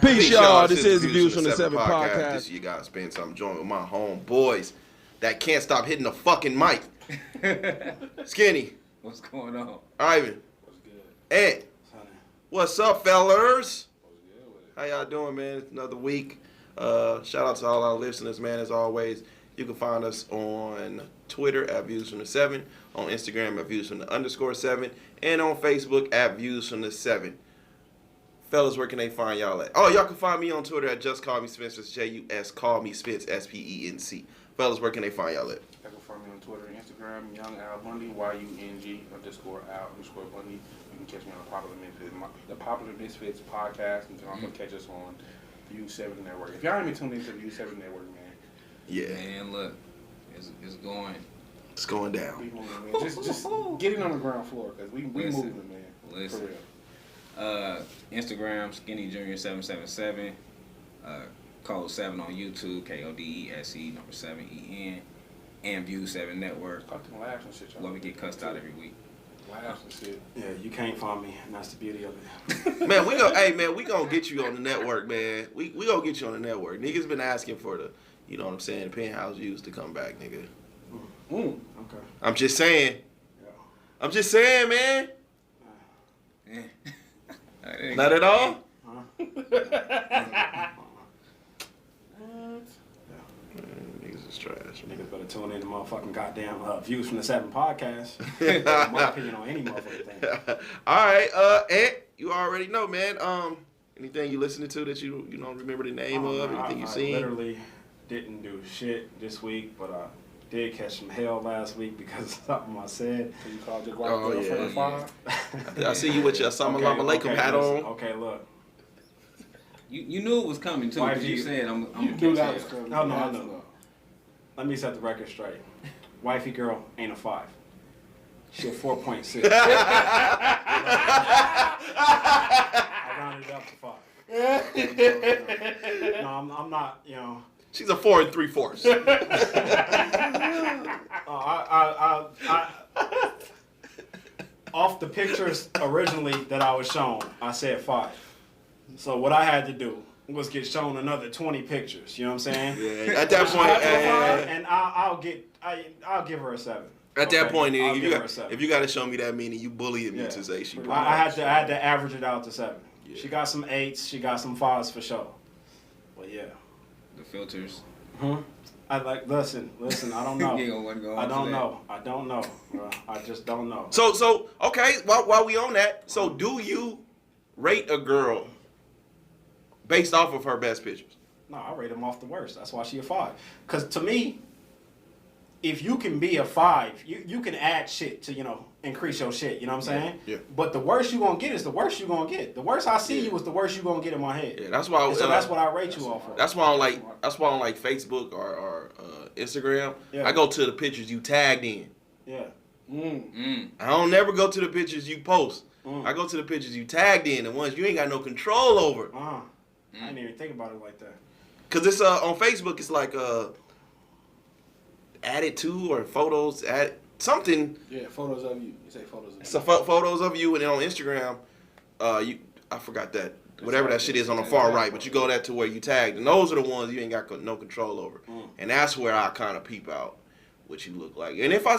Peace, y'all. This is the Views from the 7 podcast. This year, guys, spend some joint with my homeboys that can't stop hitting the fucking mic. Skinny. What's going on? Ivan. What's good? Ed. What's up, fellas? What's good with it? How y'all doing, man? It's another week. Shout out to all our listeners, man. As always, you can find us on Twitter at Views from the 7, on Instagram at Views from the _7, and on Facebook at Views from the 7. Fellas, where can they find y'all at? Oh, y'all can find me on Twitter at Just Call Me Spence. That's J-U-S, Call Me Spence, S-P-E-N-C. Fellas, where can they find y'all at? You can find me on Twitter and Instagram, Young Al Bundy, Y-U-N-G_Al_Bundy. You can catch me on the Popular Misfits podcast. You can also catch us on View 7 Network. If y'all ain't been tuned into View 7 Network, man. Yeah. Man, look, it's going. It's going down. We moving, man. Just get it on the ground floor, because we moving, man. Listen. For real. Instagram, Skinny Junior 777. Code 7 on YouTube, KODESE7EN, and View 7 Network, Talk to them laughs and shit, y'all. where we get cussed out every week. Laughs and shit. Yeah, you can't find me, and that's the beauty of it. Man, we gonna get you on the network, man. We gonna get you on the network. Niggas been asking for the, you know what I'm saying, the Penthouse Views to come back, nigga. Okay. I'm just saying. Yeah. I'm just saying, man. Not at all? Niggas is trash. Niggas better tune in to motherfucking goddamn Views from the 7 podcast. My opinion on any motherfucking thing. All right, Ant, you already know, man. Anything you listening to that you don't remember the name of? Anything you seen? I literally didn't do shit this week, but I did catch some hell last week because of something I said. So you called your wife girlfriend five? I see you with your Assalamu alaikum hat on. Okay, look. You knew it was coming too, because you said I'm You knew that catch was hell. coming. No, I know. Let me set the record straight. Wifey girl ain't a 5. She a 4.6. I rounded it up to 5. No, I'm not, you know. She's a 4 3/4. Off the pictures originally that I was shown, I said 5. So what I had to do was get shown another 20 pictures. You know what I'm saying? Yeah. At that point, and I'll give her a 7. At that point, I'll if give her a 7. you got to show me that meaning, you bullying me to say she. I had to average it out to 7. Yeah. She got some 8s, she got some 5s for sure. But yeah. The filters. I like listen. I don't know. I don't know, bro. I just don't know. So okay. While we on that, so do you rate a girl based off of her best pictures? No, I rate them off the worst. That's why she a 5. Cause to me, if you can be a 5, you can add shit to, you know, increase your shit. You know what I'm saying? Yeah. But the worst you gonna get is the worst you gonna get. The worst I see you is the worst you gonna get in my head. Yeah, that's why. So that's what I rate you off of. That's why I don't like. That's why I don't like Facebook or Instagram. Yeah. I go to the pictures you tagged in. Yeah. I don't never go to the pictures you post. I go to the pictures you tagged in, the ones you ain't got no control over. I didn't even think about it like that. Cause it's on Facebook, it's like added to or photos add something. Yeah, photos of you. You say photos of you. So photos of you, and then on Instagram, I forgot that whatever that shit is on the far right, but you go that to where you tagged, and those are the ones you ain't got no control over, and that's where I kind of peep out what you look like. And if I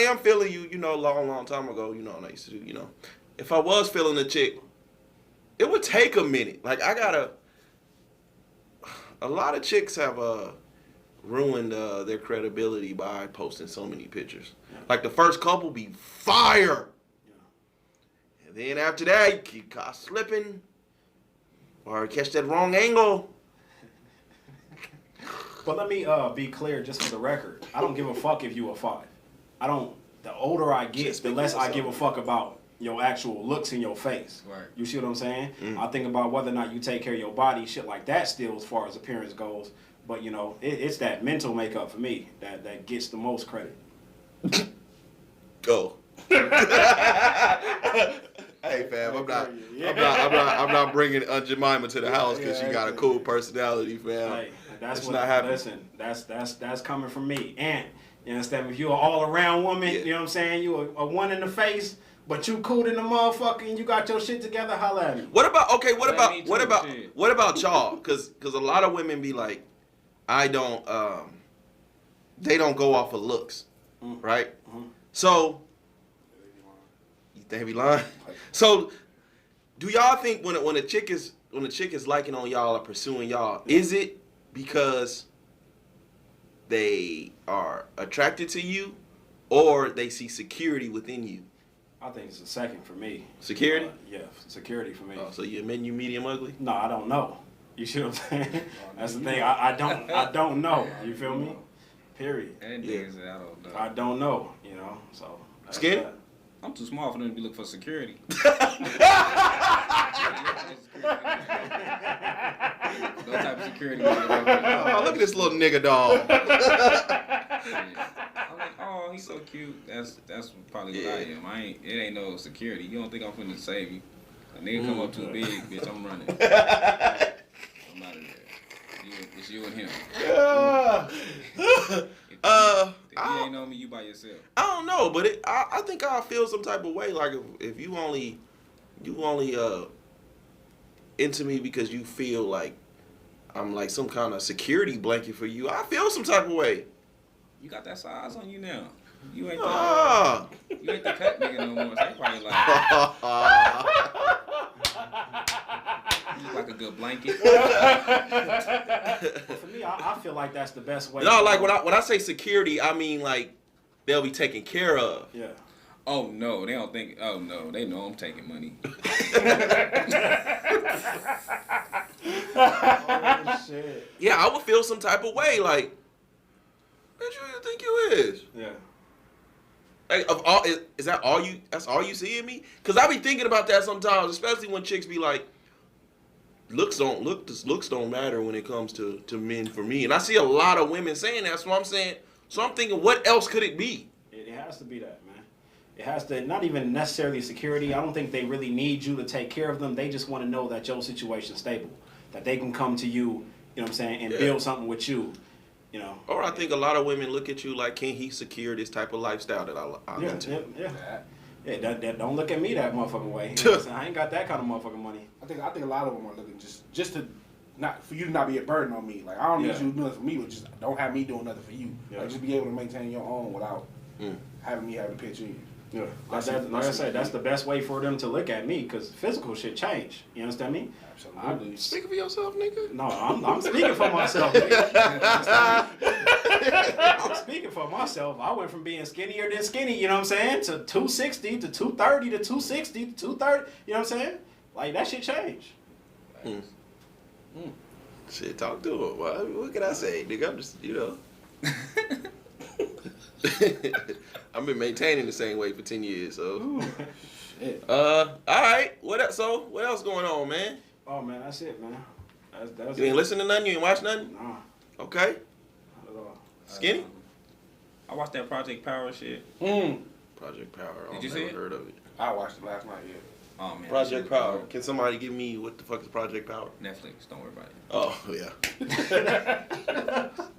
am feeling you, you know, a long time ago, you know, I used to do, you know, if I was feeling a chick, it would take a minute. Like a lot of chicks have ruined their credibility by posting so many pictures. Yeah. Like the first couple be fire. Yeah. And then after that, you keep caught slipping or catch that wrong angle. But let me be clear just for the record. I don't give a fuck if you a 5. The older I get, the less I give a fuck about your actual looks in your face. Right. You see what I'm saying? I think about whether or not you take care of your body, shit like that still as far as appearance goes. But, you know, it's that mental makeup for me that gets the most credit. Go. Hey fam, I'm not bringing Aunt Jemima to the house because she got a cool personality, fam. Hey, that's not happening. Listen, that's coming from me. And You understand? If you're an all-around woman, you know what I'm saying? You a one in the face, but you cool in the motherfucker and you got your shit together, holla at me. What about y'all? Cause a lot of women be like, they don't go off of looks, right? So they be lying. So do y'all think when a chick is liking on y'all or pursuing y'all, is it because they are attracted to you, or they see security within you? I think it's a second for me. Security? Yeah, security for me. Oh, so you medium ugly? No, I don't know. You see what I'm saying? That's the thing. I don't know. You feel me? Period. And niggas that I don't know. I don't know. You know. So. Skinny? I'm too small for them to be looking for security. No type of security. Oh, look at this little nigga dog. I'm like, oh, he's so cute. That's probably what I am. It ain't no security. You don't think I'm finna save you? A nigga come up too big, bitch, I'm running. I'm out of there. It's you and him. If you ain't know me, you by yourself. I don't know, but I think I feel some type of way. Like if you only into me because you feel like I'm like some kind of security blanket for you, I feel some type of way. You got that size on you now. You ain't You ain't the cut nigga no more. So they probably like you look like a good blanket. For me, I feel like that's the best way. No, like when I say security, I mean like they'll be taken care of. Yeah. Oh no, they don't think. Oh no, they know I'm taking money. Oh shit. Yeah, I would feel some type of way. Like, what you think you is? Yeah. Like, is that all you? That's all you see in me? Cause I be thinking about that sometimes, especially when chicks be like, looks don't matter when it comes to men for me. And I see a lot of women saying that. So I'm saying, I'm thinking, what else could it be? It has to be that, man. It has to, not even necessarily security. I don't think they really need you to take care of them. They just want to know that your situation's stable, that they can come to you, you know what I'm saying, and build something with you, you know. Or I think a lot of women look at you like, can he secure this type of lifestyle that I'm into? Yeah, don't look at me that motherfucking way. You know what I'm saying? I ain't got that kind of motherfucking money. I think a lot of them are looking just to not for you to not be a burden on me. Like I don't need you to do nothing for me, but just don't have me doing nothing for you. Yeah. Like just be able to maintain your own without having me have to pitch in. Yeah, like I said, that's the best way for them to look at me, because physical shit change. You understand me? Absolutely. Speaking for yourself, nigga. No, I'm speaking for myself. Nigga. I'm speaking for myself. I went from being skinnier than skinny, you know what I'm saying, to 260 to 230 to 260 to 230. You know what I'm saying? Like that shit changed. Shit, talk to him. What can I say, nigga? I'm just, you know. I've been maintaining the same weight for 10 years, so. Shit. All right. What else? So, what else going on, man? Oh man, that's it, man. That's You ain't listen to nothing? You ain't watch nothing? Nah, Okay. not at all. Skinny? I watched that Project Power shit. Project Power. Did you I've see never it? heard of it. I watched it last night. Yeah. Oh man. Project Power. Can somebody give me what the fuck is Project Power? Netflix. Don't worry about it. Oh, yeah.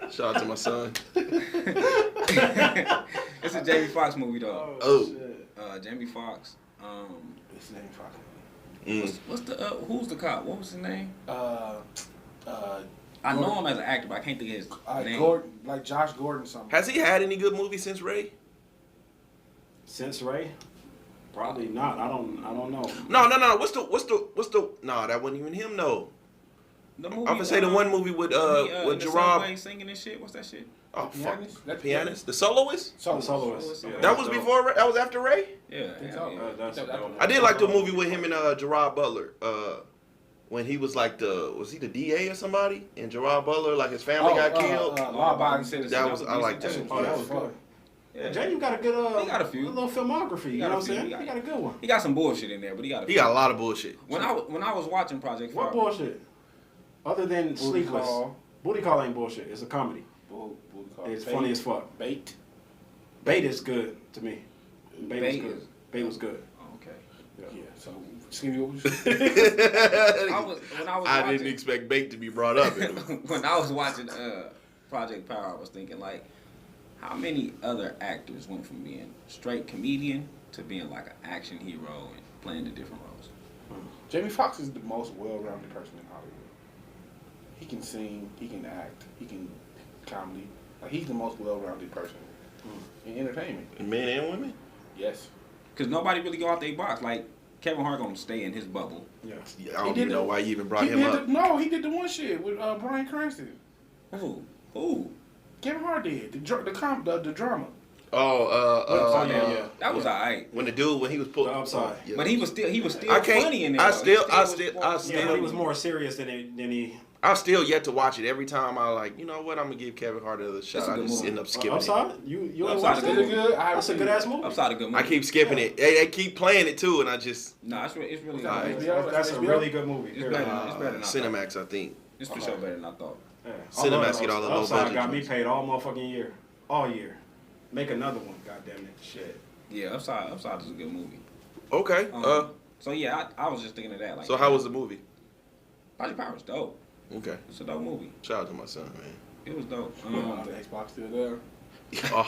Shout out to my son. It's a Jamie Foxx movie though. Oh. Shit. Jamie Foxx. His name fucking. What's the who's the cop? What was his name? I I know him as an actor, but I can't think of his name. Gordon, like Josh Gordon, something. Has he had any good movies since Ray? Since Ray? Probably not. I don't know. No. What's the? Nah, that wasn't even him. No. The movie, I'm gonna say the one movie with the Gerard. subway singing and shit. What's that shit? Oh fuck. Pianist? The pianist, the soloist. Soloist. Yeah. That was before. That was after Ray. Yeah. That's I did like the movie with him and Gerard Butler. When he was like was he the DA or somebody? And Gerard Butler, like his family got killed. Law-abiding citizen. That was I like that. Oh, that was good. Yeah, Jay, you got a good He got a few. little filmography. You know what I'm saying? He He got a good one. He got some bullshit in there, but he got a He got a lot of bullshit. When I was watching Project What Power, bullshit? Other than Sleepless. Booty Call ain't bullshit. It's a comedy. It's funny as fuck. Bait. Bait is good to me. Bait was Bait good. is- Bait was good. Oh, okay. Yeah. So Skinny, what was you I didn't expect bait to be brought up. when I was watching Project Power, I was thinking like, how many other actors went from being straight comedian to being like an action hero and playing the different roles? Jamie Foxx is the most well-rounded person in Hollywood. He can sing, he can act, he can comedy. Like, he's the most well-rounded person in entertainment. Men and women? Yes. Because nobody really go out their box. Like, Kevin Hart gonna stay in his bubble. Yeah. I don't even know why you even brought him up. He did the one shit with Bryan Cranston. Who? Kevin Hart did the drama. Yeah. That was alright. When he was pulled The Upside. yeah. But he was still I can't- funny in there. I though. still- He was more serious than he. I've still yet to watch it. Every time I like, you know what, I'm gonna give Kevin Hart another shot. a I good just movie. end up skipping Upside? it. You ain't Upside watched is that? good. That's a good ass movie. Upside a good movie. I keep skipping it. They keep playing it too, and I just No, it's really Alright. good. That's a really good movie. It's better than I thought. Cinemax, I think. It's for sure better than I thought. Yeah. Cinemax get all the low Upside budget got me joints. paid all motherfucking year. All year. Make another one, goddamn it. Shit. Yeah, Upside is a good movie. Okay. So yeah, I was just thinking of that. Like, So how was the movie? Project Power's dope. Okay. It's a dope movie. Shout out to my son, man. It was dope. The Xbox still there. Oh,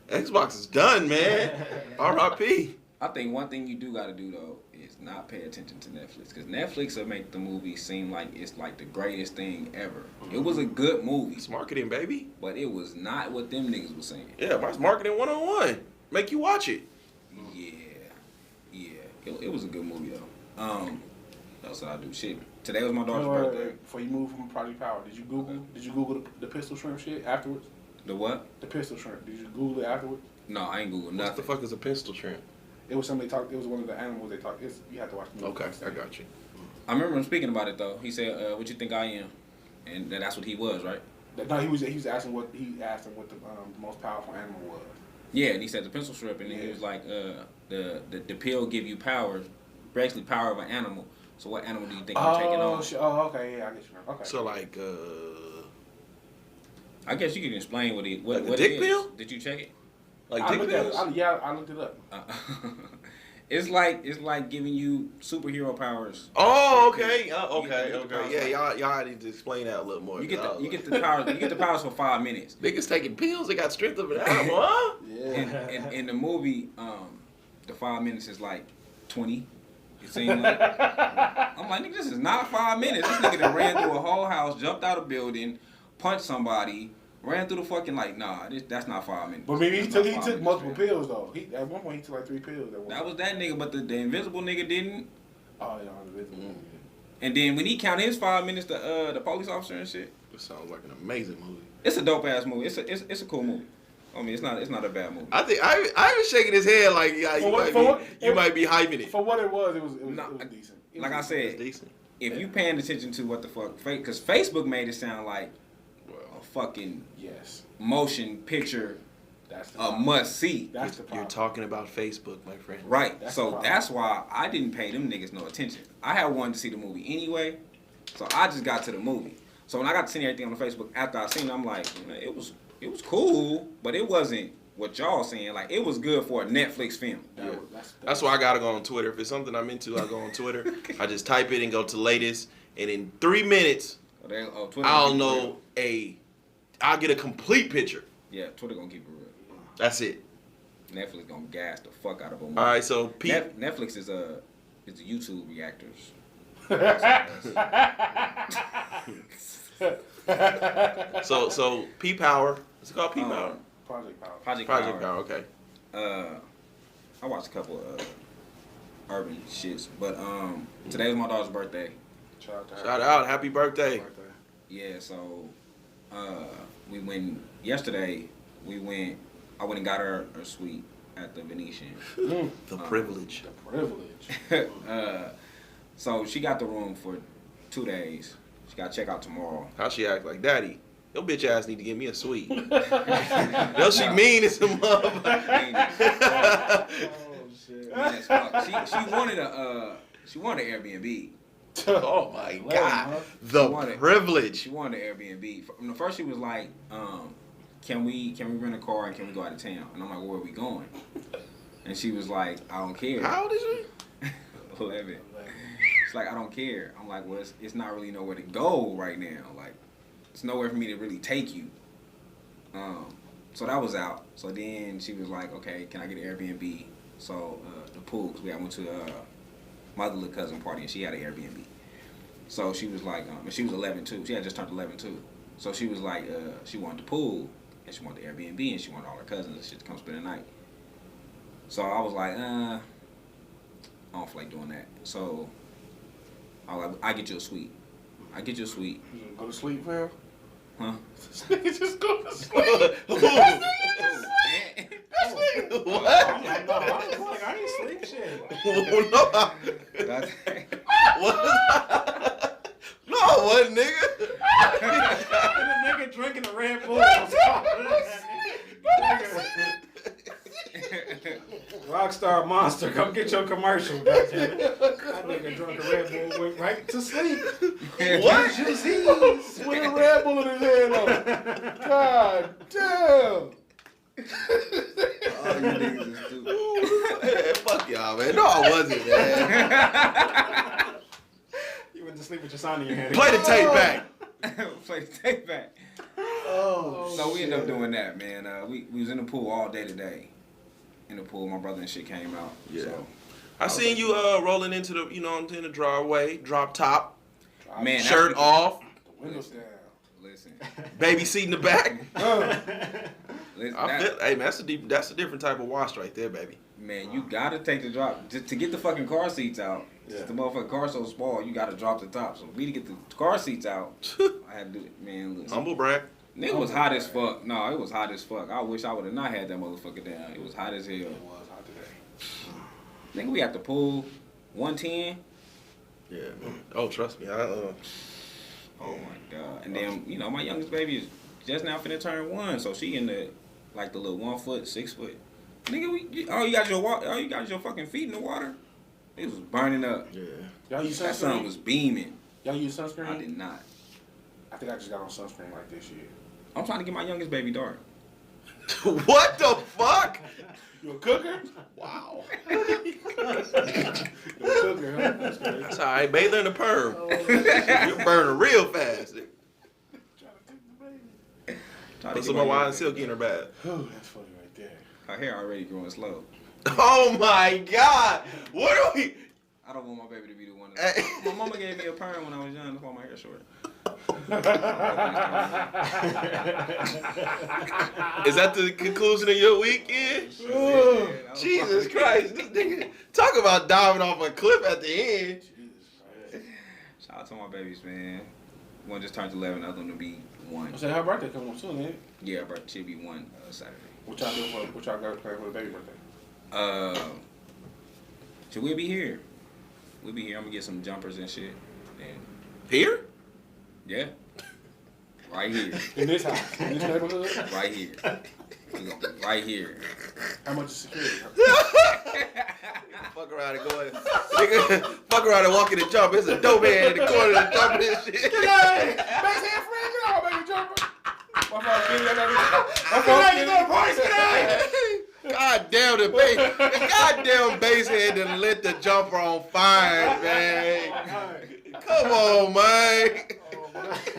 Xbox is done, man. R.I.P. I think one thing you do got to do though is not pay attention to Netflix, because Netflix will make the movie seem like it's like the greatest thing ever. It was a good movie, It's marketing, baby. but it was not what them niggas was saying. Yeah, it's marketing 101. Make you watch it. Yeah. It was a good movie though. That's what I do. Shit. Today was my daughter's birthday. Before you moved from Project Power, did you Google the pistol shrimp shit afterwards? The what? The pistol shrimp. Did you Google it afterwards? No, I ain't Googled What nothing. the fuck is a pistol shrimp? It was something they talked. It was one of the animals they talked. You have to watch the movie. Okay, I got you. I remember him speaking about it though. He said, "What you think I am?" And that's what he was, right? No, he was asking what the most powerful animal was. Yeah, and he said the pencil shrimp, and then he was like, the pill give you power, basically power of an animal. So what animal do you think you're taking on? Okay, yeah, I get you now. Okay. So like, I guess you can explain what it Like the what dick it is. pill? Did you check it? like I dick looked at pills? it. I looked it up. It's like giving you superhero powers. Oh, okay. You get the powers. Yeah, y'all need to explain that a little more. You get the powers. You get the powers for 5 minutes. Niggas taking pills. They got strength of an animal, huh? Yeah. In the movie, the 5 minutes is like 20. It seemed like. I'm like, nigga, this is not 5 minutes. This nigga done ran through a whole house, jumped out a building, punched somebody, ran through the fucking that's not 5 minutes. But maybe he That's not took 5 minutes, multiple man. pills though. At one point he took like 3 pills. That was that nigga, but the invisible nigga didn't. Oh yeah, invisible. And then when he counted his 5 minutes, the police officer and shit. This sounds like an amazing movie. It's a dope ass movie. It's a cool movie. I mean, it's not a bad movie. I think I was shaking his head like, yeah, you might be hyping it. For what it was Nah, decent. Like I It's said, decent. if you paying attention to what the fuck, because Facebook made it sound like Well, a fucking Yes, motion picture, that's the a problem. must see. That's the you're problem. talking about Facebook, my friend. Right. That's the So problem. that's why I didn't pay them niggas no attention. I had wanted to see the movie anyway, so I just got to the movie. So when I got to see everything on the Facebook after I seen it, I'm like, it was cool, but it wasn't what y'all saying. Like, it was good for a Netflix film. That's why I gotta go on Twitter. If it's something I'm into, I go on Twitter. I just type it and go to latest, and in 3 minutes, Twitter I'll gonna keep it know real. I'll get a complete picture. Yeah, Twitter gonna keep it real. That's it. Netflix gonna gas the fuck out of them. All right, so Pete. Netflix is YouTube reactors. So P Power. What's it called? P Power. Project Power. Project Project Power. Power. Okay. I watched a couple of urban shits, but today was my daughter's birthday. Shout out to her. Shout out. Happy birthday. Yeah, so we went yesterday. I went and got her a suite at the Venetian. The privilege. The privilege. So she got the room for 2 days. She got to check out tomorrow. How she act like, Daddy? Your bitch ass need to give me a suite. No, she mean as a motherfucker. Oh shit. Mean as fuck. She wanted an Airbnb. Oh my Lame, God. huh? The She wanted- privilege. She wanted an Airbnb. From the first, she was like, "Can we rent a car and can we go out of town?" And I'm like, "Where are we going?" And she was like, "I don't care." How old is she? 11. She's like, "I don't care." I'm like, "Well, it's not really nowhere to go right now. Like, it's nowhere for me to really take you." So that was out. So then she was like, okay, can I get an Airbnb? So the pool, cause I went to my other little cousin party and she had an Airbnb. So she was like, and she was 11 too. She had just turned 11 too. So she was like, she wanted the pool and she wanted the Airbnb and she wanted all her cousins and shit to come spend the night. So I was like, I don't feel like doing that. So I was like, I get you a suite. I get you a suite. You gonna go to sleep, fam? Huh? This nigga just go to sleep. What? I'm like, no, I ain't sleep shit. No. What? No, I wasn't, nigga. The nigga drinking a Red Bull. Rockstar Monster, come get your commercial, goddammit. That nigga drunk a Red Bull, went right to sleep. What? With a Red Bull in his hand on. God damn. Oh, you niggas is stupid. Man, fuck y'all, man. No, I wasn't, man. You went to sleep with your sign in your hand. Play the tape back. Play the tape back. Oh, So we ended up doing that, man. We was in the pool all day today. In the pool, my brother and shit came out. Yeah. So, I seen you rolling into the, in the driveway, drop top, man, shirt off, The windows down. Listen, baby seat in the back. listen Hey man, that's a different type of wash right there, baby. man, you gotta take the drop just to get the fucking car seats out. Yeah. The motherfucking car's so small, you gotta drop the top. So for me to get the car seats out, I had to do it. Man, listen. Humble brag. Nigga was hot as fuck. No, it was hot as fuck. I wish I would have not had that motherfucker down. It was hot as hell. It was hot today. Nigga, we at the pool, 110. Yeah, man. Oh, trust me. Oh my god. And then, my youngest baby is just now finna turn 1, so she in the little 1 foot, 6 foot. Nigga, you got your fucking feet in the water. It was burning up. Yeah. Y'all use That sun sunscreen? was beaming. Y'all use sunscreen? I did not. I think I just got on sunscreen like this year. I'm trying to get my youngest baby dark. What the fuck? You a cooker? Wow. You a cooker, huh? That's great. That's all right. Bathe her in the perm. You burning real fast. Trying to cook the baby. Trying to Put get some my more wine and youngest silky in her bath. Oh, that's funny right there. Her hair already growing slow. Oh my God. What are we? I don't want my baby to be the one. Hey. My mama gave me a perm when I was young. That's why my hair short. Is that the conclusion of your weekend? Yeah, Jesus Christ. This nigga. Talk about diving off a cliff at the end. Jesus Christ. Shout out to my babies, man. One just turned 11, the other one will be 1. I said her birthday coming up soon, ain't it? Yeah, but she'll be 1 Saturday. What y'all got planned for the baby birthday? So we'll be here. We'll be here. I'm gonna get some jumpers and shit. And Here? yeah, right here, In this house? In this neighborhood? right here. We gonna be right here. How much is security? Fuck around and go in. Nigga, fuck around and walk in and jump. There's a dope man in the corner and jumping this shit. Hey! Base hand friend, get out, baby jumper. My fault, Kenny. My fault, you go to party today. God damn the goddamn basehead done lit the jumper on fire, man. Come on, man.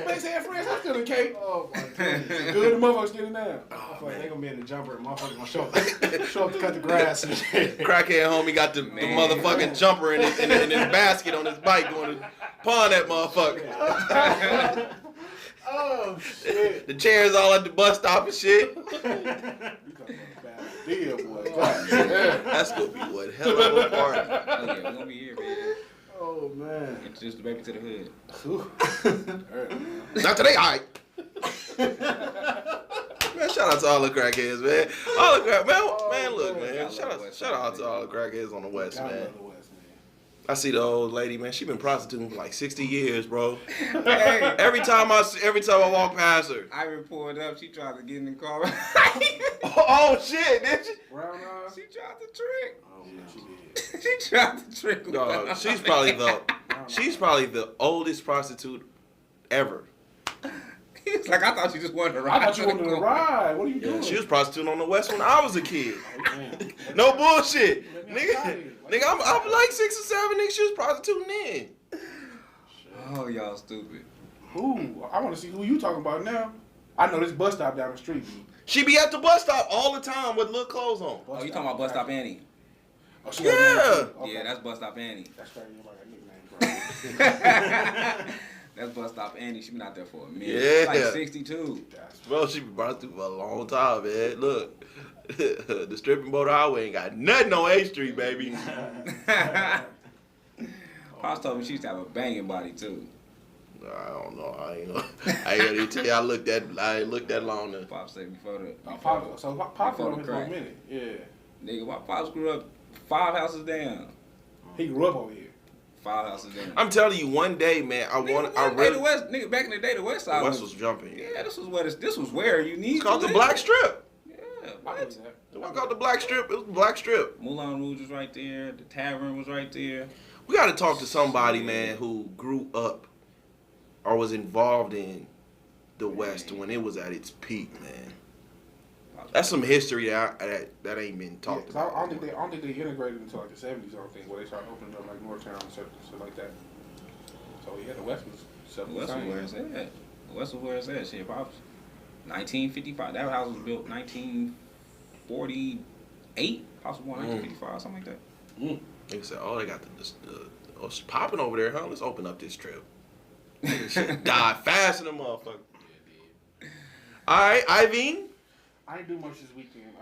Base hand friends, I'm still in cake. Oh my goodness. Good, the motherfuckers getting down. I feel like they gonna be in the jumper and motherfuckers gonna show up to cut the grass and shit. Crackhead homie got the motherfucking jumper in his basket on his bike going to pawn that motherfucker. Oh, shit. The chairs all at the bus stop and shit. You talking about a bad idea, boy. God damn. That's gonna be one hell of a party. Oh yeah, we gonna be here, man. Oh, man. Introduce the baby to the hood. Not today, all right. Man, shout out to all the crackheads, man. All the man, look, man. Shout out to all the crackheads on the West, God man. love the West, man. I see the old lady, man. She been prostituting for like 60 years, bro. Hey, Every time I walk past her. I pulled up. She tried to get in the car. Oh shit, did she? Brown eyes? She tried to trick. Oh, yeah, she did. She tried to trick. Dog, she's probably the oldest prostitute ever. He was like, I thought you just wanted to ride. I thought you wanted to ride. What are you Yeah, doing? she was prostituting on the West when I was a kid. Damn. No bullshit, Let me outside nigga. you. Nigga, I'm like 6 or 7. Nigga, she was prostituting then. Oh, y'all stupid. Who? I want to see who you talking about now. I know this bus stop down the street. She be at the bus stop all the time with little clothes on. Oh, you talking about Bus Stop Annie? Oh, she got a name too? Okay. Yeah, that's Bus Stop Annie. That's crazy. Like a nickname, bro. That's Bus Stop Annie. She been out there for a minute. Yeah. She's like 62. Bro, she been brought through for a long time, man. Look, the stripping boat highway ain't got nothing on A Street, baby. Pops told me she used to have a banging body too. I don't know. I ain't gonna even tell you. I ain't looked that long. Pops said before the. Pop been on here for a minute. Yeah. Nigga, my pops grew up 5 houses down. He grew up over here. 5 houses down. I'm telling you, one day, man, I really. The West, nigga, back in the day, the West Side was jumping. Yeah, this was where you need. It's called to the live. Black Strip. Yeah, what? The one called the Black Strip. It was the Black Strip. Moulin Rouge was right there. The Tavern was right there. We got to talk to somebody, man, who grew up or was involved in the West when it was at its peak, man. That's some history that ain't been talked about. I don't think they integrated until like the 70s. I don't think where they started opening up like Northtown and stuff like that. So yeah, the West was something. The West was where it's at. The West was where it's at. Shit, pops. 1955. That house was built 1948. Possible 1955, something like that. They said, "Oh, they got it's popping over there, huh? Let's open up this trip." Shit die fast in the motherfucker. Yeah, all right, Ivy. I didn't do much this weekend.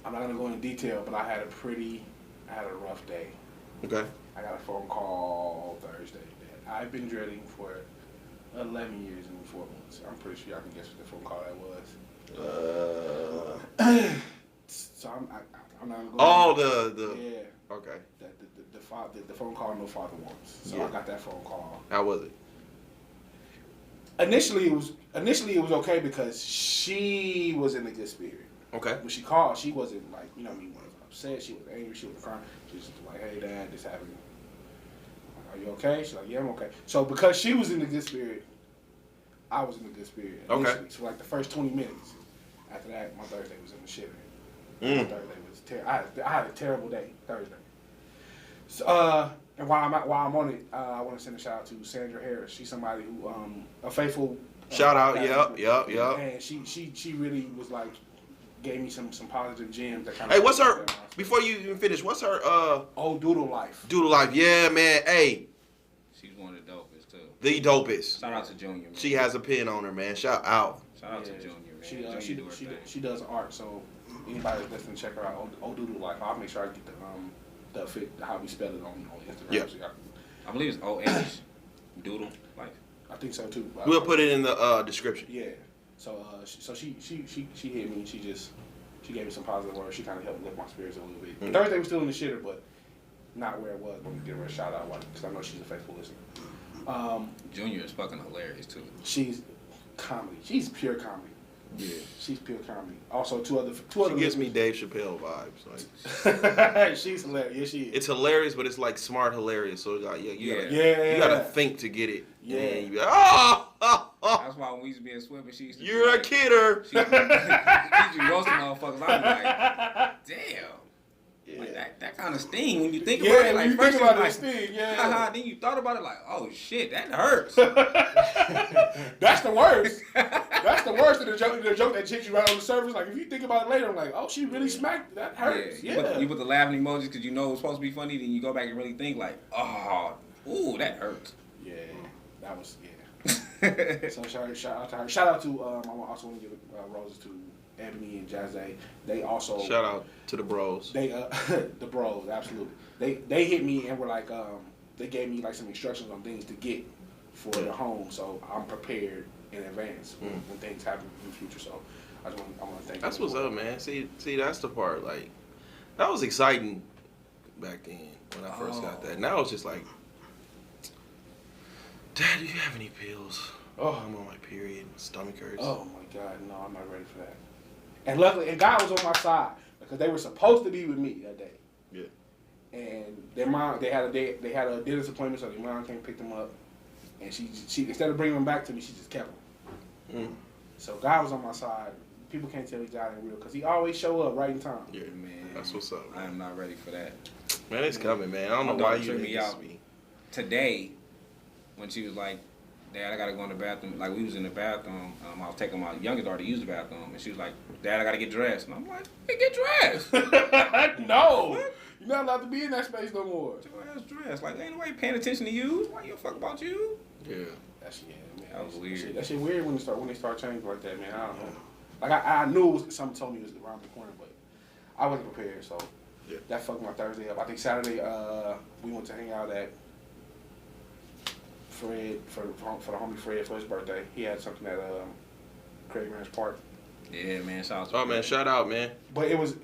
I'm not gonna go into detail, but I had a rough day. Okay. I got a phone call Thursday that I've been dreading for 11 years and 4 months. I'm pretty sure y'all can guess what the phone call that was. So I'm not gonna go. Oh, the yeah. Okay. The phone call no father wants. So yeah. I got that phone call. How was it? Initially it was okay because she was in a good spirit. Okay. When she called, she wasn't like, you know what I mean, upset, she was angry, she was crying. She was just like, hey Dad, this happened. Are you okay? She's like, yeah, I'm okay. So because she was in a good spirit, I was in a good spirit initially. Okay. So like the first 20 minutes. After that, my Thursday was in the shitter. My Thursday was terrible. I had a terrible day Thursday. So, and while I'm on it, I want to send a shout out to Sandra Harris. She's somebody who a faithful shout out. Yep. And she really was like gave me some positive gems that kind of. Hey, what's her? Before you even finish, what's her? Oh, Doodle Life. Doodle Life, yeah, man. Hey. She's one of the dopest too. The dopest. Shout out to Junior. Man. She has a pin on her, man. Shout out. Shout out to Junior. Man. She does art, so anybody that's listening, check her out. Oh, Doodle Life. I'll make sure I get the fit how we spell it on Instagram. Yeah. So I believe it's O-H Doodle Life. I think so too. We'll put it in the description. Yeah. So she hit me. She gave me some positive words. She kind of helped lift my spirits a little bit. Mm-hmm. Thursday was still in the shitter, but not where it was. Let me give her a shout out because I know she's a faithful listener. Junior is fucking hilarious too. She's comedy. She's pure comedy. Yeah, she's pure comedy. Also, two other. She gives me Dave Chappelle vibes. Like. She's hilarious. Yeah, she is. It's hilarious, but it's like smart hilarious. So it's like, you gotta think to get it. Yeah. You gotta, That's why when we used to be in Swimming, she used to. You're a kidder. She used to be roasting motherfuckers. I'm like, damn. Yeah. Like that kind of sting when you think about it. Like you first think about like, it, sting. Yeah. Then you thought about it like, oh shit, that hurts. That's the worst. That's the worst of the joke that hits you right on the surface. Like if you think about it later, I'm like, oh, she really smacked. That hurts. Yeah. You put the laughing emojis because you know it's supposed to be funny. Then you go back and really think like, oh, ooh, that hurts. Yeah, that was So shout out to her. Shout out to I also want to give roses to Ebony and Jazzy. They also shout out to the bros. They the bros, absolutely. They hit me and were like they gave me like some instructions on things to get for the home, so I'm prepared in advance when things happen in the future. So I want to thank. That's what's up, man. See, that's the part. Like that was exciting back then when I first got that. Now it's just like, Dad, do you have any pills? Oh, I'm on my period. My stomach hurts. Oh my God, no, I'm not ready for that. And luckily, God was on my side because they were supposed to be with me that day. Yeah. And their mom, they had a dentist appointment, so their mom came pick them up, and she instead of bringing them back to me, she just kept them. So God was on my side. People can't tell me God ain't real because He always show up right in time. Yeah, man. That's what's up. I am not ready for that. Man, it's coming, man. I don't know why you me out today when she was like, Dad, I gotta go in the bathroom. Like, we was in the bathroom. I was taking my youngest daughter to use the bathroom, and she was like, Dad, I gotta get dressed. And I'm like, hey, get dressed. No, you're not allowed to be in that space no more. Get your ass dressed. Like, ain't nobody paying attention to you. Why you fuck about you? Yeah. That's man. That was weird. That shit weird when they start changing like that, man. I don't know. Like I knew it was, something told me it was around the corner, but I wasn't prepared. So Yeah. that fucked my Thursday up. I think Saturday we went to hang out at Fred for the homie Fred for his birthday. He had something at Craig Ranch Park. Yeah, man. Shout out to Oh man, shout out, man. But it was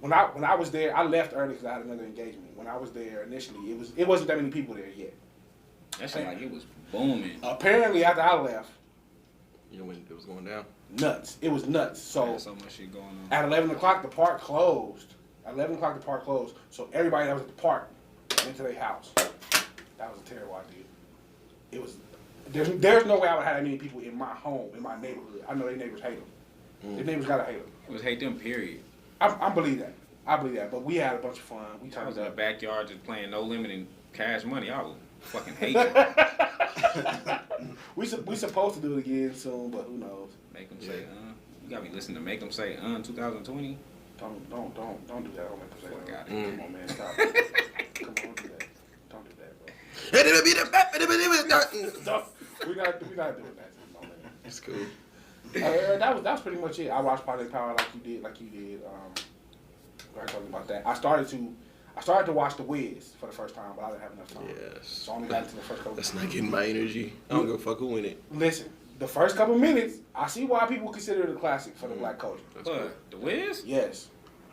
when I was there. I left early because I had another engagement. When I was there initially, it wasn't that many people there yet. That shit like it was booming. Apparently, after I left, You know when it was going down. nuts. It was nuts. So There's so much shit going on. at 11 o'clock, the park closed. At 11 o'clock, the park closed. So everybody that was at the park went to their house. That was a terrible idea. It was. There's no way I would have that many people in my home, in my neighborhood. I know their neighbors hate them. Their neighbors gotta hate them. It was hate them, period. I believe that. I believe that. But we had a bunch of fun. We I turned was in the up. backyard just playing No Limit and Cash Money. I would fucking hate you. We supposed to do it again soon, but who knows? Make them say, You gotta be listening to Make them say, 2020. Don't do that. Don't make them say Fuck that. outta here. Come on, man. Stop. Come on, don't do that. Don't do that, bro. We're not doing that. No, man. It's cool. That was pretty much it. I watched Project Power like you did. We were talking about that. I started to watch The Wiz for the first time, but I didn't have enough time. Yes. So I only got into the first couple. That's not getting my energy. I don't give a fuck who in it. Listen, the first couple minutes, I see why people consider it a classic for the black culture. That's cool. What? The Wiz? Yes.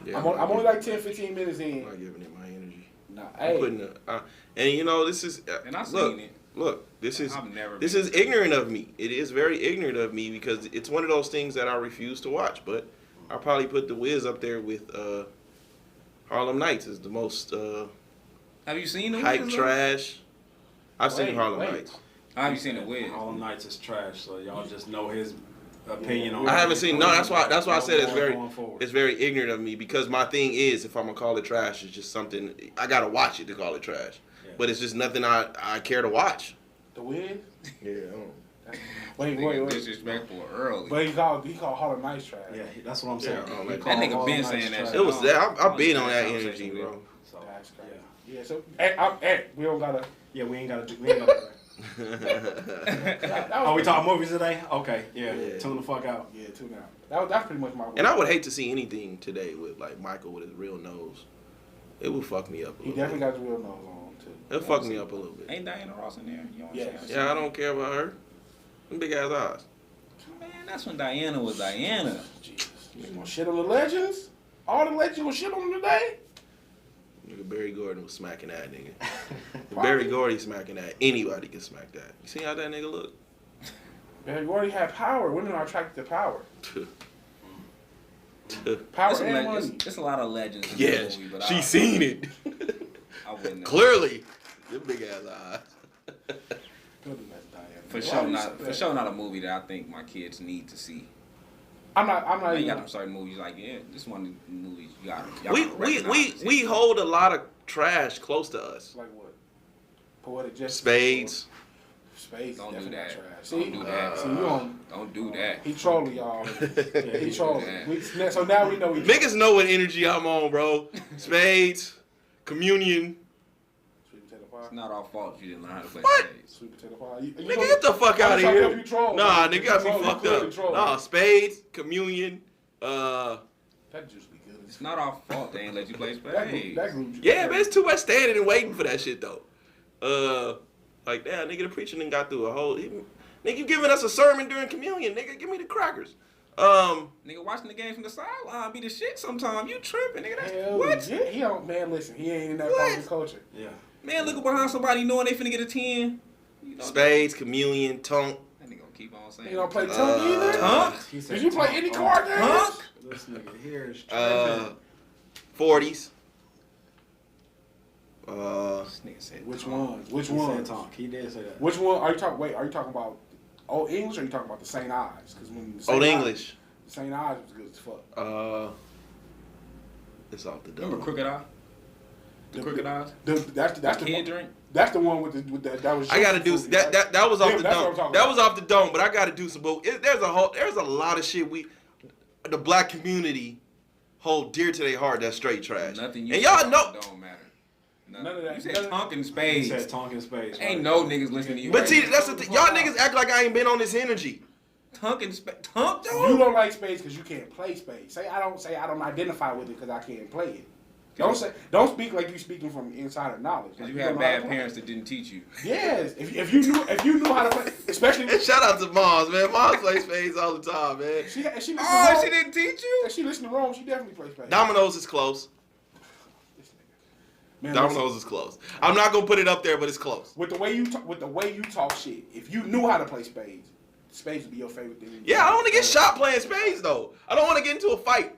Yeah, I'm only like 10, 15 minutes I'm in. not giving it my energy. Nah, I'm hey. putting and you know this is And I look, seen it. Look, this is I've never this been is to it. ignorant of me. It is very ignorant of me because it's one of those things that I refuse to watch. But I probably put The Wiz up there with Harlem Nights as the most Have you seen The hype Wiz? trash. I've seen Wait, Harlem wait. Nights. Have you seen The Wiz? Harlem Nights is trash, so y'all just know his opinion on. I haven't seen. No, that's why I said it's Going forward. very ignorant of me because my thing is if I'm gonna call it trash, it's just something I gotta watch it to call it trash. Yeah. But it's just nothing I care to watch. The Wiz? Yeah. Wait. Disrespectful early. But he called Harlem Nights trash. Yeah, that's what I'm saying. Yeah, I don't He like called that nigga Harlem been Nights saying that trash. shit. It was that I've been on that Conversation energy, with bro. So, That's crazy. yeah. Yeah, so we don't gotta. Yeah, we ain't gotta. Are we talking movies today? Okay, yeah. Yeah. Tune the fuck out. Yeah, too now. That's pretty much my. And I would hate to see anything today with like Michael with his real nose. It would fuck me up a He little definitely bit. got his real nose on too. It'll fuck me up a little bit. Ain't Diana Ross in there? You know what Yeah. I'm saying? Yeah, I don't care about her. Them big ass eyes. Man, that's when Diana was Diana. Jesus, you gonna shit on the legends? All the legends gonna shit on them today? Nigga Barry Gordon was smacking that nigga. If Barry Gordy smacking that, anybody can smack that. You see how that nigga look? Man, you already have power. Women are attracted to power. Power It's a, and leg- money. it's a lot of legends in Yes, the movie, but she I seen it. wouldn't know. Clearly, them big ass eyes. Don't do that, Diana. For Why sure, you not say for that? sure, not a movie that I think my kids need to see. I'm not You even. got them certain movies like this one of the movies you got. We hold a lot of trash close to us. Like what? Poetic justice. Spades. Spades. Don't do definitely that. trash. Don't See? do that. See, you on? Don't do that. He trolling y'all. Yeah, He trolling. Yeah. So now we know he. Niggas know what energy I'm on, bro. Spades, communion. Sweet potato pie. It's not our fault if you didn't learn how to play What? spades. Sweet potato pie. You Nigga, know- get the fuck I'm out of trying to here. help you troll. Nah, You nigga got me trolling, fucked clearly up. trolling. Nah, spades, communion, That juice be good. It's not our fault they ain't let you play That spades. group. yeah, but it's too much standing and waiting for that shit though. Like damn, nigga, the preacher done got through a whole. Nigga, you giving us a sermon during communion, nigga? Give me the crackers. Nigga watching the game from the sideline be the shit sometimes. You tripping, nigga. That's, Hell what? yeah. He don't, man, listen, he ain't in that part of the culture. Yeah. Man, looking behind somebody knowing they finna get a 10. You know, Spades, communion, tongue. That nigga gonna keep on saying. You don't play tongue either? Tongue? He said Did you play any card games? Tongue? This nigga here is tripping. 40s. This nigga said Which tongue. ones? Which He said ones? talk. He did say that. Which one are you talking? Wait, are you talking about Old English or are you talking about the St. Ives? Because when the St. Old Ives- English. the St. Ives was good as fuck. It's off the dome. Remember Crooked Eye? The Crooked Eyes? That's the kid one, drink? That's the one with the that was. I gotta do Fruity, that. right? That was off Yeah, the that's what dome. I'm talking That about. was off the dome. But I gotta do some. But there's a lot of shit the black community hold dear to their heart. That's straight trash. Nothing you and y'all say know. don't matter. None of that. You None said of- Tonkin He Spades. said Tonkin Space. Ain't no niggas listening to you. But right see, now. that's the thing. Y'all niggas act like I ain't been on this energy. Tonkin Spades. Tonk, You though? don't like spades because you can't play spades. Say I don't identify with it because I can't play it. Don't speak like you speaking from insider knowledge. Because Like, you don't had know how to bad play. parents that didn't teach you. Yes, if you knew how to play, especially And shout out to Mars, man. Mars plays spades all the time, man. she listens Oh, to she Rome. didn't teach you? If she listens to Rome, she definitely plays spades. Dominoes is close. Man, Dominoes is close. I'm not gonna put it up there, but it's close. with the way you talk shit, if you knew how to play spades would be your favorite thing. Yeah, I don't want to get shot playing spades though. I don't want to get into a fight.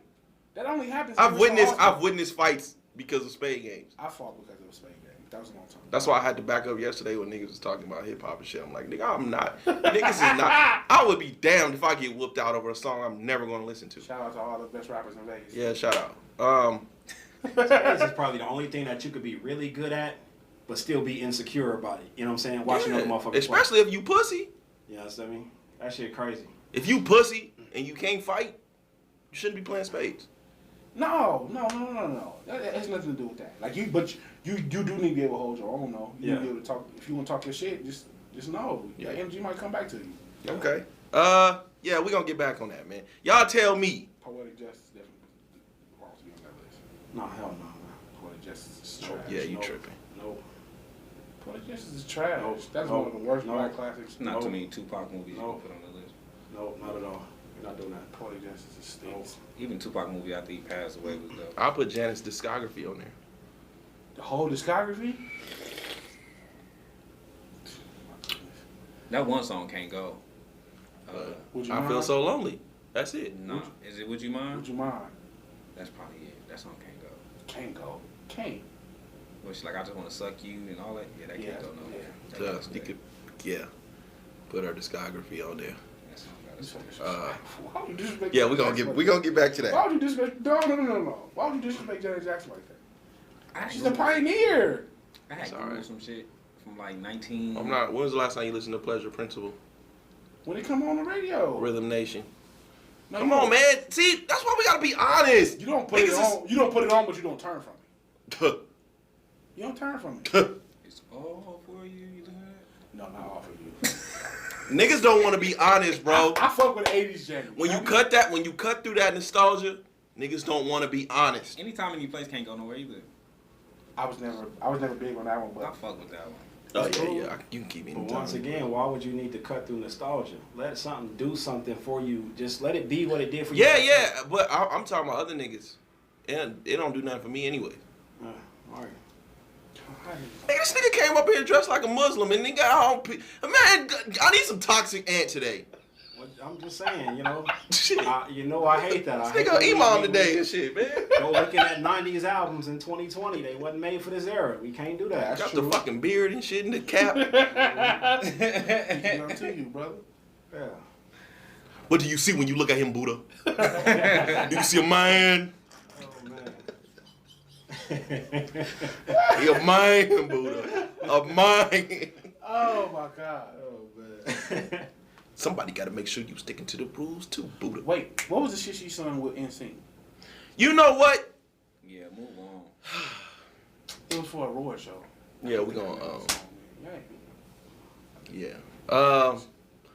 That only happens. I've every so often. witnessed fights because of spade games. I fought because of a spade game. That was a long time. That's why I had to back up yesterday when niggas was talking about hip hop and shit. I'm like, nigga, I'm not. Niggas is not. I would be damned if I get whooped out over a song I'm never gonna listen to. Shout out to all the best rappers in Vegas. Yeah, shout out. Spades is probably the only thing that you could be really good at, but still be insecure about it. You know what I'm saying? Watching other motherfuckers play. Especially if you pussy. Yeah, that's what I mean. That shit crazy. If you pussy and you can't fight, you shouldn't be playing spades. No. That has nothing to do with that. Like you do need to be able to hold your own though. You need to be able to talk. If you want to talk your shit, just know your energy might come back to you. Okay. Yeah, we gonna get back on that, man. Y'all tell me. Poetic justice definitely belongs to be on that list. No, hell no, man. Poetic justice is Nope. trash. Yeah, you Nope. tripping. Nope. Poetic justice is trash. Nope. That's Nope. one of the worst Nope. black classics. Not Nope. too many Tupac movies you Nope. can put on the list. Nope, not at all. We're not doing that. Poetic justice is stinks. Even Tupac movie after he passed away was dope. I'll put Janet's discography on there. The whole discography. That one song can't go. Would you I mind? feel so lonely. That's it. No, is it Would You Mind? Would you mind? That's probably it. That song can't go. Can't go. Can't. Which like I just want to suck you and all that. Yeah, that can't go no. Yeah. That gotta You stay. could, yeah, put her discography on there. That song gotta You stay. so disrespectful. Why would you disrespect Yeah, Janet Jackson we gonna get back to Why that. would you disrespect? No. Why would you disrespect Janet Jackson like that? I She's had a pioneer. I had It's Googled alright. some shit from like 19. I'm not. When was the last time you listened to Pleasure Principle? When it come on the radio. Rhythm Nation. No, Come you on, don't- man. See, that's why we gotta be honest. You don't put it Niggas on. You don't put it on, but you don't turn from it. is- You don't turn from it. It's all for you. You look at No, not all for you. Niggas don't want to be honest, bro. I fuck with 80s Janet. When you cut through that nostalgia, niggas don't want to be honest. Anytime any place can't go nowhere either. I was never big on that one, I but fuck with that one. Oh yeah. You can keep me. But once again, why would you need to cut through nostalgia? Let something do something for you. Just let it be what it did for you. Yeah. But I'm talking about other niggas, and it don't do nothing for me anyway. All right. Nigga, this nigga came up here dressed like a Muslim, and nigga, man, I need some toxic ant today. Well, I'm just saying, you know. Shit. I hate that. I This hate nigga that imam we- today and shit, man. Go looking at 90s albums in 2020. They wasn't made for this era. We can't do that. Got the fucking beard and shit in the cap. Speaking up to you, brother. Yeah. What do you see when you look at him, Buddha? Do you see a man? Oh, man. He a man, Buddha. A man. Oh my God. Oh, man. Somebody got to make sure you sticking to the rules too, Buddha. Wait, what was the shit she sung with NSYNC? You know what? Yeah, move on. It was for a award show. Yeah, we gonna Yeah. yeah.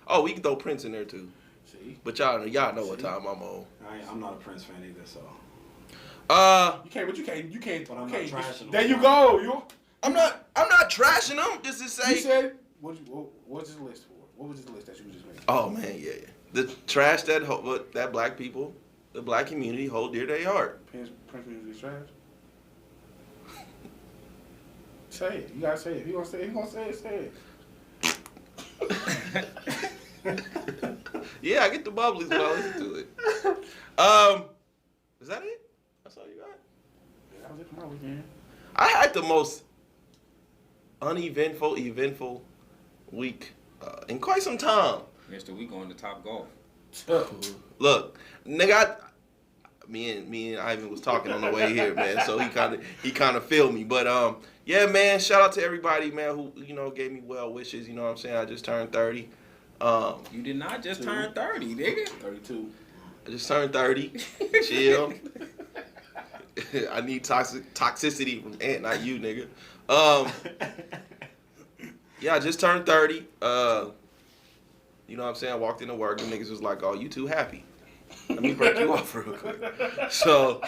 Oh, we can throw Prince in there too. See, But y'all know what time I'm on. I'm not a Prince fan either, so. you can't. But I'm You not can't. trashing them. There you go. I'm not trashing them. Just to You say. said what's his list for? What was his list that you just made? Oh man, yeah. The trash that black people, the black community hold dear to their heart. Prince music is trash. Say it. You gotta say it. If you gonna say it, say it. Yeah, I get the bubblies when I listen to it. Is that it? That's all you got? That was it for my weekend. I had the most eventful week in quite some time. Mr. We going to Top Golf. Look, nigga, me and Ivan was talking on the way here, man. So he kind of feel me. But yeah, man. Shout out to everybody, man, who gave me well wishes. You know what I'm saying? I just turned 30. You did not just turn 30, nigga. 32. I just turned 30. Chill. I need toxicity from Ant, not you, nigga. Yeah, I just turned 30. You know what I'm saying? I walked into work, and niggas was like, "Oh, you too happy." Let me break you off real quick. So,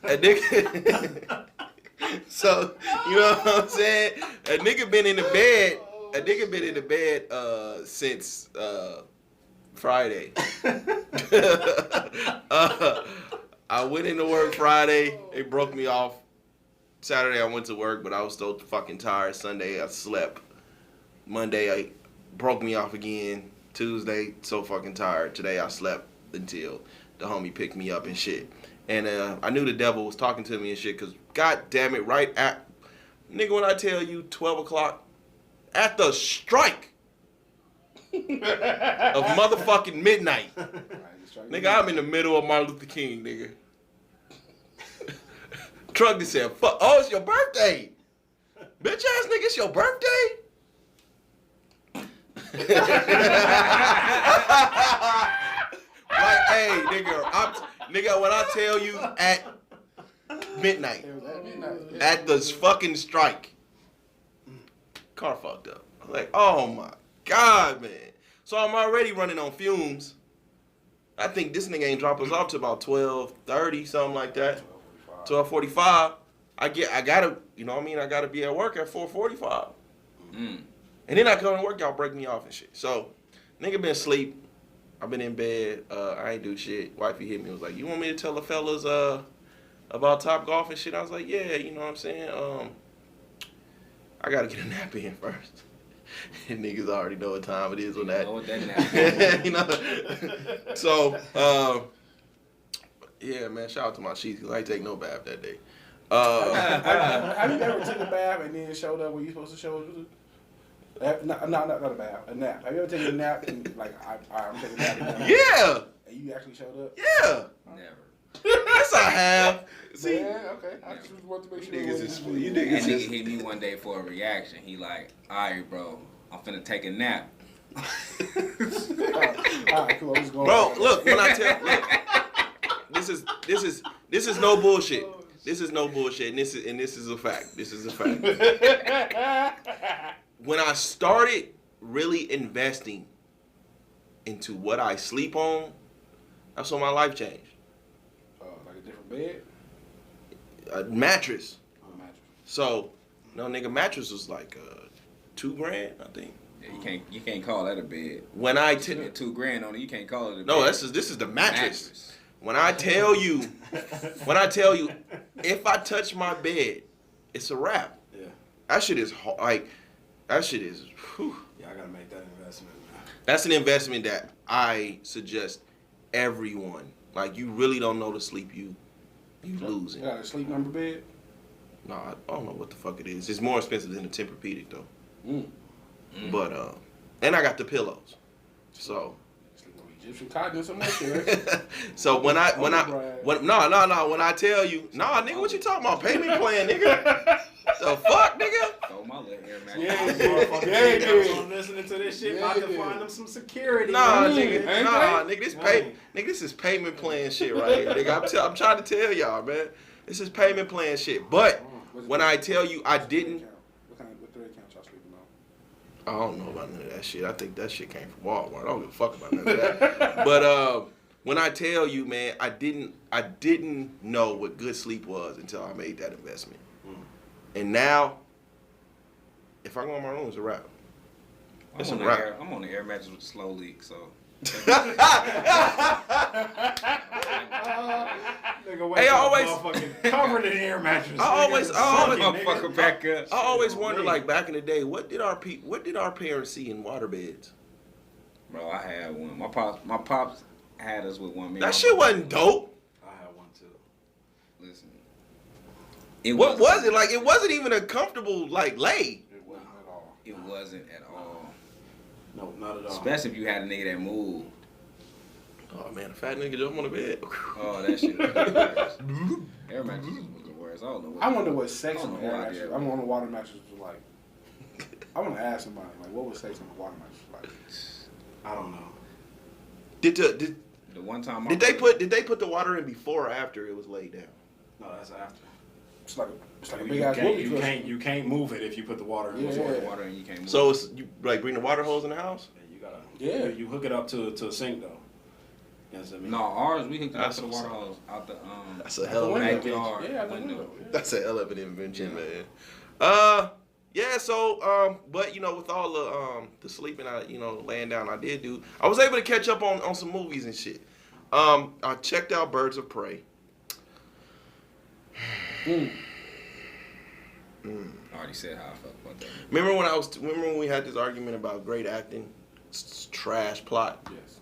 a nigga. So, you know what I'm saying? A nigga been in the bed since Friday. I went into work Friday. They broke me off. Saturday I went to work, but I was still fucking tired. Sunday I slept. Monday I broke me off again. Tuesday so fucking tired. Today I slept until the homie picked me up and shit. And I knew the devil was talking to me and shit, because god damn it, right at, nigga, when I tell you 12 o'clock, at the strike of motherfucking midnight. Nigga, I'm in the middle of Martin Luther King, nigga. Truck just said, fuck, oh, it's your birthday. Bitch ass nigga, it's your birthday? Like, hey, nigga, when I tell you at midnight, at the fucking strike, car fucked up. I'm like, oh my God, man. So I'm already running on fumes. I think this nigga ain't drop us off to about 12:30, something like that. 12:45. I gotta, you know what I mean? I gotta be at work at 4:45. And then I come to work, y'all break me off and shit. So, nigga been asleep. I've been in bed. I ain't do shit. Wifey hit me, was like, you want me to tell the fellas about Top Golf and shit? I was like, yeah, you know what I'm saying? I gotta get a nap in first. And niggas already know what time it is on that. Know what that nap You know? So, yeah, man, shout out to my sheets, because I ain't take no bath that day. Have you ever taken a bath and then showed up when you supposed to show up? Not a bath, a nap. Have you ever taken a nap and like I'm taking a nap? Yeah. And you actually showed up? Yeah. Never. Yes, I have. See, yeah, okay. I just want to make sure. you That nigga hit me one day for a reaction. He like, alright, bro, I'm finna take a nap. Alright, cool. I'm just going. bro, look, when I tell, look, this is no bullshit. This is no bullshit, and this is a fact. This is a fact. When I started really investing into what I sleep on, that's when my life changed. Like a different bed? A mattress. Oh, mattress. So, no, nigga, mattress was like $2,000, I think. Yeah, you can't call that a bed. When I Spend $2,000 on it, you can't call it a bed. no, this is the mattress. When I tell you, if I touch my bed, it's a wrap. Yeah. That shit is like, that shit is. Whew. Yeah, I gotta make that investment. That's an investment that I suggest everyone. Like, you really don't know the sleep you losing. You got a sleep number bed? No, I don't know what the fuck it is. It's more expensive than a Tempur-Pedic though. But and I got the pillows. So. Egyptian cotton or some more shit. So when I tell you, nah, nigga, what you talking about? Payment plan, nigga. The fuck, nigga? Throw my little air mattress. Yeah, listening to this shit, about to find them some security. Nah, nigga, this is payment plan shit right here, nigga. I'm trying to tell y'all, man. This is payment plan shit. But when I tell you I didn't, What thread count y'all sleeping on? I don't know about none of that shit. I think that shit came from Walmart. I don't give a fuck about none of that. But when I tell you, man, I didn't know what good sleep was until I made that investment. And now, if I go in my room, it's a wrap. It's a wrap. I'm on the air mattress with a slow leak, so. Nigga, Hey, I always covered in air mattress. I always Motherfucker back up. I always wonder, like back in the day, what did our parents see in waterbeds? Bro, I had one. My pops had us with one. That shit wasn't dope. I had one too. Listen. What was it like? It wasn't even a comfortable like lay. It wasn't at all. It wasn't at all. No, not at all. Especially if you had a nigga that moved. Oh man, a fat nigga jump on the bed. Oh, that shit. Was the worst. Air mattresses was the worst. I don't know what. I wonder what sex on I don't the know air why I mattress. did I'm that. on the water mattress was like. I want to ask somebody like, what was sex on the water mattress like? I don't know. Did The one time they put the water in before or after it was laid down? No, that's after. It's like a You big ass can't, whoopee you cushion. can't move it if you put the water in. Yeah. pour the water and you can't move. So it's, you like bring the water hose in the house? You gotta. Yeah. You hook it up to a sink though. Yes, I mean. No, ours we hooked it up That's to the what's water up. hose out the That's a hell of an window. invention. backyard Yeah, out the window. window. That's a hell of an invention, Yeah. man. Yeah. So, but you know, with all the sleeping, laying down, I was able to catch up on some movies and shit. I checked out Birds of Prey. I already said how I felt about that. Remember when we had this argument about great acting, trash plot? Yes.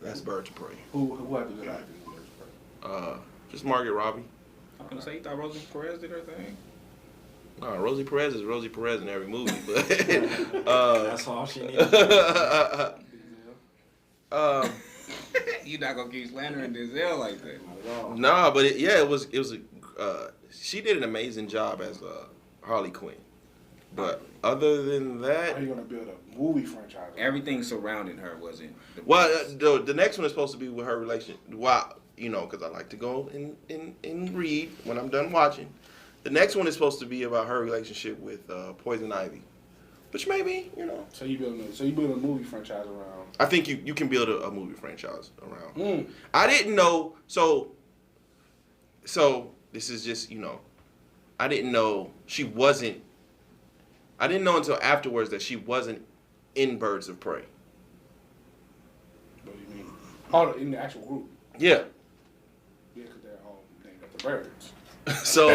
That's Birds of Prey. Who had the good acting? in Birds of Prey? Just Margaret Robbie. I'm gonna say you thought Rosie Perez did her thing. Rosie Perez is Rosie Perez in every movie, but That's all she needs. You not gonna keep slandering Denzel like that. Not at all. nah, but it was she did an amazing job as Harley Quinn. But other than How that, you gonna build a movie franchise? Everything surrounding her wasn't. well, the next one is supposed to be with her relation. Wow, because I like to go and read when I'm done watching. The next one is supposed to be about her relationship with Poison Ivy, which maybe So you build a movie franchise around. I think you can build a movie franchise around. Mm. I didn't know. So this is just I didn't know she wasn't. I didn't know until afterwards that she wasn't in Birds of Prey. What do you mean? Oh, in the actual group. Yeah. Yeah, because they're all named after birds. So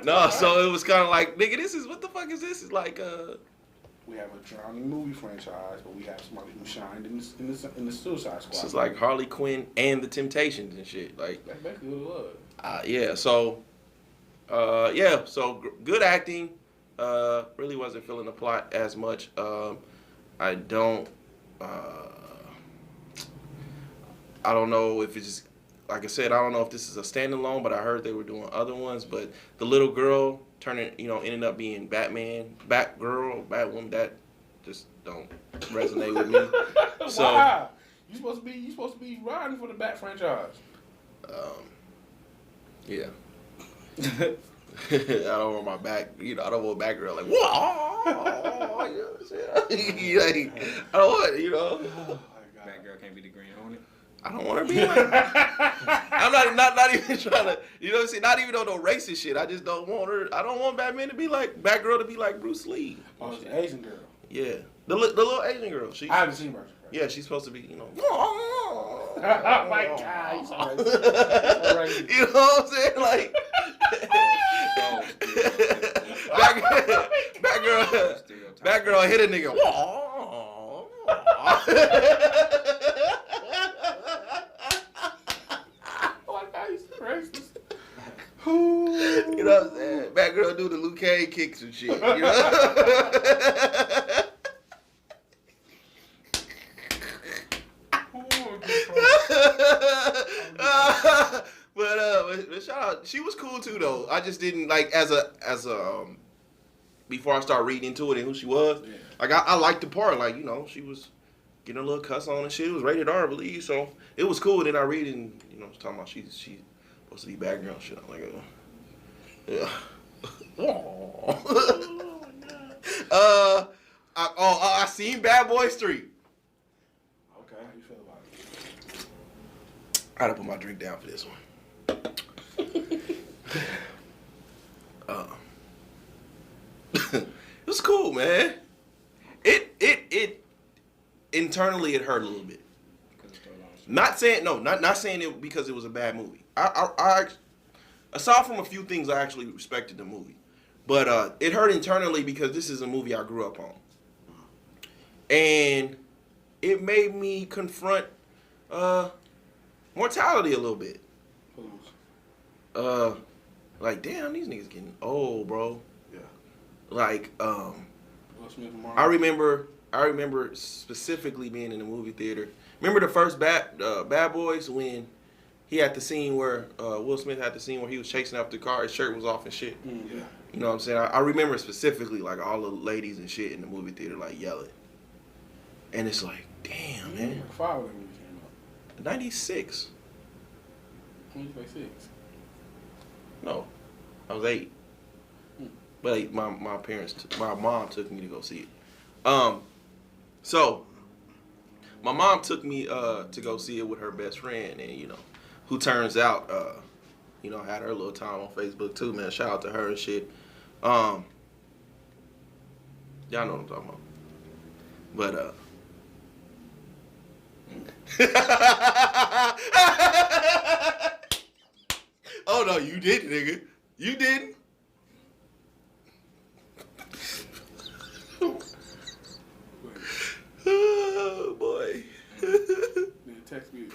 no, so it was kind of like, nigga, what the fuck is this? It's like We have a drowning movie franchise, but we have somebody who shined in the Suicide Squad. this is like Harley Quinn and the Temptations and shit. Like That's basically what it was. yeah. So good acting. Really wasn't feeling the plot as much. I don't know if it's just, like I said, I don't know if this is a standalone, but I heard they were doing other ones. But the little girl ended up being Batgirl, Batwoman. That just don't resonate with me. So Why? You supposed to be riding for the Bat franchise. yeah. I don't want my back, I don't want Batgirl like, whoa, like, I don't want, Oh my God. That girl can't be the Green Hornet. I don't want her to be like, I'm not even trying to, not even on no racist shit. I just don't want her. I don't want Batman to be like Batgirl to be like Bruce Lee. Oh, it's an Asian girl. Yeah, the little Asian girl. She, I haven't seen Birds of Prey. yeah, she's supposed to be, Oh my God, you so racist. You know what I'm saying? Like, Batgirl hit a nigga. Oh my God, you so racist. You know what I'm saying? Batgirl do the Luke Cage kicks and shit. You know? But shout out, she was cool too though. I just didn't like as a before I started reading into it and who she was. Yeah. Like I liked the part, like she was getting a little cuss on and shit. It was rated R, I believe, so it was cool. Then I read and it's talking about she's supposed to be Batgirl and shit. I'm like, yeah. I seen Bad Boys 3. Okay, how you feel about it? I had to put my drink down for this one. It was cool, man. It internally it hurt a little bit. Not saying it because it was a bad movie. I aside from a few things, I actually respected the movie, but it hurt internally because this is a movie I grew up on, and it made me confront mortality a little bit. Like damn, these niggas getting old, bro. Yeah. Like Will Smith and Martin. I remember specifically being in the movie theater Remember the first Bad Boys when he had the scene where Will Smith had the scene where he was chasing after the car, his shirt was off and shit. Yeah. You know what I'm saying? I remember specifically like all the ladies and shit in the movie theater like yelling, and it's like, damn, man. Like 5 of them movies came out. 96. When you say 6. No, I was 8. But my mom took me to go see it. So my mom took me to go see it with her best friend, and you know, who turns out you know, had her little time on Facebook too, man. Shout out to her and shit. Y'all know what I'm talking about. But oh no, you didn't, nigga. You didn't. Oh boy. Man, text me.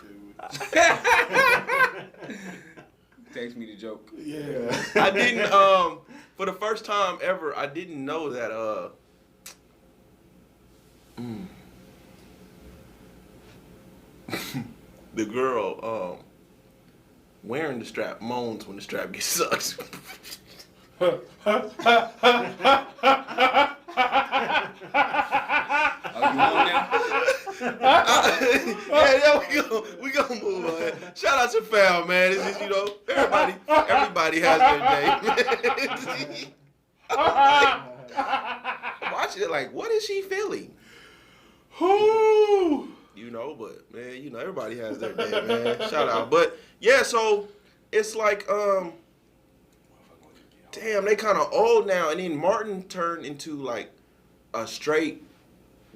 Text me the joke. Yeah. I didn't for the first time ever, I didn't know that the girl wearing the strap moans when the strap gets sucked. Oh, you on now? Yeah, we gonna move on. Shout out to fam, man. It's just, you know, everybody has their day. Watch it like, what is she feeling? Whoo! You know, but man, you know, everybody has their day, man. Shout out. But yeah, so it's like, damn, they kind of old now. And then Martin turned into like a straight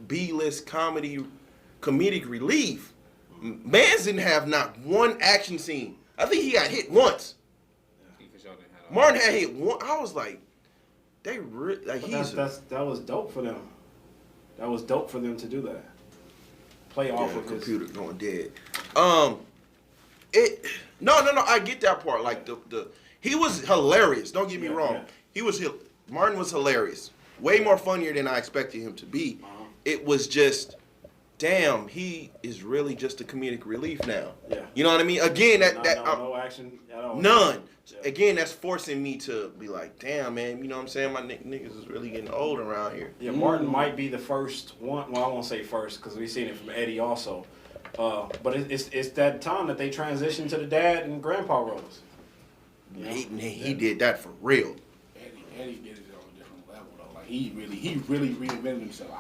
B-list comedic relief. Mans didn't have not one action scene. I think he got hit once. Martin had hit one. I was like, they like But that was dope for them. That was dope for them to do that. Play off yeah, of computer going dead. No. I get that part. Like the he was hilarious. Don't get me wrong. Yeah. Martin was hilarious. Way more funnier than I expected him to be. Uh-huh. It was just, damn, he is really just a comedic relief now. Yeah. You know what I mean? Again, no action at all. none. Yeah. Again, that's forcing me to be like, damn, man. You know what I'm saying? My niggas is really getting old around here. Yeah, Martin might be the first one. Well, I won't say first because we've seen it from Eddie also. But it's that time that they transitioned to the dad and grandpa roles. You know? He did that for real. Eddie did it on a different level though. Like he really reinvented himself.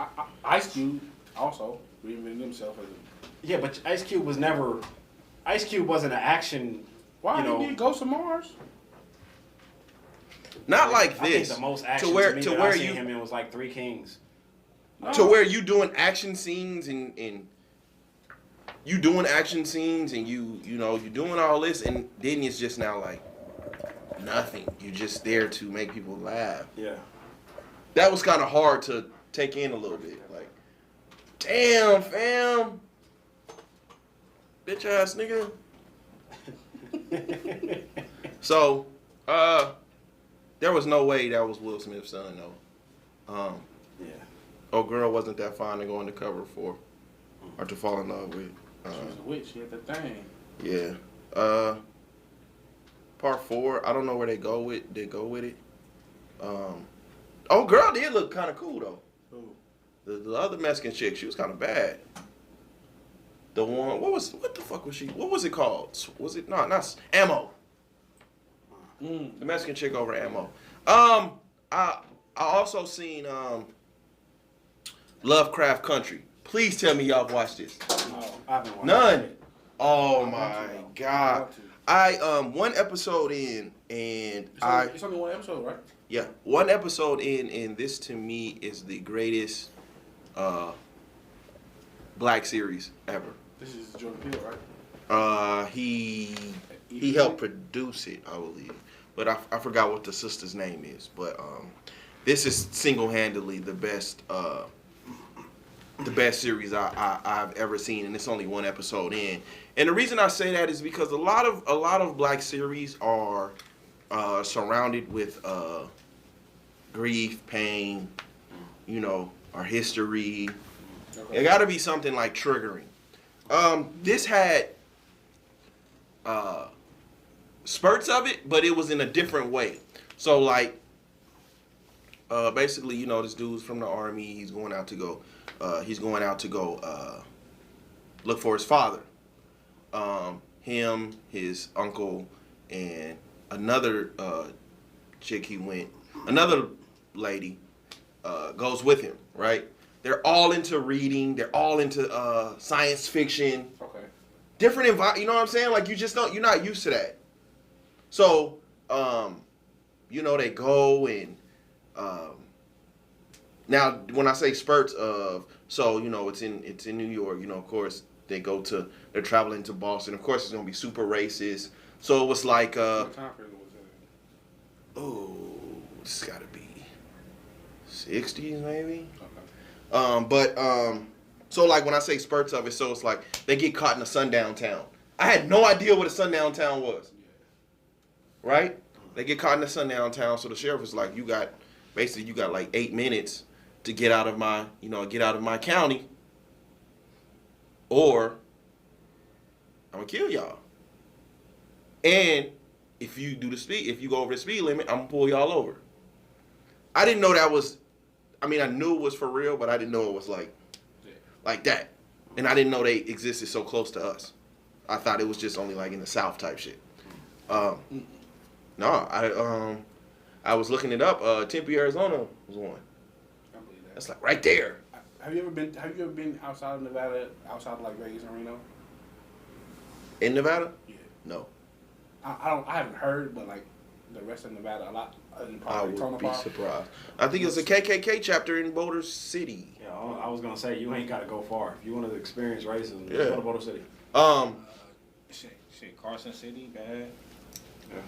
Ice Cube also reinvented himself as a. Yeah, but Ice Cube wasn't an action. Why you know, did he Ghost of Mars? Not like I think this. the most action to where I seen you him in was like Three Kings. to where you doing action scenes and you doing action scenes and you know you doing all this and then it's just now like nothing. You just there to make people laugh. Yeah. That was kind of hard to take in a little bit. Like, damn, fam, bitch ass nigga. So, there was no way that was Will Smith's son though. Yeah. Oh, girl wasn't that fine to go undercover for, or to fall in love with. She was a witch. She had the thing. Yeah. Part 4. I don't know where they go with. it. Oh, girl did look kind of cool though. Ooh. The other Mexican chick, she was kind of bad. The one, what the fuck was she? What was it called? Was it not Ammo? The Mexican chick over Ammo. I also seen Lovecraft Country. Please tell me y'all watched this. No, I haven't watched None. it. Oh my god. I one episode in and It's only one episode, right? Yeah, one episode in, and this to me is the greatest black series ever. This is Jordan Peele, right? He helped produce it, I believe, but I forgot what the sister's name is. But this is single-handedly the best series I've ever seen, and it's only one episode in. And the reason I say that is because a lot of black series are surrounded with grief, pain, you know, our history. Okay. It got to be something like triggering. This had spurts of it, but it was in a different way. So like, basically, you know, this dude's from the army. He's going out to go. Look for his father. Him, his uncle, and another chick another lady goes with him, right? They're all into reading. They're all into science fiction. Okay. Different you know what I'm saying? Like, you're not used to that. So, you know, they go and, now when I say spurts of, so, you know, it's in New York, you know, of course, they're traveling to Boston. Of course, it's going to be super racist. So it was like, What time period was that? oh, it's got to be 60s maybe. Okay. So like when I say spurts of it, so it's like they get caught in a sundown town. I had no idea what a sundown town was. Right? They get caught in a sundown town, so the sheriff was like, you got like 8 minutes to get out of my county, or I'm gonna kill y'all. And if you go over the speed limit, I'm gonna pull y'all over. I didn't know that was, I mean, I knew it was for real, but I didn't know it was like that. And I didn't know they existed so close to us. I thought it was just only like in the South type shit. No, I was looking it up. Tempe, Arizona was one. I believe that. That's like right there. Have you ever been outside of Nevada, outside of like Vegas and Reno? In Nevada? Yeah. No. I haven't heard, but like the rest of Nevada a lot. I would be surprised. I think it's a KKK chapter in Boulder City. Yeah, I was gonna say you ain't gotta go far. If you want to experience racism, Yeah. go to Boulder City. Shit, Carson City, bad. Yeah.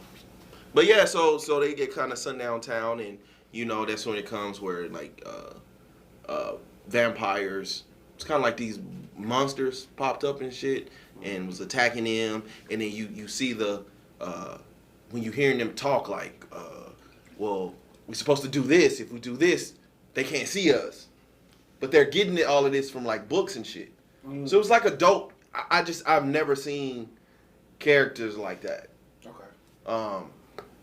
But yeah, so they get kind of sundown town, and you know that's when it comes where like vampires. It's kind of like these monsters popped up and shit, and was attacking them, and then you see the when you hearing them talk like, well, we're supposed to do this. If we do this, they can't see us. But they're getting all of this from like books and shit. So it was like a dope. I've never seen characters like that. Okay.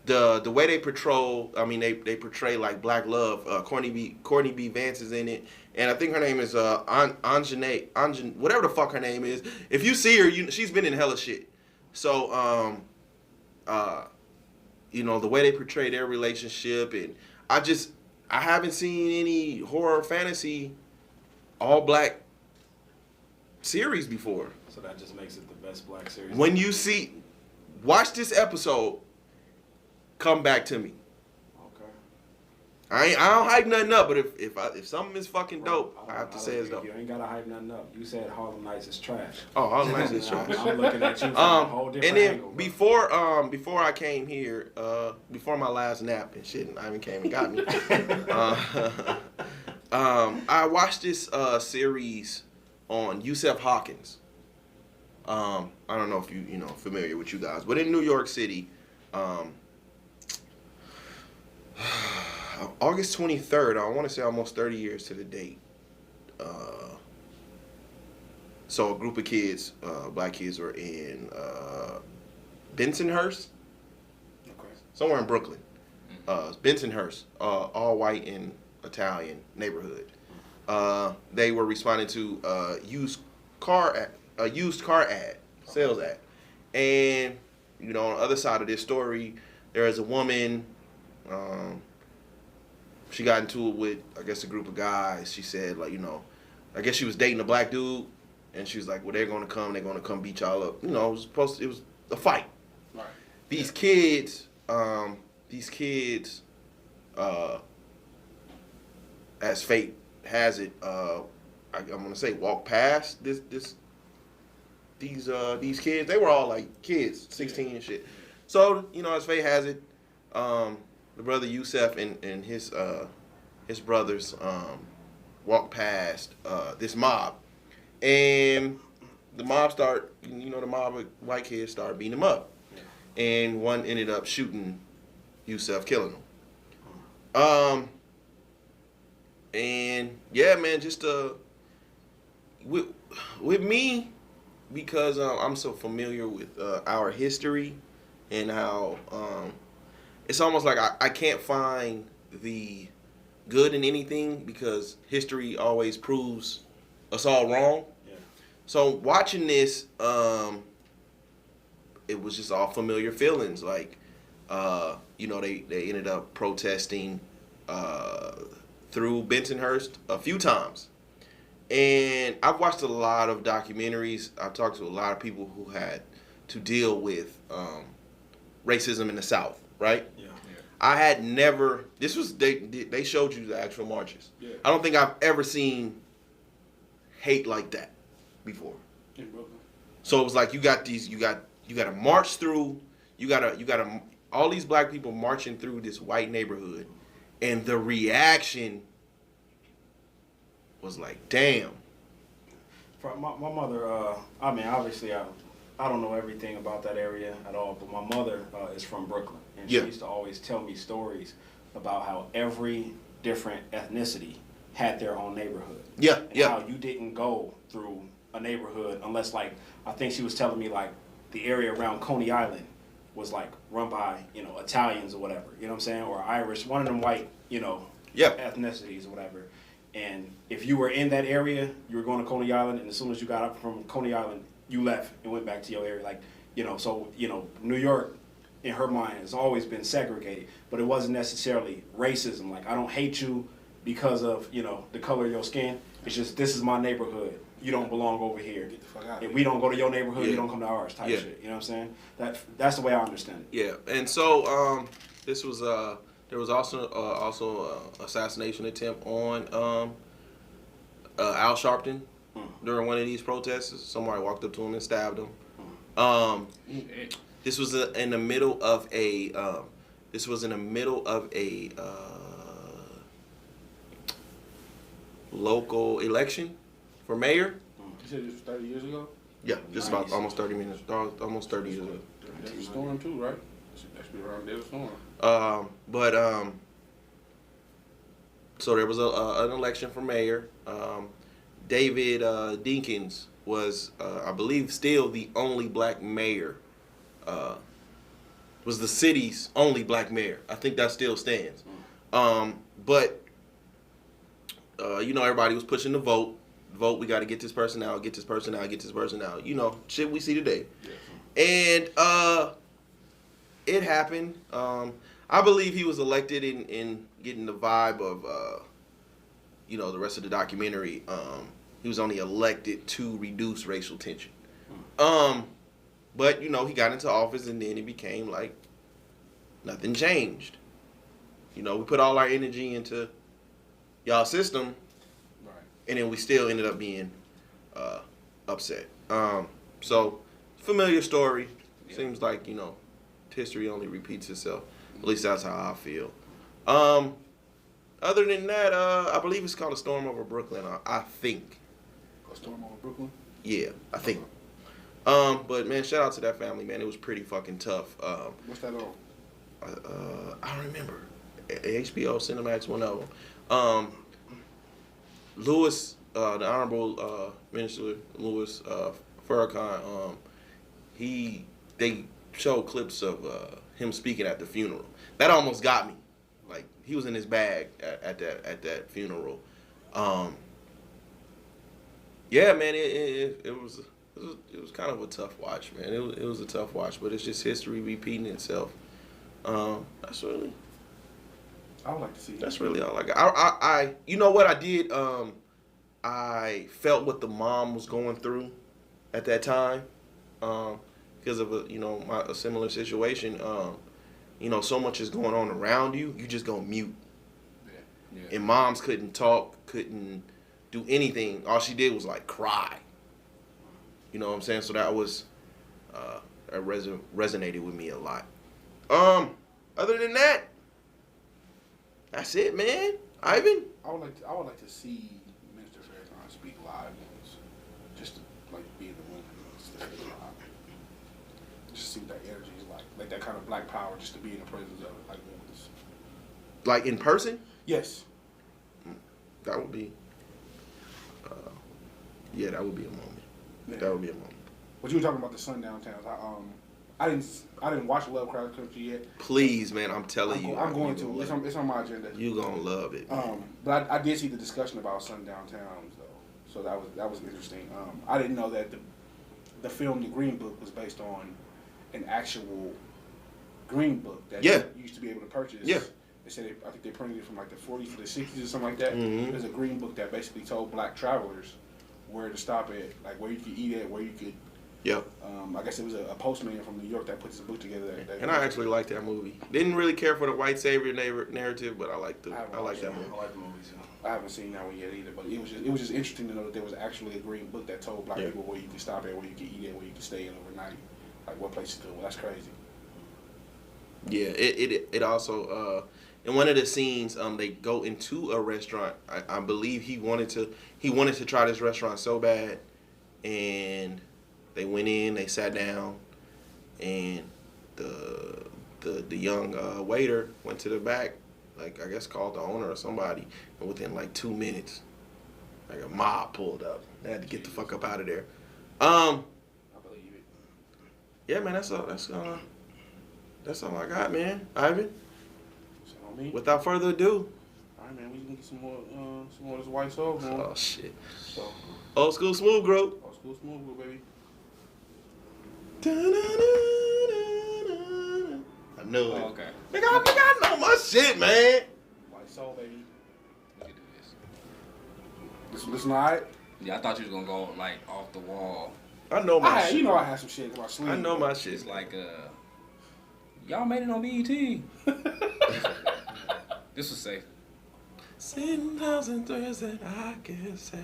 The way they portray like black love. Courtney B. Vance is in it, and I think her name is Anjanae, whatever the fuck her name is. If you see her, she's been in hella shit. So you know, the way they portray their relationship, and I haven't seen any horror fantasy all black series before. So that just makes it the best black series. When you watch this episode, come back to me. Okay. I don't hype nothing up, but if something is fucking dope, I have to say it's dope. You ain't gotta hype nothing up. You said Harlem Nights is trash. Oh, Harlem Nights is trash. I'm looking at you from a whole different and then angle. before I came here, before my last nap and shit, and Ivan came and got me. I watched this series on Yusef Hawkins. I don't know if you know familiar with you guys, but in New York City, August 23rd, I want to say almost 30 years to the date. So a group of kids, black kids, were in Bensonhurst, Okay. somewhere in Brooklyn. Bensonhurst, all white and Italian neighborhood. They were responding to a used car ad, sales ad, and you know, on the other side of this story, there is a woman. She got into it with, I guess, a group of guys. She said, like, you know, I guess she was dating a black dude, and she was like, well, they're gonna come beat y'all up. You know, it was a fight. Right. These kids, as fate has it, I'm gonna say walk past these kids. They were all like kids, 16 and shit. So, you know, as fate has it, the brother Yusef and his brothers walk past this mob, and the mob of white kids start beating him up, and one ended up shooting Yusef, killing him. And yeah, man, just with me, because I'm so familiar with our history and how it's almost like I can't find the good in anything because history always proves us all wrong. Yeah. So watching this, it was just all familiar feelings. Like, they ended up protesting through Bensonhurst a few times. And I've watched a lot of documentaries. I've talked to a lot of people who had to deal with racism in the South, right? Yeah. I had never. This was they showed you the actual marches. Yeah. I don't think I've ever seen hate like that before. In Brooklyn. So it was like you got to march through. You got all these black people marching through this white neighborhood, and the reaction was like, damn. For my mother, I mean, obviously, I don't know everything about that area at all, but my mother is from Brooklyn, and she used to always tell me stories about how every different ethnicity had their own neighborhood. Yeah, and how you didn't go through a neighborhood unless, like, I think she was telling me, like, the area around Coney Island was, like, run by, Italians or whatever, you know what I'm saying, or Irish, one of them white, ethnicities or whatever. And if you were in that area, you were going to Coney Island, and as soon as you got up from Coney Island, you left and went back to your area. Like, so, New York, in her mind, has always been segregated, but it wasn't necessarily racism. Like, I don't hate you because of, the color of your skin. It's just, this is my neighborhood. You don't belong over here. Get the fuck out. If we don't go to your neighborhood, you don't come to ours type shit. You know what I'm saying? That's the way I understand it. Yeah, and so this was there was also assassination attempt on Al Sharpton during one of these protests. Somebody walked up to him and stabbed him. This was in the middle of a local election for mayor. You said this was 30 years ago? Yeah, just about almost 30 years ago. Desert Storm too, right? That should be around Desert Storm. So there was an election for mayor. David Dinkins was, I believe, still the only black mayor. Was the city's only black mayor. I think that still stands. But everybody was pushing the vote. Vote, we got to get this person out, get this person out, get this person out. Shit we see today. Yeah. And it happened. I believe he was elected in getting the vibe of, the rest of the documentary. He was only elected to reduce racial tension. But, he got into office and then it became like nothing changed. We put all our energy into y'all system. And then we still ended up being upset. So, familiar story. Yeah. Seems like, history only repeats itself. At least that's how I feel. Other than that, I believe it's called A Storm Over Brooklyn, I think. A Storm Over Brooklyn? Yeah, I think. But, man, shout out to that family, man. It was pretty fucking tough. What's that on? I don't remember. HBO, Cinemax, one of them. Louis, the Honorable Minister Louis Farrakhan, they showed clips of him speaking at the funeral. That almost got me. Like, he was in his bag at that funeral. Yeah, man, it was kind of a tough watch, man. It was a tough watch, but it's just history repeating itself. That's really. I would like to see. That's really all I got. I you know what I did? I felt what the mom was going through at that time, because of a similar situation. So much is going on around you. You just go mute. Yeah. And moms couldn't talk, couldn't do anything. All she did was like cry. You know what I'm saying? So that was that resonated with me a lot. Other than that. That's it, man. Ivan? I would like to see Minister Farrakhan speak live once. Just to be in the room and speak live. Just see what that energy is like. Like that kind of black power, just to be in the presence of it, like once. Like in person? Yes. That would be that would be a moment. Yeah. That would be a moment. But you were talking about the Sundown Towns. I didn't watch Lovecraft Country yet. Please, man, I'm telling you. I'm going to. It's on my agenda. You gonna love it. But I did see the discussion about Sundown Towns though, so that was interesting. I didn't know that the film The Green Book was based on an actual Green Book that you used to be able to purchase. Yeah. They said I think they printed it from like the 40s to the 60s or something like that. Mm-hmm. There's a Green Book that basically told black travelers where to stop at, like where you could eat at, where you could. Yep. I guess it was a postman from New York that put this book together. And I actually liked that movie. Didn't really care for the white savior narrative, but I liked that movie. I like the movies. I haven't seen that one yet either, but it was just interesting to know that there was actually a Green Book that told black people where you could stop at, where you could eat at, where you could stay in overnight, like what places to go. Well, that's crazy. Yeah, it also in one of the scenes they go into a restaurant. I believe he wanted to try this restaurant so bad, and they went in, they sat down, and the young waiter went to the back, like I guess called the owner or somebody, and within like 2 minutes, like a mob pulled up. They had to get the fuck up out of there. I believe it. Yeah, man, that's all I got, man. Ivan. So on me. Without further ado. All right, man, we can get some more of this white soul going. Oh shit. So Old school smooth group. old school smooth group, baby. I know it. Oh, okay. Nigga, I know my shit, man. White soul, baby. We can do this. Listen, all right. Yeah, I thought you was gonna go like off the wall. I know my shit. You know I had some shit in my sleeve. I know my shit. It's like y'all made it on BET. This was safe. 10,000 things that I can say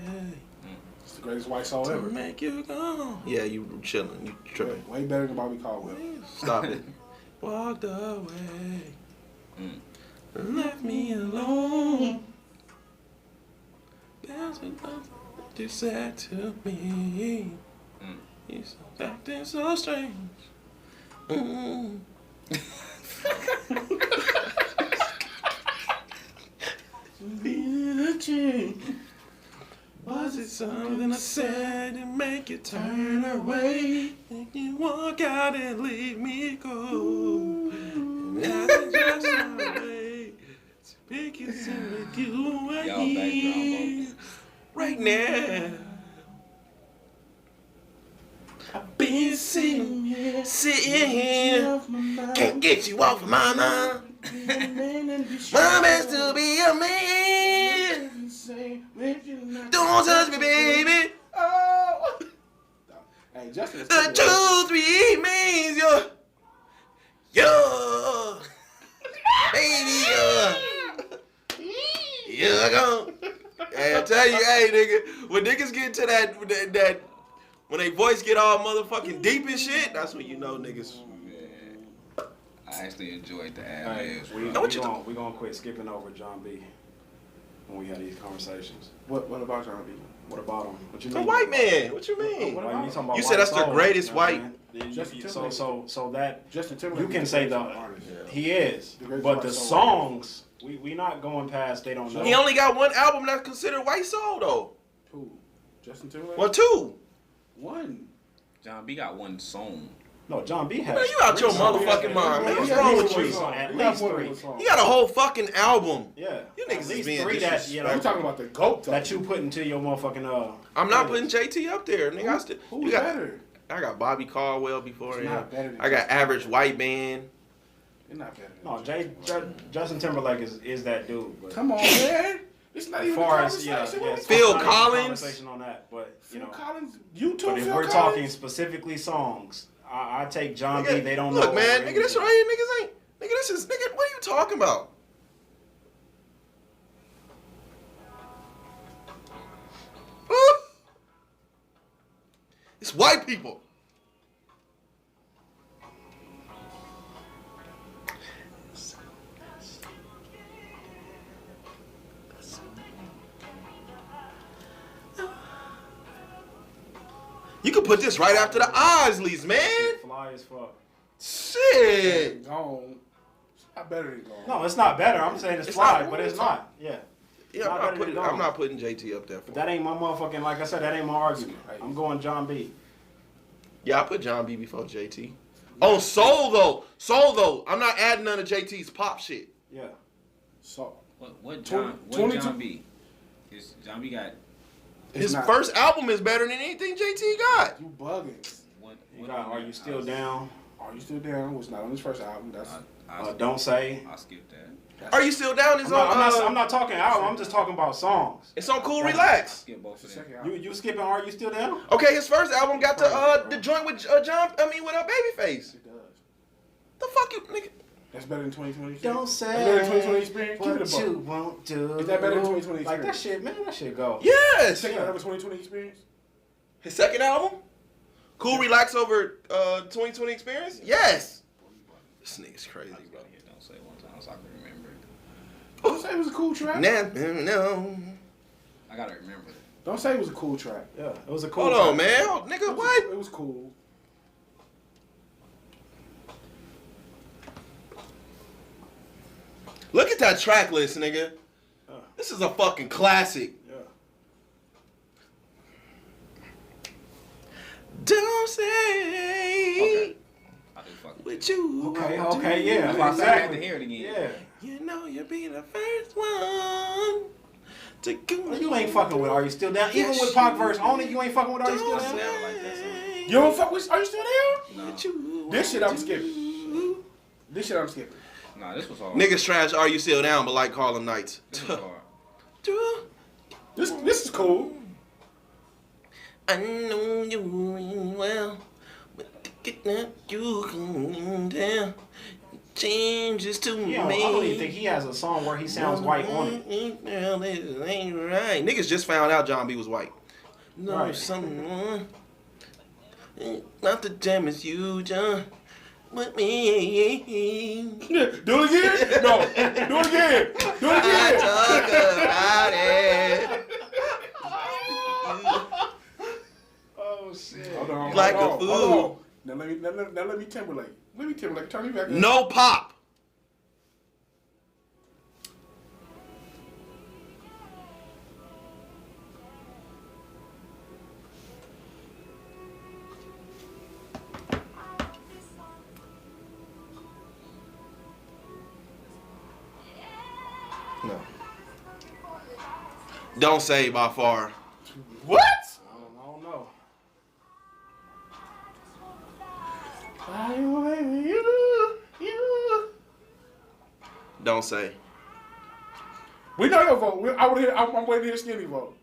It's the greatest white soul to ever. make you go. Yeah, you chilling. You tripping. Way better than Bobby Caldwell. Stop it. Walked away. Left me alone. There's nothing you said to me. You acting so strange. Was it something I said to make you turn away? Make you walk out and leave me go? That's just a way to make you make you away. Y'all background vocals. Right now. I've been sitting here, can't get you off of my mind. My best to be a man. Don't touch me, baby. Oh. Hey, Justin. The 2, 3 means you're baby, you're gone. Hey, I tell you, hey, nigga, when niggas get to that. When they voice get all motherfucking deep and shit, that's when you know niggas. Yeah. I actually enjoyed the Hey, ad-libs. we gonna quit skipping over John B. when we had these conversations. What about John B? What about him? What you A mean? white man. What you mean? What Like, about you talking about You white said that's the soul, greatest you know what I'm white- saying? Justin So Timberlake. so that Justin Timberlake. you can say the artist. he is, The greatest but white the soul songs we not going past. They don't know. He only got one album that's considered white soul though. Who? Justin Timberlake. Well, 2. One. John B got one song. No, John B has. Man, you out your three songs. motherfucking mind, man. What's Yeah, wrong he with got you? one At He got least more three. than one song. He got a whole fucking album. Yeah, You at niggas is least being three that you know You talking about the GOAT? that you put into your motherfucking I'm not putting JT up there, nigga. I still, Who's you got, better? I got Bobby Caldwell before It's him. not better than I got Justin Average Timberlake. White Man. It's not better. No, Justin Timberlake is that dude. But Come on, man. It's not as even a far as conversation. yeah, What it's we Phil not talking even a Collins? conversation on that, but you Phil know. Collins. You too, But if Phil we're Collins? talking specifically songs, I take John B. Nigga, They don't know. look, man, over nigga, this anything. right here, niggas ain't. Nigga, this is, nigga, what are you talking about? Ooh. It's white people. You could put this right after the Isleys, man. Fly as fuck. Shit. Gone. It's not better than gone. No, it's not better. I'm saying it's It's fly, not- but it's not. Yeah. Yeah, Not I'm better not, putting, than I'm Gone. not putting JT up there for But that ain't my motherfucking, like I said, that ain't my argument. I'm going John B. Yeah, I put John B before JT. Oh, Soul though. I'm not adding none of JT's pop shit. Yeah. So What John B? Is John B got His first album is better than anything JT got. You bugging. You got Are You Still Down? Are You Still Down? Was not on his first album. That's Don't Say. I skipped that. Are You Still Down? I'm not talking album. I'm just talking about songs. It's on Cool Relax. Skip both of them. You skipping Are You Still Down? Okay, his first album got the joint with with Babyface. It does. The fuck you nigga? That's better than 2020. Don't say That's better than 2020 experience. Keep it a what buck. you won't do. Is that better than 2020 Like that experience? shit, man. That shit go. Yes. Second album 2020 experience. His second album? Cool Relax over 2020 Experience? Yes. This nigga's crazy, bro. Don't say one time so I can remember it. Don't say it was a cool track. No. I gotta remember it. Don't say it was a cool track. Yeah, it was a cool. Hold on, man. Oh, nigga, what? It was cool. Look at that track list, nigga. This is a fucking classic. Yeah. Don't say Okay. I do fuck with what you Okay, yeah. That's why I said I had to Exactly. hear it again. Yeah. You know you'll be the first one to go. Well, you ain't fucking with Are You Still Down? Even with Pac verse on it, you ain't fucking with Are You Still Down? Sound like that song. You don't fuck with? Are You Still There? No. This shit I'm skipping. This shit I'm skipping. Nah, this was hard. Niggas trash Are You Still Down, but like Harlem Nights. This was hard. This is cool. I know you well, but get that you can tell. Changes to me. Yeah, I don't even think he has a song where he sounds white on it. Girl, this ain't right. Niggas just found out John B was white. No, Right. someone. Not the jam is you, John. But me. Do it again? No. Do it again. Do it I again. talk about it. Oh shit. Hold on. Like hold a on, fool. hold on. Now let me Timberlake. Let me Timberlake. Turn me back. No pop. No. Don't Say by far. What? I don't know. Don't Say. We know your vote. I'm waiting to hear Skinny vote.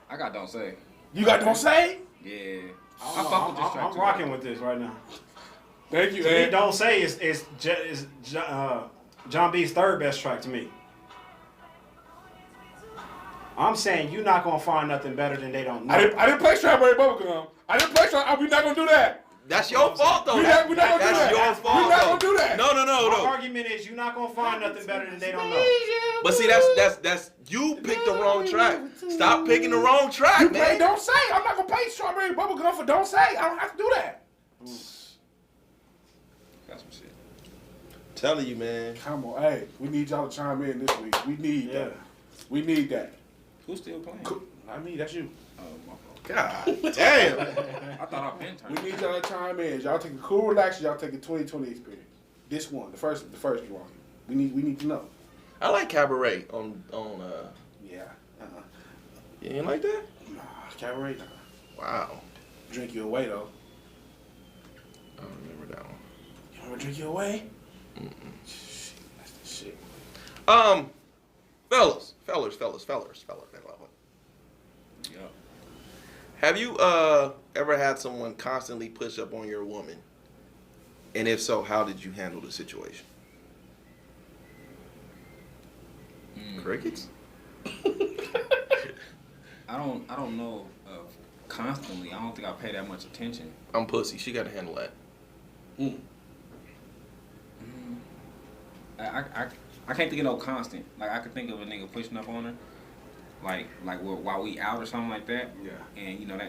I got Don't Say. You got Don't Say? Yeah. I fuck with this track I'm too. rocking with this right now. Thank you, To me, Ed. Don't Say is John B's third best track to me. I'm saying you're not gonna find nothing better than They Don't Know. I didn't play Strawberry Bubblegum. I didn't play Strawberry. We're not gonna do that. That's your fault though. We're not gonna do That's that. your fault. We're not though. gonna do that. No. My argument is you're not gonna find nothing better than They Don't Know. But see, that's you picked the wrong track. Stop picking the wrong track, You play man. Don't Say. I'm not gonna play Strawberry Bubblegum for Don't Say. I don't have to do that. Got some shit. Telling you, man. Come on, hey, we need y'all to chime in this week. We need that. We need that. Who's still playing? I mean, that's you. Oh, my fault. God damn. I thought I've been We turning. need y'all to chime in. Y'all take a cool relax. Y'all take a 2020 experience. This one, the first one. We need to know. I like Cabaret on Yeah. You ain't like that? Nah, Cabaret. Nah. Wow. Drink You Away though. I don't remember that one. You wanna drink you away? Shit, that's the shit. Fellas. Yeah. Have you ever had someone constantly push up on your woman? And if so, how did you handle the situation? Crickets? I don't know of constantly. I don't think I pay that much attention. I'm pussy. She got to handle that. I can't think of no constant. Like I could think of a nigga pushing up on her, like while we out or something like that. Yeah. And you know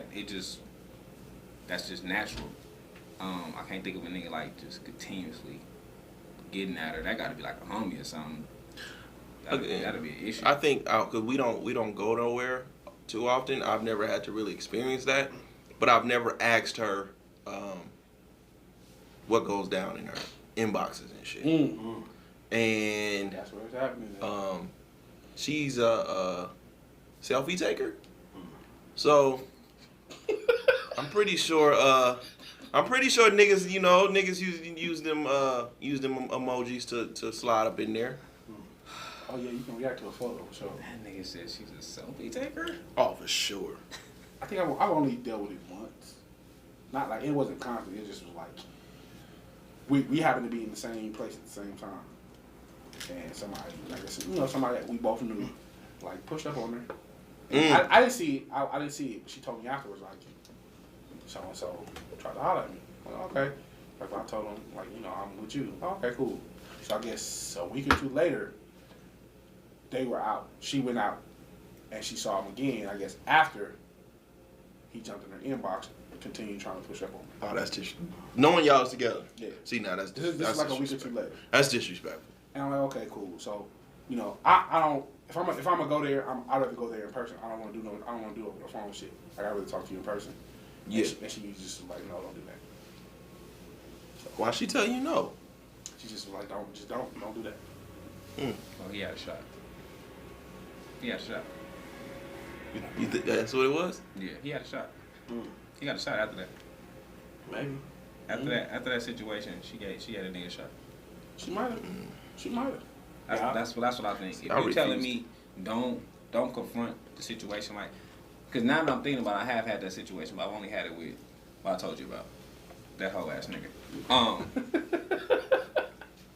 that's just natural. I can't think of a nigga like just continuously getting at her. That got to be like a homie or something. That'd be an issue. I think because we don't go nowhere too often. I've never had to really experience that, but I've never asked her what goes down in her inboxes and shit. And That's where it's happening. she's a selfie taker. So I'm pretty sure niggas, use them emojis to slide up in there. Oh yeah, you can react to a photo. So That nigga said she's a selfie taker. Oh, for sure. I think I've only dealt with it once. Not like it wasn't constant. It just was like we happened to be in the same place at the same time, and somebody, like I said, somebody that we both knew, like pushed up on her. And I didn't see it. I didn't see it. But she told me afterwards, like, so and so tried to holler at me. Well, okay. Like I told him, like, I'm with you. Oh, okay, cool. So I guess a week or two later, they were out. She went out, and she saw him again. I guess after he jumped in her inbox, and continued trying to push up on me. Oh, that's just knowing y'all was together. Yeah. See, now that's This is like a week or two later. That's disrespectful. And I'm like, okay, cool. So, I don't. If I'm gonna go there, I'd rather go there in person. I don't want to do over the phone shit. Like, I'd rather talk to you in person. Yeah. And she was just like, no, don't do that. So, Why she tell you no? she just was like, don't do that. Oh, he had a shot. He had a shot. You think that's what it was? Yeah, he had a shot. He got a shot after that. Maybe. After that situation, she had a nigga shot. She might have. She might have. That's what I think. If I you're refuse. telling me don't confront the situation, like, because now that I'm thinking about it, I have had that situation, but I've only had it with what I told you about, that whole ass nigga.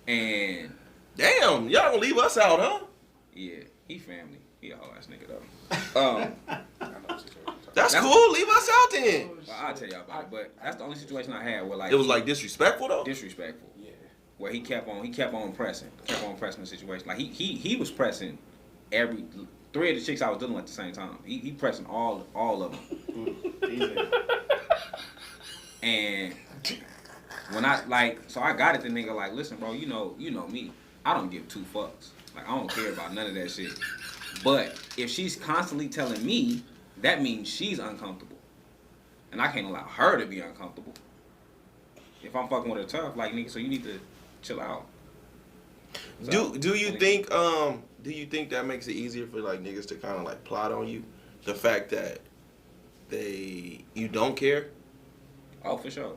And Damn, y'all gonna leave us out, huh? yeah, he family. He a whole ass nigga though. I know the situation. That's cool. Leave us out then. Well, I'll tell y'all about it, but that's the only situation I had where like It was like disrespectful though. disrespectful. Yeah. Where he kept on pressing the situation. Like he was pressing every 3 of the chicks I was dealing with at the same time. He pressing all of them. And when I got it, the nigga like, listen, bro, you know me. I don't give 2 fucks. Like, I don't care about none of that shit. But if she's constantly telling me, that means she's uncomfortable. And I can't allow her to be uncomfortable. If I'm fucking with her tough, like, nigga, so you need to chill out. So, Do you think that makes it easier for like niggas to kind of like plot on you? The fact that you don't care? Oh, for sure.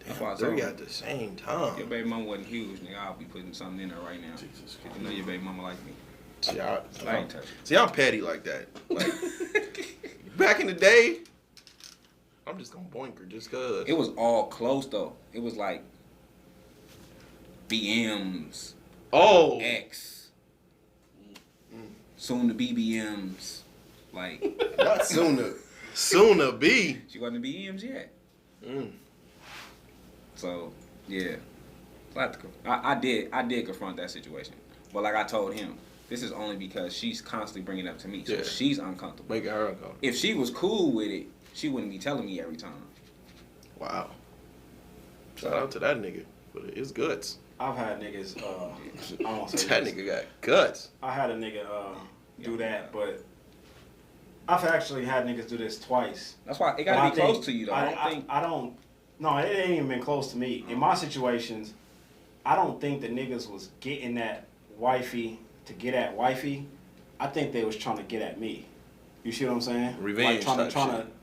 That's why I Damn, told 3 you. at the same time. Your baby mama wasn't huge, nigga. I'll be putting something in her right now. Jesus Cause you know your baby mama like me. See, I ain't touching. see, I'm petty like that. Like back in the day, I'm just gonna boink her just cause. It was all close though. It was like BMs, Oh, X, soon to be BMs. Like, not sooner. Sooner be. she wasn't to BMs yet. Mm. So yeah, I did confront that situation. But like I told him, this is only because she's constantly bringing it up to me, so Yeah. she's uncomfortable. Making her uncomfortable. If she was cool with it, she wouldn't be telling me every time. Wow. Shout out to that nigga for his guts. I've had niggas. I won't say That this. nigga got guts. I had a nigga do that, but I've actually had niggas do this twice. That's why it But gotta I be think- close to you though. I don't. No, it ain't even been close to me. In my situations, I don't think the niggas was getting that wifey to get at wifey. I think they was trying to get at me. You see what I'm saying? Revenge Like type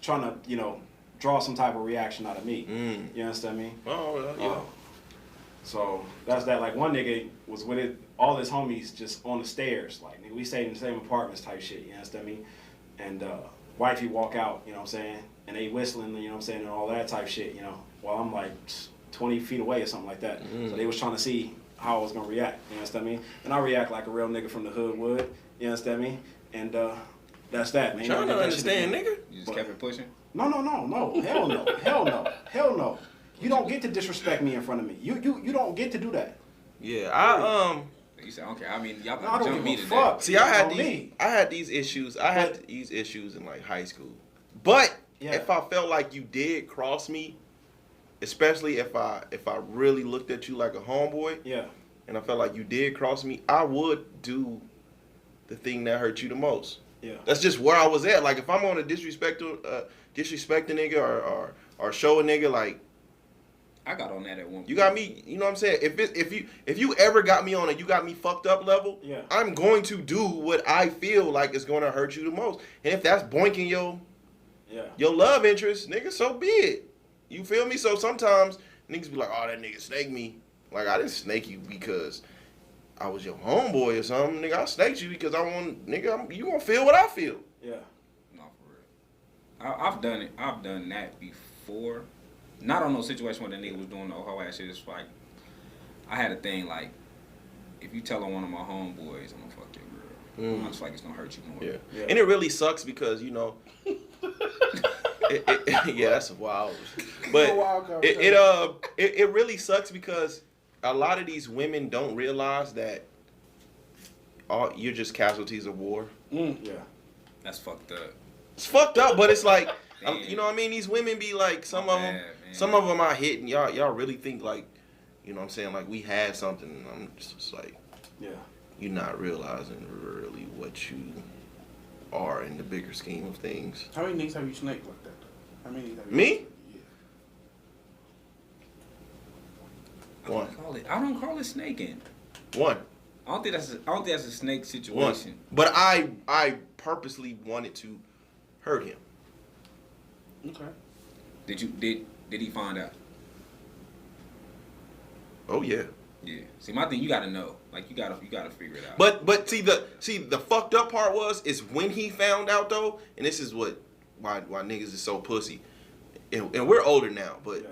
trying to draw some type of reaction out of me. Mm. You understand me? Oh, well, yeah. So that's that. Like one nigga was with it, all his homies just on the stairs. Like nigga, we stayed in the same apartments type shit. You understand me? And wifey walk out. You know what I'm saying? And they whistling. You know what I'm saying? And all that type shit. You know, while I'm like 20 feet away or something like that. So they was trying to see how I was gonna react. You understand me? And I react like a real nigga from the hood would. You understand me? And that's that, man. Trying to That shit understand, again. nigga. You just kept it pushing. No. Hell no. Hell no. You don't get to disrespect me in front of me. You don't get to do that. Yeah, You said, okay, I mean, y'all No, I about to don't jump give me a today. fuck. See, I had On these. me. I had these issues. I had these issues in like high school. But Yeah. if I felt like you did cross me, especially if I really looked at you like a homeboy, Yeah. and I felt like you did cross me, I would do the thing that hurt you the most. Yeah. That's just where I was at. Like if I'm on a disrespect a nigga or or show a nigga like, I got on that at one point. you got me, you know what I'm saying? If you ever got me on a you got me fucked up level, Yeah. I'm going to do what I feel like is going to hurt you the most. And if that's boinking your love interest, nigga, so be it. You feel me? So sometimes niggas be like, oh, that nigga snaked me. Like, I didn't snake you because I was your homeboy or something. Nigga, I snaked you because I want, nigga, you gonna feel what I feel. Yeah. No, for real. I've done it. I've done that before. Not on no situation where the nigga was doing the whole ass shit. It's like, I had a thing like, if you tell on one of my homeboys, I'm gonna fuck your girl. I just like it's gonna hurt you more. Yeah. And it really sucks because, you know, yeah, that's wild. But it really sucks because a lot of these women don't realize that you're just casualties of war. Yeah. That's fucked up. It's fucked up, but it's like, you know what I mean? These women be like, some of them I hit, and y'all really think like, you know what I'm saying, like we had something. And I'm just like, Yeah. you're not realizing really what you are in the bigger scheme of things. How many niggas have you snaked like that? Though? How many niggas have you? Me? Yeah. One. I don't call it snaking. One. I don't think that's a snake situation. One. But I purposely wanted to hurt him. Okay. Did he find out? Oh yeah. Yeah. See, my thing, you gotta know. Like you gotta figure it out. But see the fucked up part is when he found out though, and this is why niggas is so pussy, and we're older now. But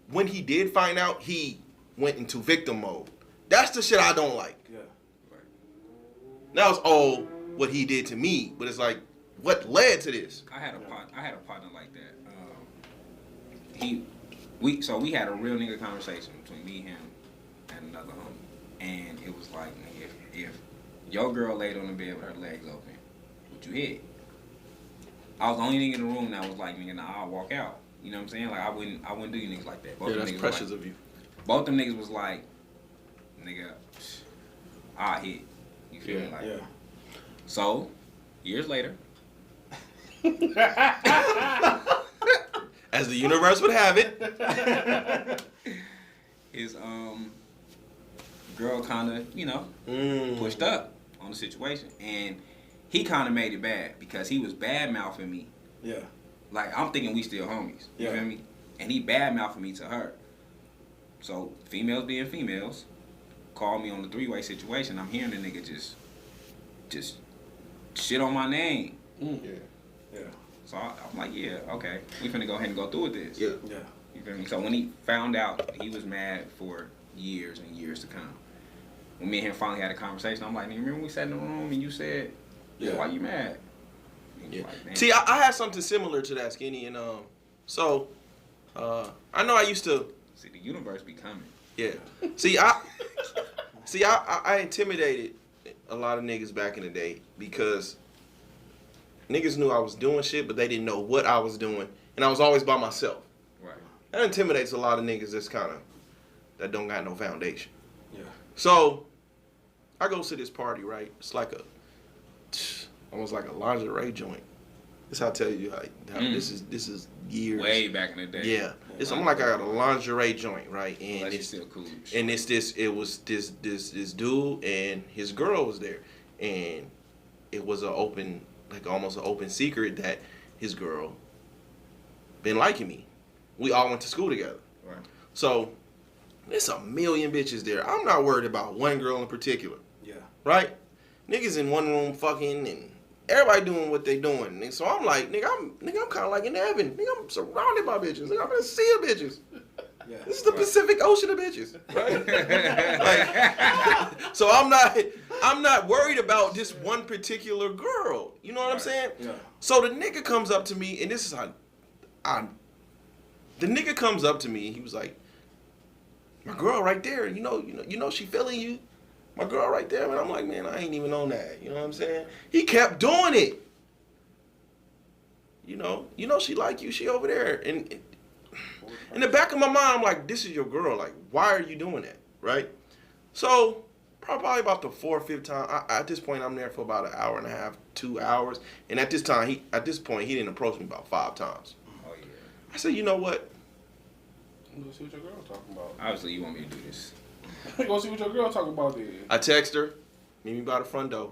when he did find out, he went into victim mode. That's the shit I don't like. Yeah. Right. That was all what he did to me, but it's like, what led to this? I had a partner like that. We had a real nigga conversation between me, him, and another homie, and it was like, if your girl laid on the bed with her legs open, would you hit? I was the only nigga in the room that was like, nigga, nah, I'll walk out. You know what I'm saying? Like I wouldn't do you niggas like that. Both That's niggas precious like, of you. Both them niggas was like, nigga, I'll hit. You feel me? Like, Yeah. So, years later. As the universe would have it. His girl kind of, pushed up on the situation, and he kind of made it bad because he was bad mouthing me. Yeah. Like I'm thinking we still homies. You Yeah. feel me? And he bad mouthing me to her. So females being females, call me on the 3-way situation. I'm hearing the nigga just shit on my name. Yeah. Yeah. So I'm like, yeah, okay, we finna go ahead and go through with this. Yeah. Yeah. You feel me? So when he found out, he was mad for years and years to come. When me and him finally had a conversation, I'm like, nigga, remember we sat in the room and you said, Yeah. why you mad? And he Yeah. was like, man. See, I had something similar to that, Skinny, and I know I used to. See, the universe be coming. Yeah. I intimidated a lot of niggas back in the day because niggas knew I was doing shit, but they didn't know what I was doing, and I was always by myself. Right. That intimidates a lot of niggas that don't got no foundation. Yeah. So I go to this party, right? It's like almost like a lingerie joint. This how I tell you how this is years. Way back in the day. Yeah. It's I'm like I got a lingerie joint, right? And Unless it's still cool. and it was this dude and his girl was there, and it was almost an open secret that his girl been liking me. We all went to school together. Right. So there's a million bitches there. I'm not worried about one girl in particular. Yeah. Right? Niggas in one room fucking and everybody doing what they doing. And so I'm like, I'm kind of like in heaven. Nigga, I'm surrounded by bitches. Nigga, I'm in a sea of bitches. Yeah. This is the Pacific Ocean of bitches. Right? So I'm not worried about this one particular girl. You know what I'm saying? Yeah. So the nigga comes up to me, and this is how the nigga comes up to me. He was like, "My girl right there. You know she feeling you. My girl right there." And I'm like, "Man, I ain't even on that." You know what I'm saying? He kept doing it. You know she like you. She over there. And in the back of my mind, I'm like, "This is your girl. Like, why are you doing that?" Right? So probably about the 4th or 5th time. At this point, I'm there for about an hour and a half, 2 hours. And at this point, he didn't approach me about 5 times. Oh yeah. I said, you know what? I'm gonna see what your girl talking about. Obviously, you want me to do this. I'm gonna see what your girl talking about then. I text her, meet me by the front door,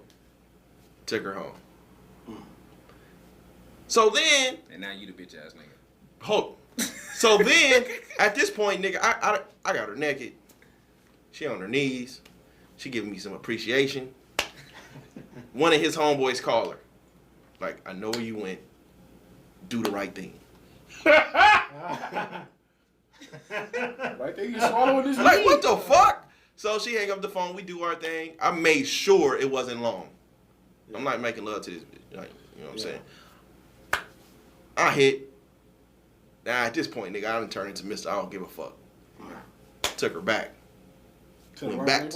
took her home. So then, And now you the bitch ass nigga. hold. So then, at this point, nigga, I got her naked. She on her knees. She giving me some appreciation. One of his homeboys call her. Like, I know where you went. Do the right thing. Right there, you swallowing this Like, meat. what the fuck? So she hang up the phone. We do our thing. I made sure it wasn't long. I'm not making love to this bitch. Like, you know what I'm saying? I hit. Now, at this point, nigga, I done turned into Mr. I don't give a fuck. Took her back. Went back.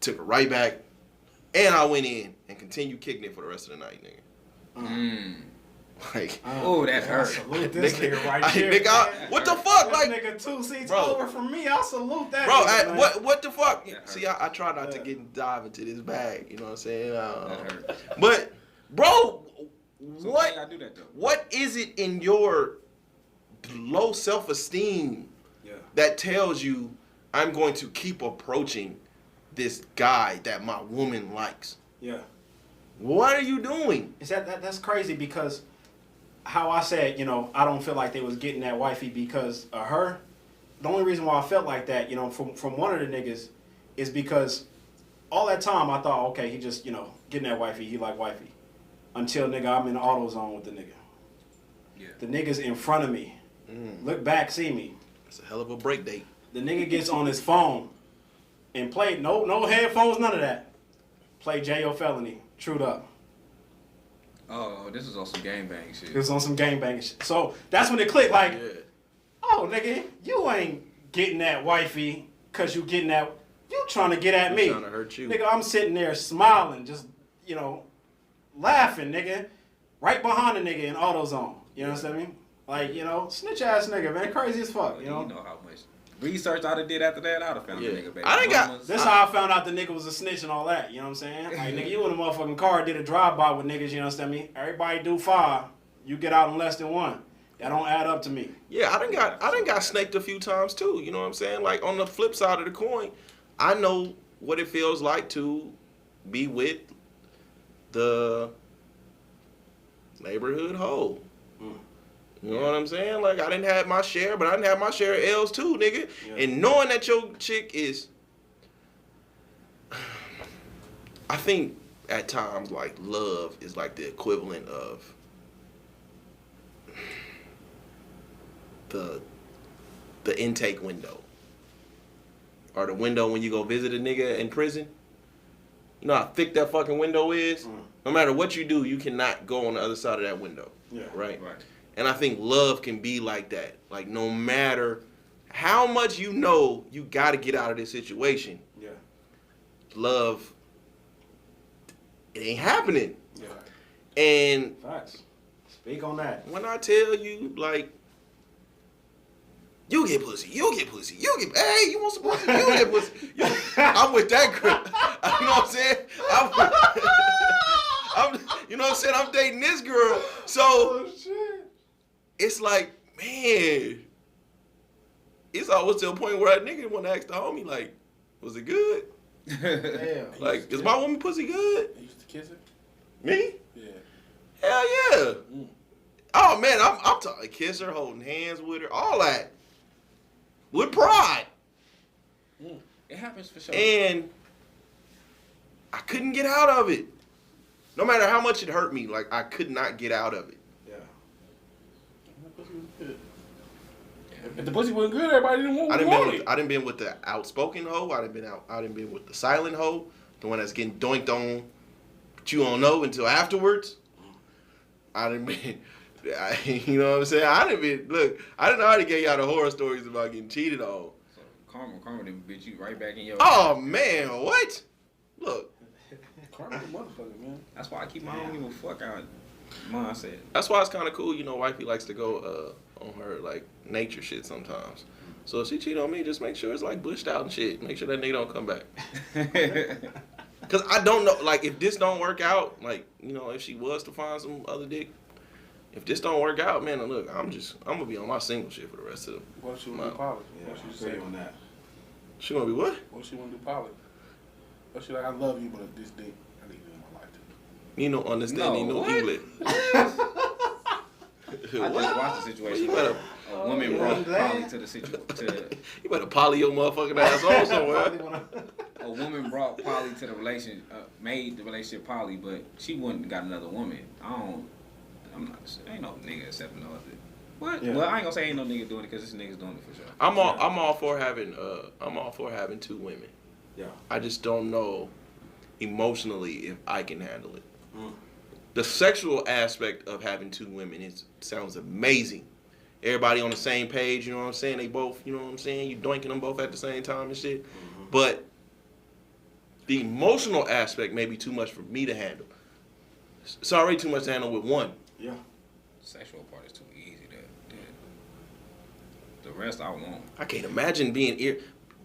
Took her right back. And I went in and continued kicking it for the rest of the night, nigga. Like, Oh, that hurt. Salute this nigga right here. nigga, what the fuck? This Like, nigga 2 seats bro. over from me. I salute that. bro, nigga, man. what the fuck? That See, I try not to dive into this bag. You know what I'm saying? That hurt. But, bro, So why what? you gotta do that though? What is it in your low self-esteem Yeah. that tells you I'm going to keep approaching this guy that my woman likes? Yeah. What are you doing? Is that's crazy because how I said, you know, I don't feel like they was getting that wifey because of her. The only reason why I felt like that, you know, from one of the niggas is because all that time I thought, okay, he just, you know, getting that wifey, he like wifey. Until, nigga, I'm in the auto zone with the nigga. Yeah. The nigga's in front of me. Look back, see me. It's a hell of a break date. The nigga gets on his phone and play, no headphones, none of that. Play J.O. Felony, trued up. Oh, this is on some game bang shit. It was on some gangbanging shit. So that's when it clicked, like, Yeah. oh, nigga, you ain't getting that wifey because you getting that, you trying to get at me. Trying to hurt you. Nigga, I'm sitting there smiling, just, you know, laughing, nigga. Right behind the nigga in AutoZone. You know what I mean? Like, you know, snitch ass nigga, man. Crazy as fuck, you know? You know how much research I'd have did after that, I'd have found Yeah. the nigga baby. I done got- mamas. This how I found out the nigga was a snitch and all that, you know what I'm saying? Like, nigga, you in a motherfucking car, did a drive-by with niggas, you know what I mean? Everybody do 5. You get out in less than 1. That don't add up to me. Yeah, I done got snaked a few times too. You know what I'm saying? Like, on the flip side of the coin, I know what it feels like to be with the neighborhood hoe. You know what I'm saying? Like, I didn't have my share, but I didn't have my share of L's too, nigga. Yeah. And knowing that your chick is, I think at times, like, love is like the equivalent of the intake window. Or the window when you go visit a nigga in prison. You know how thick that fucking window is? No matter what you do, you cannot go on the other side of that window. Yeah. Right? Right. And I think love can be like that. Like, no matter how much you know you got to get out of this situation, Yeah. love, it ain't happening. Yeah. And Facts. Speak on that. when I tell you, like, you get pussy, you get pussy, you get, hey, you want some pussy, you get pussy. I'm with that girl. You know what I'm saying? You know what I'm saying? I'm dating this girl. So, shit. it's like, man, it's always to a point where a nigga want to ask the homie, like, was it good? Damn. Like, is my woman pussy good? You used to kiss her? Me? Yeah. Hell yeah. Oh, man, I'm talking kiss her, holding hands with her, all that. With pride. It happens for sure. And I couldn't get out of it. No matter how much it hurt me, like, I could not get out of it. Yeah. If the pussy wasn't good, everybody didn't want I it. done been with the outspoken hoe. I done been with the silent hoe, the one that's getting doinked on, but you don't know until afterwards. I done been, you know what I'm saying? I done already gave y'all the horror stories about getting cheated on. So karma done bitch you right back in your. Oh man, what? Look, Karma's a motherfucker, man. That's why I keep my own give a fuck out mindset. that's why it's kind of cool. You know, wifey likes to go on her like nature shit sometimes. So if she cheat on me, just make sure it's like bushed out and shit. Make sure that nigga don't come back. Cause I don't know, like, if this don't work out, like, you know, if she was to find some other dick, if this don't work out, man, look, I'm gonna be on my single shit for the rest of the. What if she want to do poly? Yeah, What she agree say? on that. She gonna be what? What if she want to do poly? What she like? I love you, but this dick, I need you in my life too. You don't understand. You know what? English. I just watched the situation where a woman brought poly to the situation. You better poly your motherfucking ass on somewhere. A woman brought poly to the relation, made the relationship poly, but she wouldn't got another woman. Ain't no nigga accepting no other. What? Yeah. Well, I ain't gonna say ain't no nigga doing it because this nigga's doing it for sure. I'm all for having two women. Yeah. I just don't know emotionally if I can handle it. Mm. The sexual aspect of having two women sounds amazing. Everybody on the same page, you know what I'm saying? They both, you know what I'm saying? You doinking them both at the same time and shit. Mm-hmm. But the emotional aspect may be too much for me to handle. It's already too much to handle with one. Yeah. Sexual part is too easy. The rest I want. I can't imagine being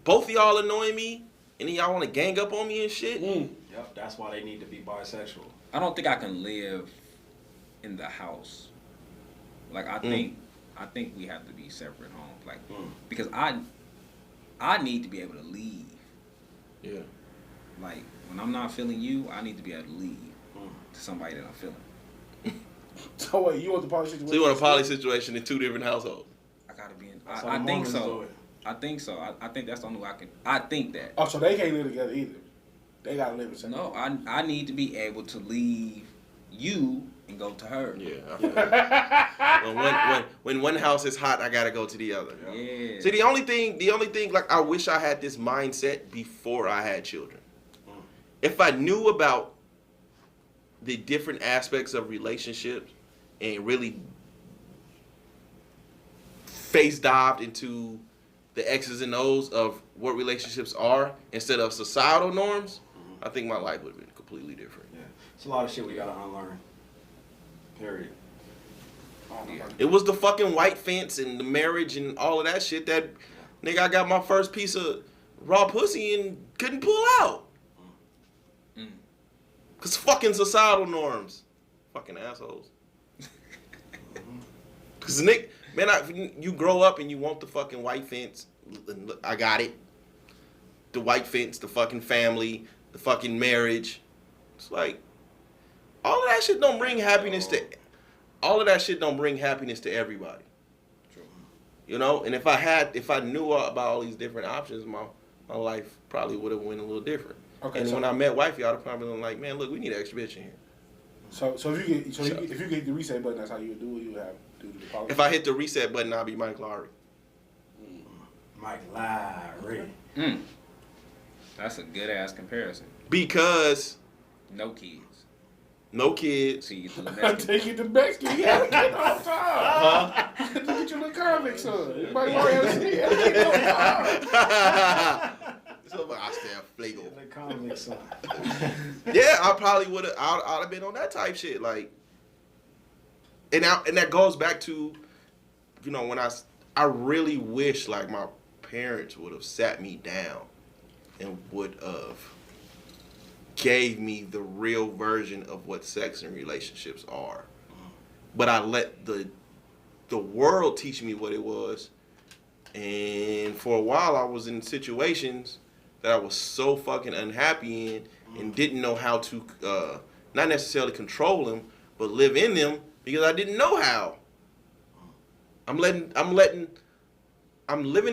both of y'all annoying me, and then y'all want to gang up on me and shit. Yep. That's why they need to be bisexual. I don't think I can live in the house. Like I think we have to be separate homes. Like because I need to be able to leave. Yeah. Like when I'm not feeling you, I need to be able to leave to somebody that I'm feeling. So wait, you want the poly situation? So you want a poly situation in two different households? I gotta be in. That's I how think Mormons so. do it. I think so. I think that's the only way I can. I think that. Oh, so they can't live together either. They gotta live in separate. No, I need to be able to leave you and go to her. Yeah. I feel that. when one house is hot, I gotta go to the other. Yeah. See, the only thing, like I wish I had this mindset before I had children. If I knew about the different aspects of relationships and really face dived into the X's and O's of what relationships are instead of societal norms, I think my life would have been completely different. Yeah. It's a lot of shit we gotta unlearn. Period. Yeah. It was the fucking white fence and the marriage and all of that shit that, nigga, I got my first piece of raw pussy and couldn't pull out. Cause fucking societal norms. Fucking assholes. Cause Nick, man, you grow up and you want the fucking white fence. Look, I got it. The white fence, the fucking family, the fucking marriage. It's like, all of that shit don't bring happiness to everybody. True. You know, and if I knew about all these different options, my life probably would have went a little different. Okay, and so when I met wifey, I'd have probably been like, man, look, we need an extra bitch in here. So if you get the reset button, that's how you would do it. You would have do the poly. If I hit the reset button, I'll be Mike Lowry. Mike Lowry. That's a good ass comparison. Because No kids. no kids. So you get to the I next take it to Mexico. You gotta get all the time. Look at you, the convict son. Everybody already see it. So I stand flago. The comic side. Yeah, I probably would have. I'd have been on that type shit, like. And that goes back to, you know, when I really wish like my parents would have sat me down, and would have gave me the real version of what sex and relationships are. But I let the world teach me what it was, and for a while I was in situations that I was so fucking unhappy in and didn't know how to not necessarily control them, but live in them because I didn't know how. I'm living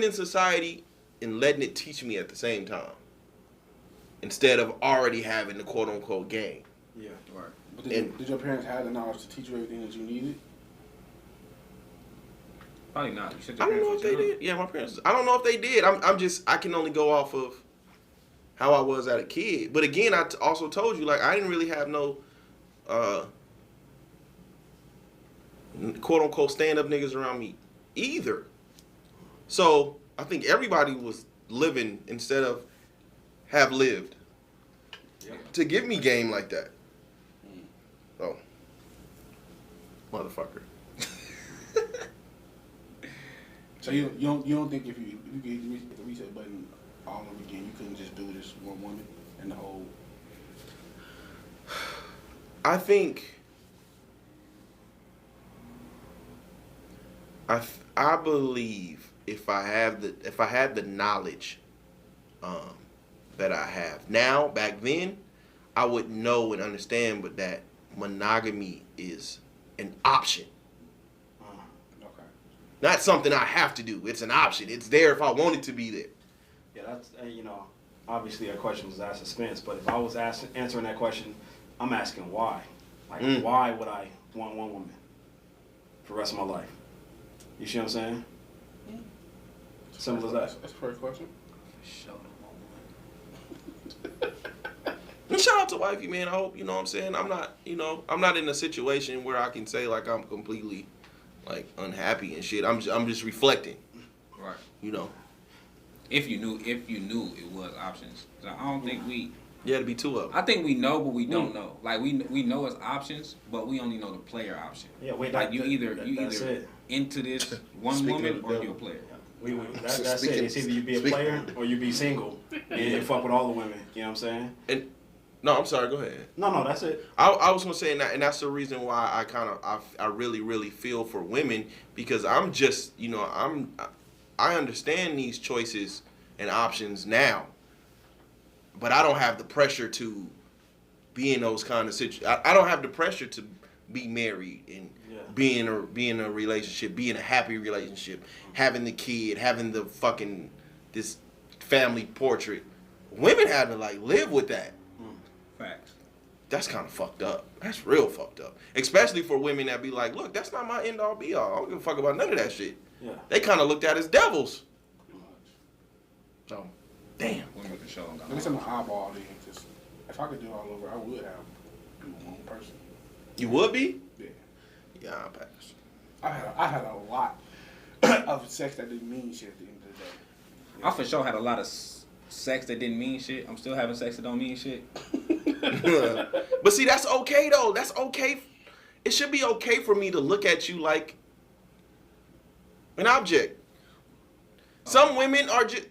in society and letting it teach me at the same time, instead of already having the quote unquote game. Yeah. Right. But did your parents have the knowledge to teach you everything that you needed? Probably not. You said I your don't know parents if they was young. did. Yeah, my parents. I don't know if they did. I can only go off of how I was as a kid. But again, I also told you, like, I didn't really have no quote unquote stand up niggas around me either. So I think everybody was living instead of have lived to give me game like that. Oh, motherfucker. So you don't think if you get the reset button all over again, you couldn't just do this one woman and the whole? I think I believe if I had the knowledge that I have now, back then, I would know and understand, but that monogamy is an option. Okay. Not something I have to do. It's an option. It's there if I want it to be there. Yeah, that's obviously that question was asked suspense, but if I was answering that question, I'm asking why. Like, why would I want one woman for the rest of my life? You see what I'm saying? Simple as that. That's a fair question. And shout out to wifey, man. I hope, you know what I'm saying, I'm not in a situation where I can say like I'm completely like unhappy and shit. I'm just reflecting. Right. You know. If you knew it was options. So I don't think we. Yeah, to be two of them. I think we know, but we don't know. Like we know it's options, but we only know the player option. Yeah, wait. Like you either it. into this one Speaking woman of the or devil. you're a player. That's it. It's either you be a player or you be single and fuck with all the women. You know what I'm saying? And no, I'm sorry. Go ahead. No, that's it. I was gonna say, and that's the reason why I really, really feel for women, because I'm just, I understand these choices and options now, but I don't have the pressure to be in those kind of situations. I don't have the pressure to be married and be in a relationship, be in a happy relationship, having the kid, having the fucking this family portrait. Women have to like live with that. Facts. That's kind of fucked up. That's real fucked up. Especially for women that be like, look, that's not my end all be all. I don't give a fuck about none of that shit. Yeah. They kind of looked at as devils. So, damn. Women for sure. At least I'm an eyeball. Just if I could do it all over, I would do one person. You would be? Yeah. Yeah, I'll pass. I had a lot of sex that didn't mean shit at the end of the day. I for sure had a lot of sex that didn't mean shit. I'm still having sex that don't mean shit. But see, that's okay though. That's okay. It should be okay for me to look at you like an object. Some women are just.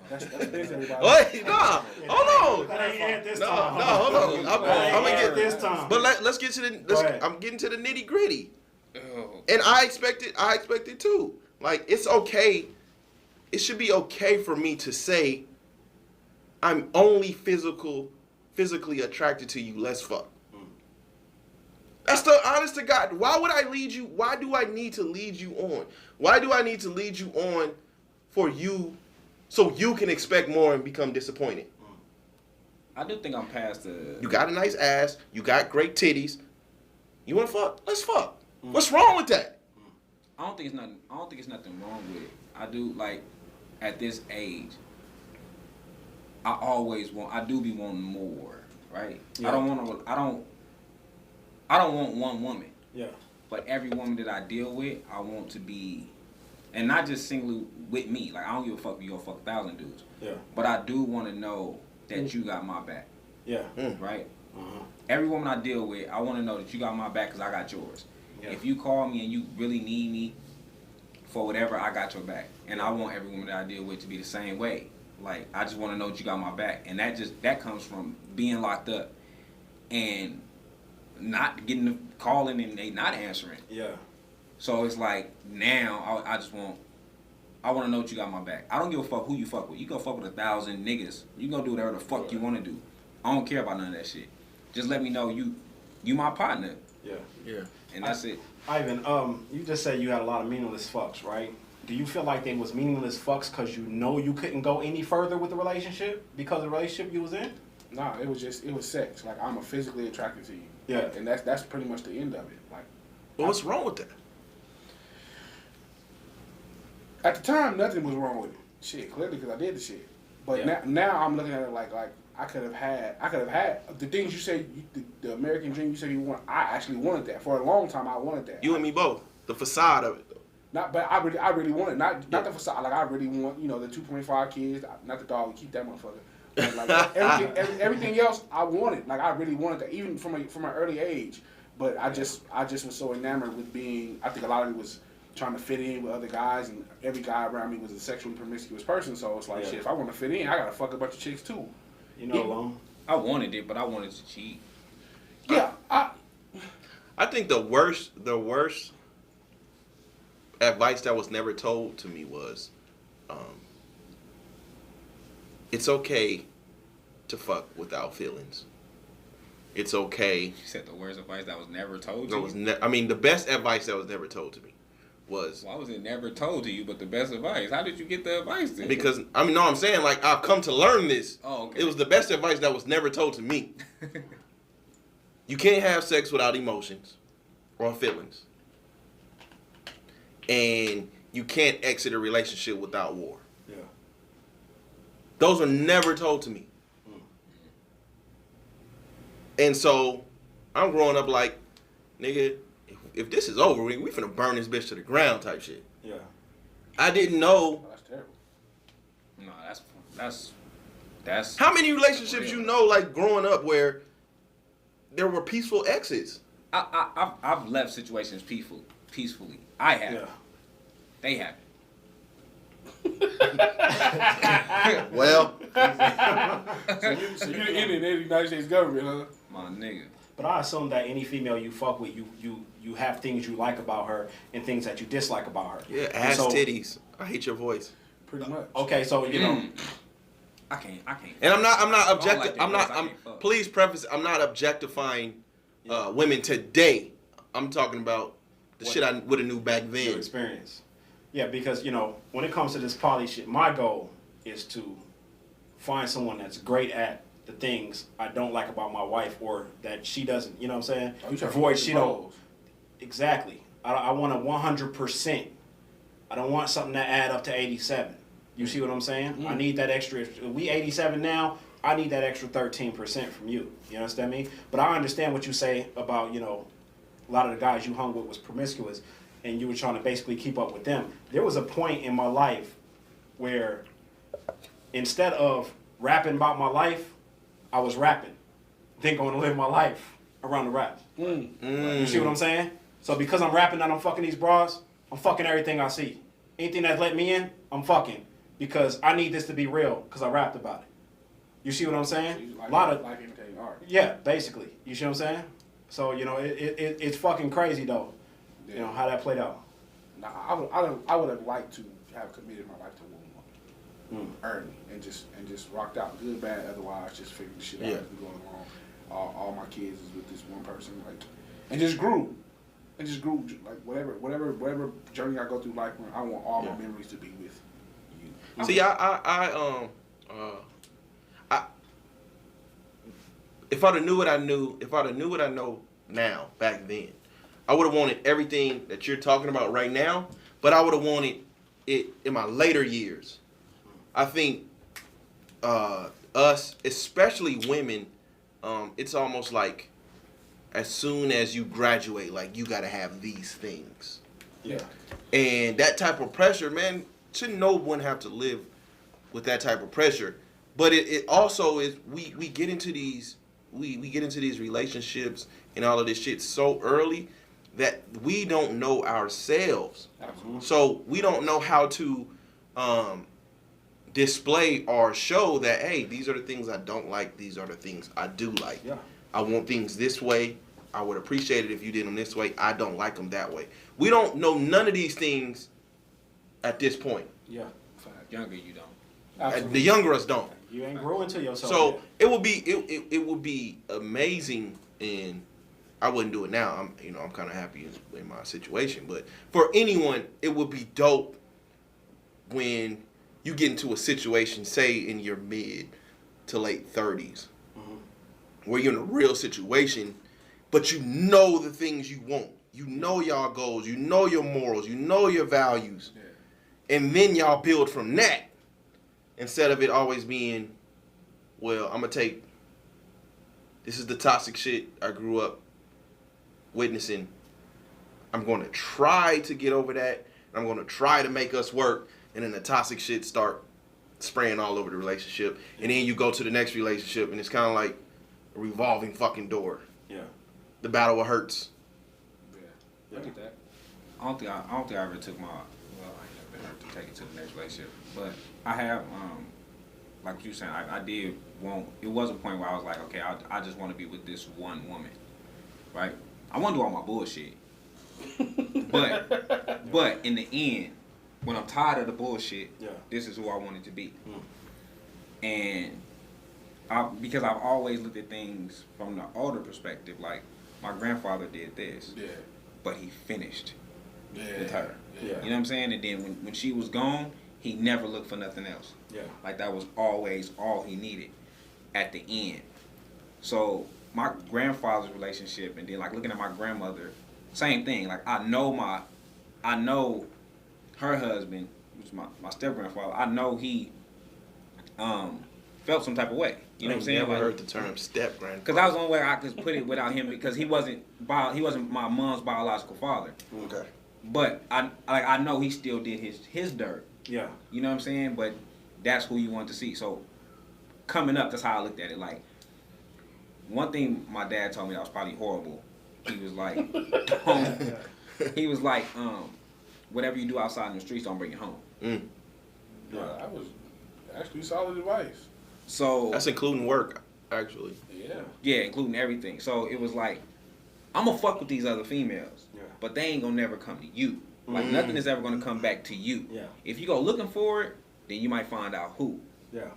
That's everybody. Wait, nah, hold on. That ain't it this No, time. hold on. I'm gonna get this time. But let's get to the. I'm getting to the nitty gritty, Oh. and I expect it too. Like, it's okay. It should be okay for me to say, I'm only physically attracted to you. Let's fuck. That's the honest to God. Why would I lead you? Why do I need to lead you on? Why do I need to lead you on for you so you can expect more and become disappointed? I do think I'm past the. You got a nice ass. You got great titties. You want to fuck? Let's fuck. What's wrong with that? I don't think it's nothing wrong with it. I do like at this age. I do be wanting more, right? Yeah. I don't want one woman. Yeah. But every woman that I deal with, I want to be, and not just singly with me. Like I don't give a fuck if you go fuck 1,000 dudes. Yeah. But I do want to know that you got my back. Yeah. Right? Uh-huh. Every woman I deal with, I want to know that you got my back because I got yours. Yeah. If you call me and you really need me for whatever, I got your back. And I want every woman that I deal with to be the same way. Like, I just want to know that you got my back. And that comes from being locked up and not getting the calling and they not answering. Yeah. So it's like, now I want to know that you got my back. I don't give a fuck who you fuck with. You go fuck with 1,000 niggas. You go do whatever the fuck you want to do. I don't care about none of that shit. Just let me know you my partner. Yeah. Yeah. And that's it. Ivan, you just said you had a lot of meaningless fucks, right? Do you feel like they was meaningless fucks because you know you couldn't go any further with the relationship because of the relationship you was in? Nah, it was sex. Like, I'm physically attracted to you. Yeah. And that's pretty much the end of it. Like, But what's wrong with that? at the time, nothing was wrong with it. Shit, clearly because I did the shit. But now I'm looking at it like I could have had the things you say, the American dream you said you want. I actually wanted that for a long time. I wanted that. You and me both. The facade of it. Not, but I really want it. Not the facade. Like, I really want, the 2.5 kids. Not the dog. Keep that motherfucker. But like everything else, I wanted. Like, I really wanted that, even from an early age. But I just was so enamored with being. I think a lot of it was trying to fit in with other guys, and every guy around me was a sexually promiscuous person. So it's like, shit. If I want to fit in, I gotta fuck a bunch of chicks too. Alone. I wanted it, but I wanted to cheat. Yeah, I think the worst advice that was never told to me was, it's okay to fuck without feelings. It's okay. You said the worst advice that was never told to That you? was the best advice that was never told to me was... Why was it never told to you but the best advice? How did you get the advice then? Because, no, I'm saying, like, I've come to learn this. Oh, okay. It was the best advice that was never told to me. You can't have sex without emotions or feelings. And you can't exit a relationship without war. Yeah. Those were never told to me. And so, I'm growing up like, nigga, if this is over, we finna burn this bitch to the ground type shit. Yeah. I didn't know. Oh, that's terrible. No, that's. How many relationships you know, like, growing up where there were peaceful exits? I've left situations peacefully. I have. Yeah. They haven't. Well, So you're the Indian in the United States government, huh? My nigga. But I assume that any female you fuck with, you have things you like about her and things that you dislike about her. yeah, And ass so- titties. I hate your voice. Pretty much. Okay, so you know, I can't. And I'm not I don't objective. like I'm your not. voice, I I'm. can't fuck. Please preface. I'm not objectifying women today. I'm talking about the shit I would have knew back your then. experience. Yeah, because you know, when it comes to this poly shit, my goal is to find someone that's great at the things I don't like about my wife or that she doesn't. You know what I'm saying? Oh, you trying to Avoid fuck she the don't. hoes. Exactly. I want a 100%. I don't want something that add up to 87. You see what I'm saying? I need that extra. If we 87 now, I need that extra 13% from you. You understand me? But I understand what you say about, you know, a lot of the guys you hung with was promiscuous and you were trying to basically keep up with them. There was a point in my life where instead of rapping about my life, I was rapping. Then going to live my life around the rap. You see what I'm saying? So because I'm rapping and I'm fucking these bras, I'm fucking everything I see. Anything that's let me in, I'm fucking. Because I need this to be real, because I rapped about it. You see what I'm So saying? you like, A lot of, like imitating art. yeah, basically. You see what I'm saying? So, you know, it's fucking crazy, though. Yeah. You know, how that played out. Nah, I would have liked to have committed my life to one woman, early, and just rocked out, good, bad, otherwise, just figured the shit out Yeah. as we going along. All my kids is with this one person, like, and just grew, like whatever journey I go through life, I want all my memories to be with you. See, if I'd have knew what I knew, if I'd have knew what I know now, back then, I would have wanted everything that you're talking about right now, but I would have wanted it in my later years. I think us, especially women, it's almost like as soon as you graduate, like you got to have these things. Yeah. And that type of pressure, man, shouldn't no one have to live with that type of pressure. But it also is we get into these we get into these relationships and all of this shit so early that we don't know ourselves. Absolutely. So we don't know how to display or show that, hey, these are the things I don't like, these are the things I do like. Yeah. I want things this way. I would appreciate it if you did them this way. I don't like them that way. We don't know none of these things at this point. Yeah. Younger, you don't. Absolutely. The younger us don't. You ain't grow into yourself. So yet. it would be amazing, and I wouldn't do it now. I'm kind of happy in my situation, but for anyone, it would be dope when you get into a situation, say in your mid to late 30s, where you're in a real situation, but you know the things you want. You know y'all goals. You know your morals. You know your values. Yeah. And then y'all build from that. Instead of it always being, well, I'm going to take, this is the toxic shit I grew up witnessing. I'm going to try to get over that. I'm going to try to make us work. And then the toxic shit start spraying all over the relationship. And then you go to the next relationship and it's kind of like a revolving fucking door. Yeah. The battle of hurts. Yeah. Yeah. Look at that. I don't think I ever took my. Well, I ain't never been hurt to take it to the next relationship, but I have. Like you saying, I did want. It was a point where I was like, okay, I just want to be with this one woman, right? I want to do all my bullshit, But in the end, when I'm tired of the bullshit, Yeah. this is who I wanted to be. Mm. And because I've always looked at things from the older perspective, like my grandfather did this, Yeah. but he finished Yeah. with her. Yeah. You know what I'm saying? And then when she was gone, he never looked for nothing else. Yeah. Like that was always all he needed at the end. So my grandfather's relationship, and then like looking at my grandmother, same thing. Like I know her husband, which is my step grandfather. I know he felt some type of way. You know what I'm saying? Never Like, heard the term step grandfather. because that was the only way I could put it without him, because he wasn't my mom's biological father. Okay. But I know he still did his dirt. Yeah. You know what I'm saying? But that's who you want to see. So coming up, that's how I looked at it. Like, one thing my dad told me that was probably horrible. He was like, whatever you do outside in the streets, don't bring it home. Mm. Yeah, that was actually solid advice. So That's including work, actually. yeah, including everything. So it was like, I'm gonna fuck with these other females, Yeah. but they ain't gonna never come to you. Like nothing is ever gonna come back to you. Yeah. If you go looking for it, then you might find out who. Yeah.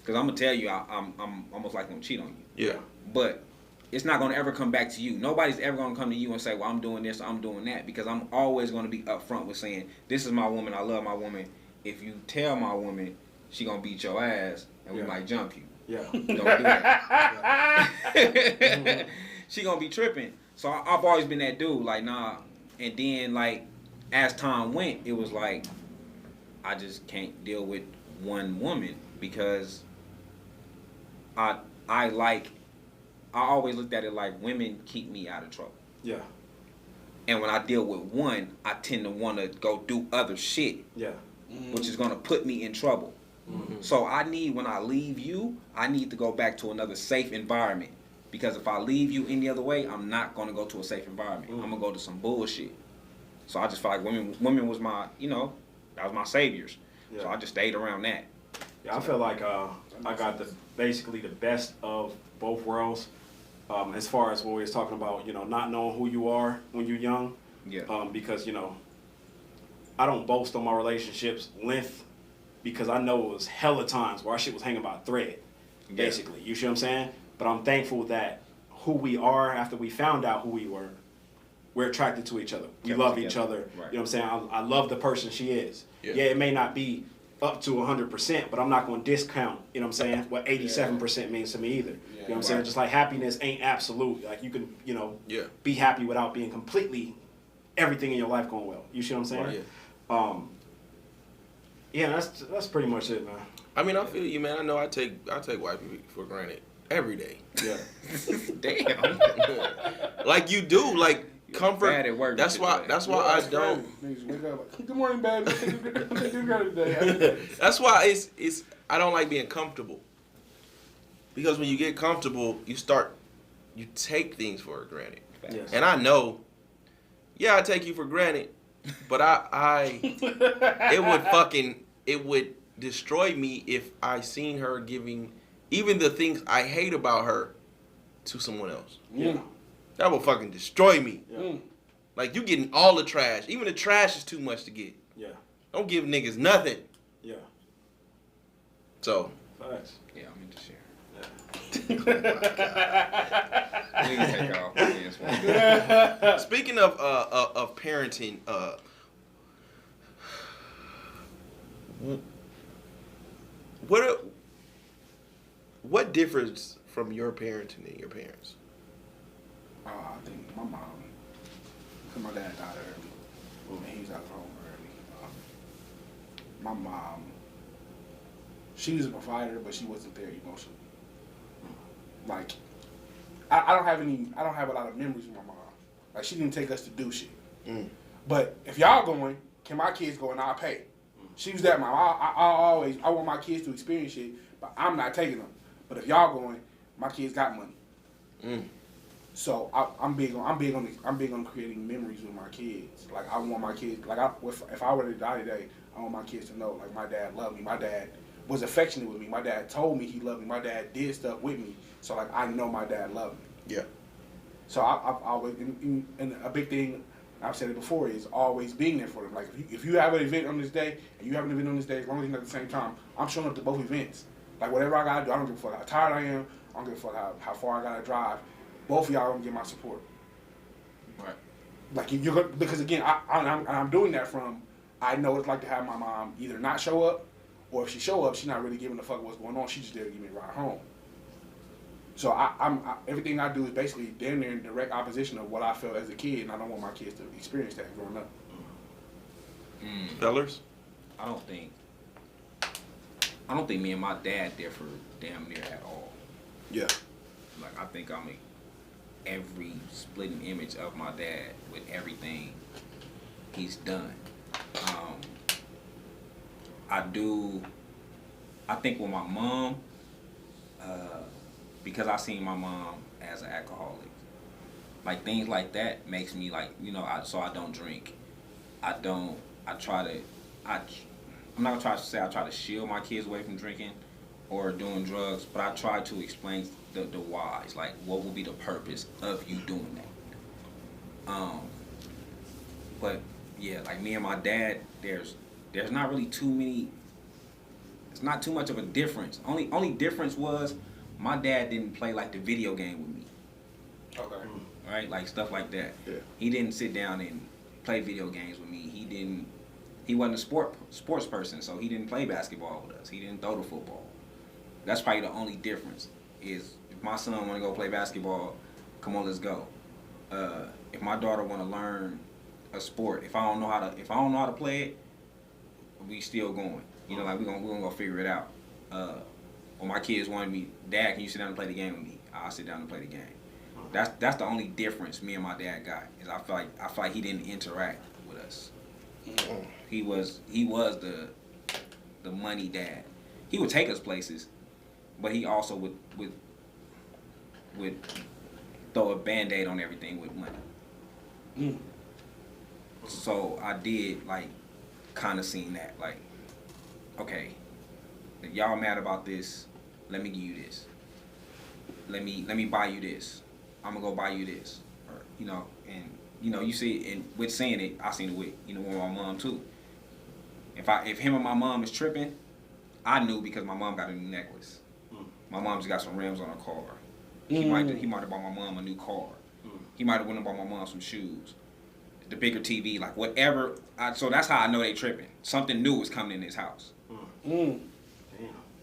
Because I'm gonna tell you, I'm almost like gonna cheat on you. Yeah. But it's not gonna ever come back to you. Nobody's ever gonna come to you and say, well, I'm doing this, I'm doing that, because I'm always gonna be upfront with saying, this is my woman, I love my woman. If you tell my woman, she gonna beat your ass, and we Yeah. might jump you. Yeah. Don't do that. She gonna be tripping. So I've always been that dude, like, nah. And then, like, as time went, it was like, I just can't deal with one woman, because I always looked at it like women keep me out of trouble. Yeah. And when I deal with one, I tend to want to go do other shit, Yeah. which is gonna put me in trouble. Mm-hmm. So when I leave you, I need to go back to another safe environment. Because if I leave you any other way, I'm not gonna go to a safe environment. I'm gonna go to some bullshit. So I just felt like women was my, that was my saviors. Yeah. So I just stayed around that. Yeah, I feel like I got basically the best of both worlds. As far as what we was talking about, not knowing who you are when you're young. Yeah. Because I don't boast on my relationships length, because I know it was hella times where our shit was hanging by a thread, basically. You see what I'm saying? But I'm thankful that who we are, after we found out who we were, we're attracted to each other. We Kept love together. each other. Right. You know what I'm saying? I love the person she is. Yeah. Yeah, it may not be up to 100%, but I'm not going to discount, you know what I'm saying, what 87% means to me either. You know what I'm saying? Right. Just like happiness ain't absolute. Like you can, Yeah. be happy without being completely everything in your life going well. You see what I'm saying? Right. Yeah, that's pretty much it, man. I mean, I feel you, man. I know I take white people for granted every day. Yeah. Damn. Like you do, like comfort. bad at work, That's you why. should That's say. why I don't. Niggas wake up like, good morning, baby. What you got today? That's why it's. I don't like being comfortable. Because when you get comfortable, you take things for granted. Yes. And I know, yeah, I take you for granted, but it would destroy me if I seen her giving even the things I hate about her to someone else. Yeah. That will fucking destroy me. Yeah. Like, you getting all the trash. Even the trash is too much to get. Yeah. Don't give niggas nothing. Yeah. So, Facts. Yeah, I'm into share. Yeah. We can take off. Yes, speaking of parenting, what differs from your parenting and your parents? I think my mom, because my dad died early, and he was out of home early. My mom, she was a provider, but she wasn't there emotionally. Like, I don't have a lot of memories with my mom. Like, she didn't take us to do shit. Mm. But if y'all going, can my kids go and I'll pay? She was that mom. I want my kids to experience shit, but I'm not taking them. But if y'all going, my kids got money. Mm. So I'm big on creating memories with my kids. Like, I want my kids, like, if I were to die today, I want my kids to know, like, my dad loved me. My dad was affectionate with me. My dad told me he loved me. My dad did stuff with me. So, like, I know my dad loved me. Yeah. So I've always, and a big thing, I've said it before, is always being there for them. Like if you have an event on this day and you have an event on this day, as long as it's not at the same time, I'm showing up to both events. Like whatever I gotta do, I don't give a fuck how tired I am. I don't give a fuck how far I gotta drive. Both of y'all gonna get my support. Right. Like you're gonna, because again, I'm doing that from I know it's like to have my mom either not show up, or if she show up, she's not really giving a fuck what's going on. She's just there to give me a ride home. So everything I do is basically damn near in direct opposition of what I felt as a kid, and I don't want my kids to experience that growing up. Fellers? I don't think me and my dad differ damn near at all. Yeah. Like I think I'm every splitting image of my dad with everything he's done. I think with my mom, because I seen my mom as an alcoholic, like things like that makes me like, so I don't drink. I'm not gonna try to say I try to shield my kids away from drinking or doing drugs, but I try to explain the whys, like what will be the purpose of you doing that. But yeah, like me and my dad, there's not really it's not too much of a difference. Only difference was my dad didn't play like the video game with me. Okay. Right? Like stuff like that. Yeah. He didn't sit down and play video games with me. He wasn't a sports person, so he didn't play basketball with us. He didn't throw the football. That's probably the only difference. Is if my son want to go play basketball, come on, let's go. If my daughter want to learn a sport, if I don't know how to play it, we still going. Like we're gonna go figure it out. When my kids wanted me, Dad, can you sit down and play the game with me? I'll sit down and play the game. That's the only difference me and my dad got. Is I feel like he didn't interact with us. He was the money dad. He would take us places, but he also would throw a Band-Aid on everything with money. So I did like kind of seen that, like, okay, if y'all mad about this, let me give you this. Let me buy you this. I'm gonna go buy you this, or and you see, and with saying it, I seen it with with my mom too. If him and my mom is tripping, I knew because my mom got a new necklace. My mom just got some rims on her car. He might have bought my mom a new car. He might have went and bought my mom some shoes. The bigger TV, like whatever. So that's how I know they tripping. Something new is coming in this house. Damn.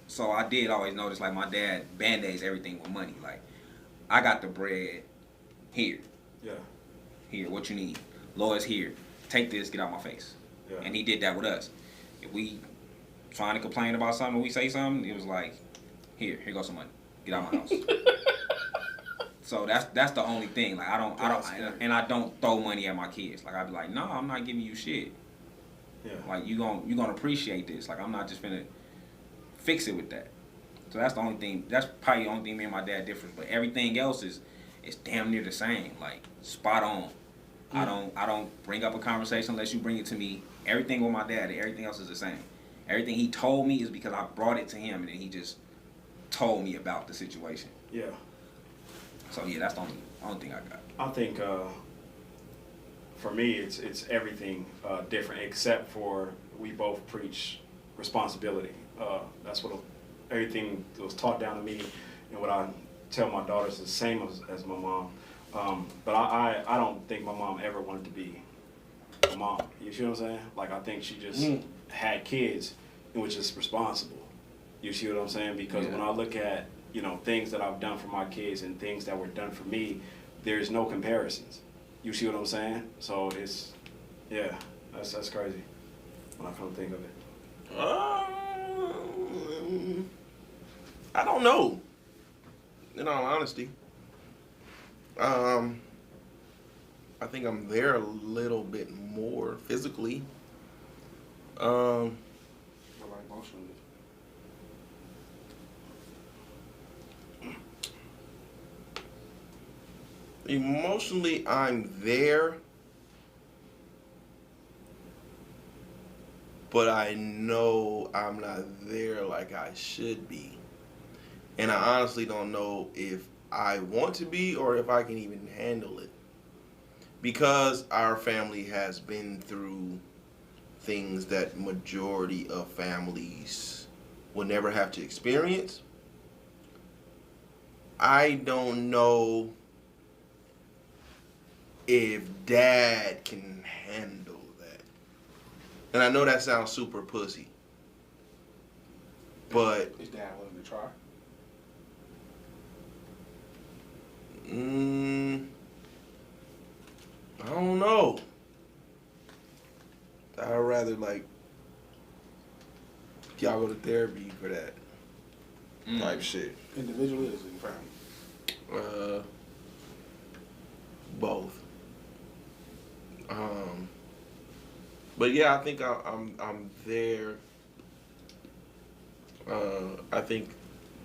So I did always notice, like my dad Band-Aids everything with money. Like I got the bread here. Yeah. Here, what you need. Laura's here. Take this, get out my face. Yeah. And he did that with us. If we trying to complain about something, we say something, it was like, here goes some money. Get out my house. So that's the only thing. Like I don't throw money at my kids. Like I'd be like, no, I'm not giving you shit. Yeah. Like you gonna appreciate this. Like I'm not just finna fix it with that. So that's the only thing. That's probably the only thing me and my dad different. But everything else is damn near the same. Like spot on. I don't bring up a conversation unless you bring it to me. Everything with my dad, everything else is the same. Everything he told me is because I brought it to him and then he just told me about the situation. Yeah. So yeah, that's the only thing I got. I think for me, it's everything different except for we both preach responsibility. That's what everything that was taught down to me, and what I tell my daughters is the same as my mom. But I don't think my mom ever wanted to be a mom. You see what I'm saying? Like I think she just had kids and was just responsible. You see what I'm saying? Because when I look at things that I've done for my kids and things that were done for me, there's no comparisons. You see what I'm saying? So it's, that's crazy when I come to think of it. I don't know. In all honesty, I think I'm there a little bit more physically. What about emotionally? Emotionally, I'm there, but I know I'm not there like I should be. And I honestly don't know if I want to be or if I can even handle it. because our family has been through things that majority of families will never have to experience, I don't know if dad can handle that. And I know that sounds super pussy, but Is dad willing to try? I don't know. I'd rather like y'all go to therapy for that type shit. Individually, or is it in family? Both. But yeah, I think I'm there. I think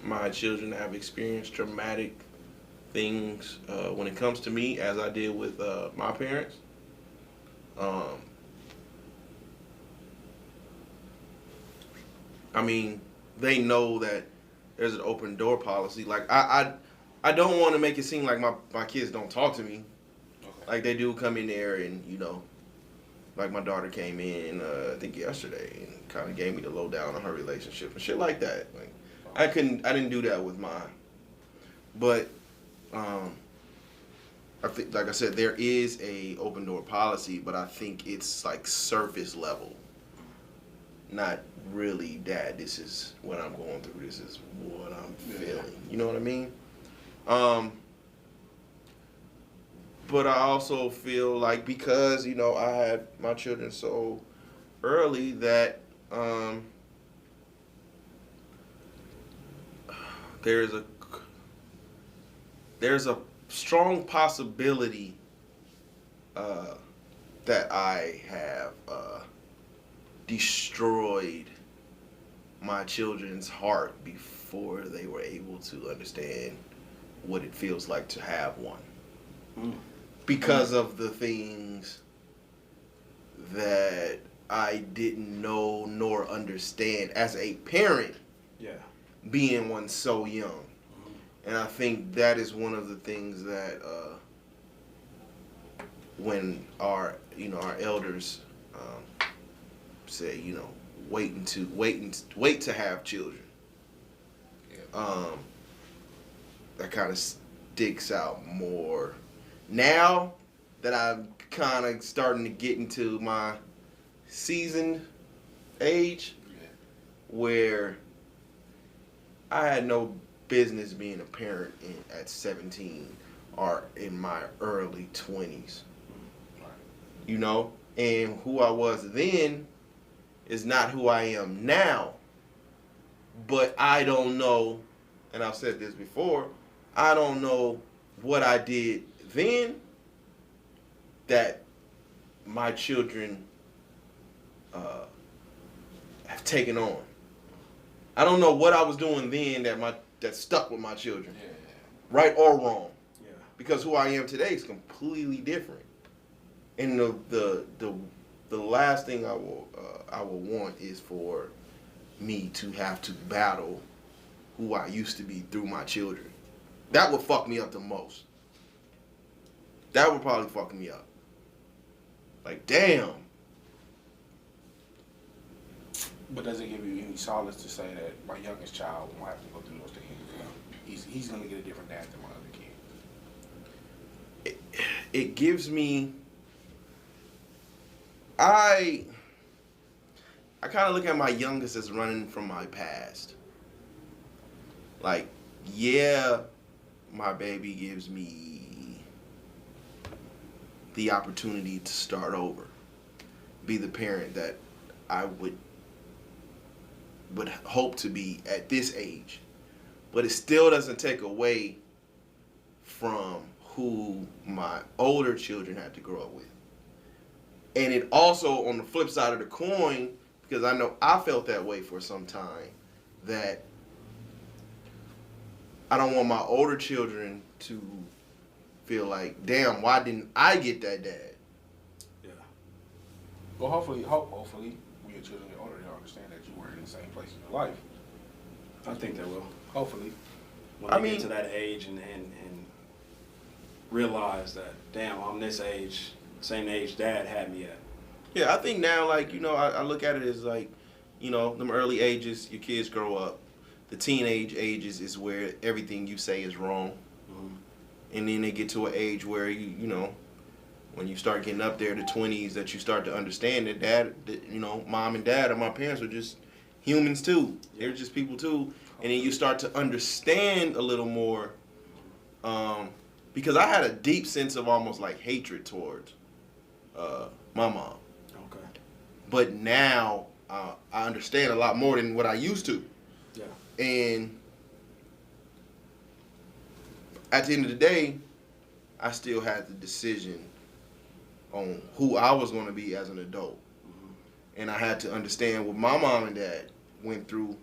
my children have experienced traumatic things when it comes to me, as I did with my parents. I mean, they know that there's an open door policy. Like I don't want to make it seem like my kids don't talk to me. Okay. Like they do come in there and, you know, like my daughter came in, I think yesterday, and kind of gave me the lowdown on her relationship and shit like that. Like I didn't do that with mine. But I think, like I said, there is a open door policy, but I think it's like surface level. Not really, Dad, this is what I'm going through. This is what I'm feeling. You know what I mean? But I also feel like because, you know, I had my children so early that there's a strong possibility that I have destroyed my children's heart before they were able to understand what it feels like to have one. Because of the things that I didn't know nor understand as a parent, being one so young. And I think that is one of the things that when our elders say, you know, wait to have children. That kind of sticks out more now that I'm kind of starting to get into my seasoned age, where I had no business being a parent at 17 or in my early 20s. You know, and who I was then is not who I am now. But I don't know, and I've said this before, I don't know what I did then that my children have taken on. I don't know what I was doing then that stuck with my children, right or wrong, because who I am today is completely different. And the last thing I will want is for me to have to battle who I used to be through my children. That would fuck me up the most. That would probably fuck me up. Like, damn. But does it give you any solace to say that my youngest child won't have to go through those things? You know, he's going to get a different dad than my other kid. It gives me... I kind of look at my youngest as running from my past. Like, yeah, my baby gives me the opportunity to start over, be the parent that I would hope to be at this age. But it still doesn't take away from who my older children had to grow up with. And it also, on the flip side of the coin, because I know I felt that way for some time, that I don't want my older children to feel like, damn, why didn't I get that dad? Yeah. Well, hopefully, when your children get older, they'll understand that you weren't in the same place in your life. I think they will. Hopefully. When they get to that age and realize that, damn, I'm this age, same age Dad had me at. Yeah, I think now, like, I look at it as like, them early ages, your kids grow up. The teenage ages is where everything you say is wrong. Mm-hmm. And then they get to an age where, when you start getting up there, the 20s, that you start to understand that mom and dad or my parents are just humans too. They're just people too. And then you start to understand a little more, because I had a deep sense of almost like hatred towards my mom. Okay. But now I understand a lot more than what I used to. Yeah. And at the end of the day, I still had the decision on who I was going to be as an adult. Mm-hmm. And I had to understand what my mom and dad went through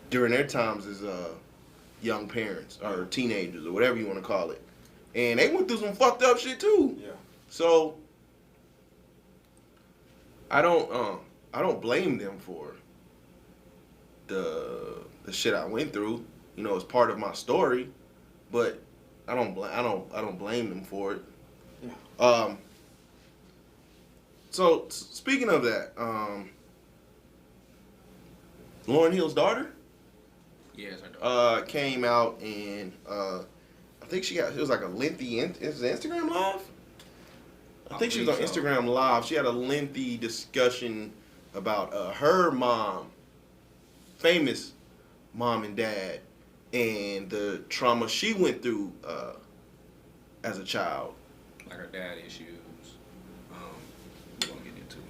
during their times as young parents or teenagers or whatever you want to call it. And they went through some fucked up shit too. Yeah. So I don't blame them for the shit I went through. It's part of my story, but I don't blame them for it. Yeah. So speaking of that, Lauryn Hill's daughter, Yes, her daughter. came out and I think it was like a lengthy Instagram live. I think she was on Instagram Live. She had a lengthy discussion about her mom, famous mom and dad, and the trauma she went through as a child. Like her dad issues. We won't get into it.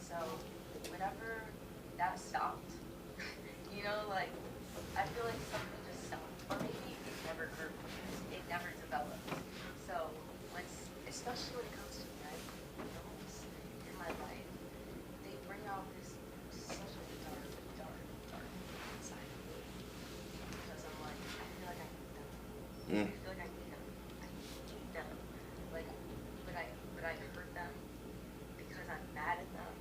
So whenever that stopped, like I feel like something just stopped, or maybe it never grew. It never developed. So especially when it comes to men, in my life, they bring out this such a dark side of me. Because I'm like, I feel like I need them. I feel like I need them. I need them. Like, but I hurt them because I'm mad at them.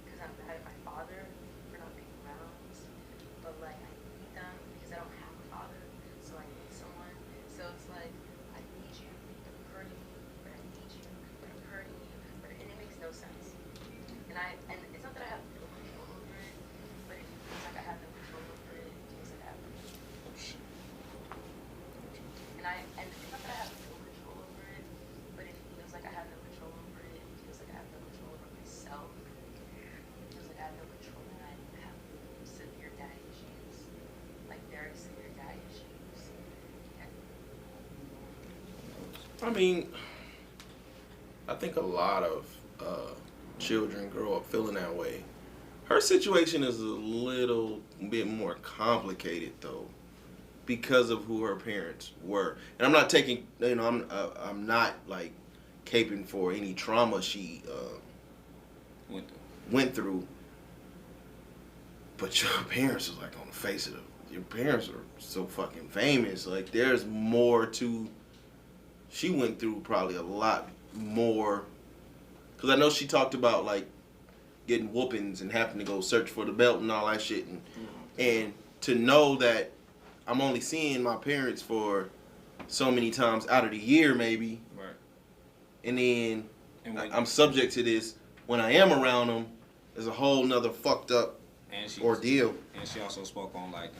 Because I'm mad at my father for not being around. But like, I need them because I don't have a father. So I need someone. So it's like, I need you, but I'm hurting you. But I need you, but I'm hurting you. And it makes no sense. And it's not that I have no control over it, but it feels like I have no control over it. It feels like I have no control over it. And it's not that I have no control over it, but it feels like I have no control over it. It feels like I have no control over myself. It feels like I have no control and I have severe daddy issues. Like very severe daddy issues. And I mean, I think a lot of children grow up feeling that way. Her situation is a little bit more complicated though, because of who her parents were. And I'm not taking, I'm not like caping for any trauma she went through. But your parents are like on the face of your parents are so fucking famous. Like there's more to. She went through probably a lot more. Because I know she talked about like getting whoopings and having to go search for the belt and all that shit. And to know that I'm only seeing my parents for so many times out of the year maybe. Right. And then I'm subject to this when I am around them. There's a whole nother fucked up ordeal. And she also spoke on like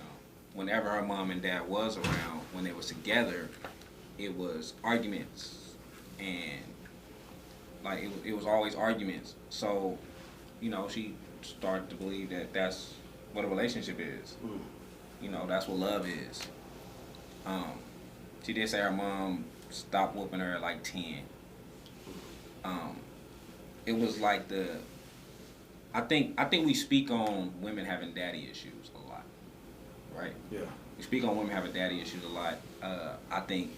whenever her mom and dad was around, when they was together, it was arguments and like it was always arguments. So, she started to believe that that's what a relationship is. That's what love is. She did say her mom stopped whooping her at like 10. It was like I think we speak on women having daddy issues a lot, right? Yeah. We speak on women having daddy issues a lot. I think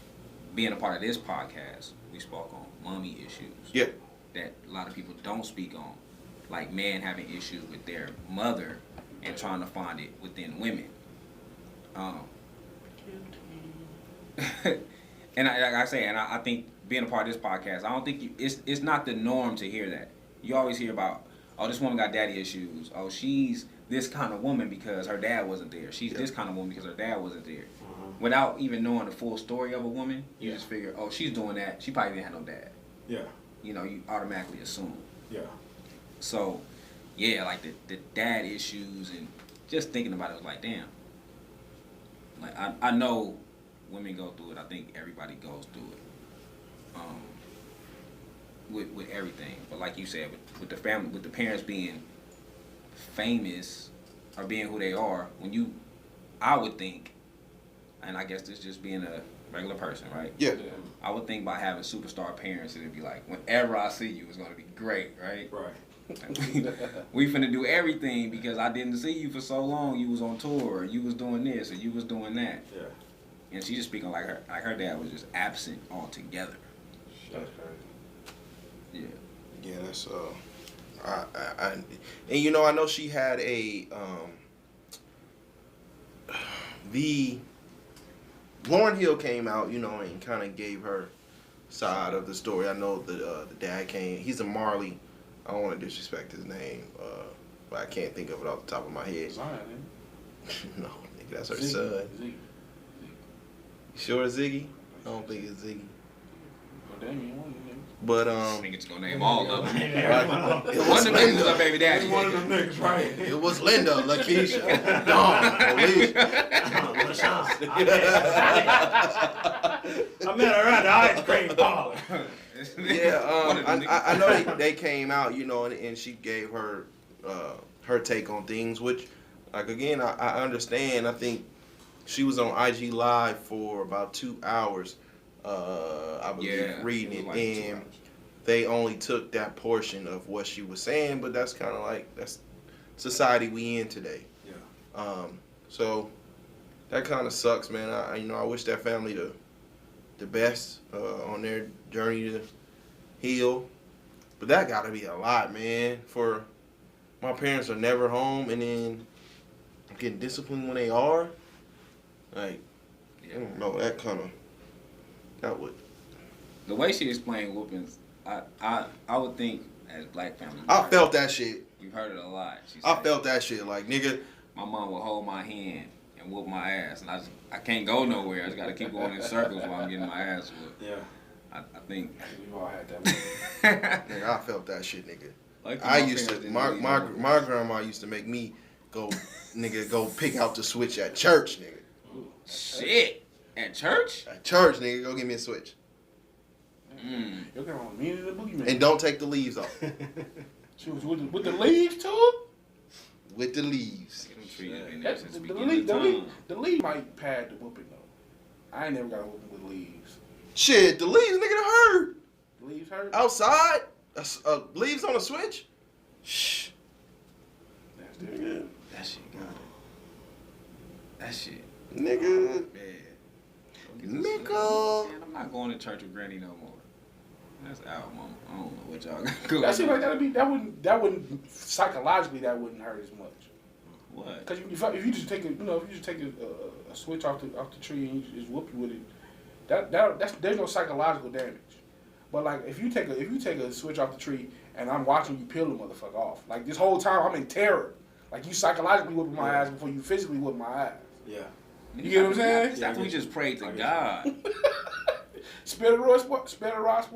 being a part of this podcast, we spoke on mommy issues. Yeah. That a lot of people don't speak on, like men having issues with their mother and trying to find it within women. And I think being a part of this podcast, I don't think it's not the norm to hear that. you always hear about, oh, this woman got daddy issues. Oh, she's this kind of woman because her dad wasn't there. She's this kind of woman because her dad wasn't there. Without even knowing the full story of a woman, you just figure, oh, she's doing that. She probably didn't have no dad. Yeah. You know, you automatically assume. Yeah. So, yeah, like the dad issues and just thinking about it was like, damn. Like, I know women go through it. I think everybody goes through it. With everything. But like you said, with the family, with the parents being famous or being who they are, I would think, and I guess this just being a regular person, right? Yeah. I would think by having superstar parents, it'd be like, whenever I see you, it's going to be great, right? Right. We finna do everything because I didn't see you for so long. You was on tour, or you was doing this, or you was doing that. Yeah. And she just speaking like her dad was just absent altogether. That's crazy. Yeah. Yeah, that's and you know, I know she had a the Lauryn Hill came out, you know, and kind of gave her side of the story. I know the dad came. He's a Marley. I don't want to disrespect his name, but I can't think of it off the top of my head. Zion, No, nigga, that's her Ziggy. son. Ziggy. You sure it's Ziggy? I don't think it's Ziggy. Well, Damien, one of them. But I think it's gonna name all of them. it One was of them niggas was Linda. her baby daddy. One of them niggas, right? It was Linda, Lakeisha, Dawn, Alicia. I met her at the ice cream parlor. Yeah, I know they came out, you know, and she gave her her take on things, which, like, again, I understand. I think she was on IG Live for about 2 hours, I believe, reading it, like 2 and hours. they only took that portion of what she was saying, but that's kind of like, that's society we in today. Yeah. So that kind of sucks, man. I wish that family the best on their journey to heal, but that got to be a lot, man. For my parents are never home, and then getting disciplined when they are, like, I don't know, that would. The way she explained whoopings, I would think as black family. I felt that shit. You've heard it a lot. She I said, felt that shit, like, nigga. my mom would hold my hand and whoop my ass, and I can't go nowhere. I just gotta keep going in circles while I'm getting my ass whooped. Yeah. I think. We've all had that. Nigga, I felt that shit, nigga. Like I my used to, parents my didn't my grandma used to make me go, nigga, go pick out the switch at church, nigga. Shit at church. At church, nigga, go get me a switch. Your grandma was mean as a boogeyman. And don't take the leaves off. She was with the leaves too. With the leaves. Them trees been there since The beginning of time. leaf might pad the whooping though. I ain't never got a whooping with leaves. Shit, the leaves, nigga, that hurt. The leaves hurt. Outside, leaves on a switch. Shh. That's good. That shit got it. That shit. Nigga. Man. Nigga. Man, I'm not going to church with Granny no more. That's out, mama. I don't know what y'all got going. That seems like that wouldn't psychologically that wouldn't hurt as much. What? Because if you just take a switch off the tree and you just whoop you with it, that's there's no psychological damage. But like if you take a switch off the tree and I'm watching you peel the motherfucker off, like this whole time I'm in terror. Like you psychologically whooping my ass before you physically whoop my ass. Yeah. You get what I'm saying? That's we just prayed to God. Spare the rod, spoil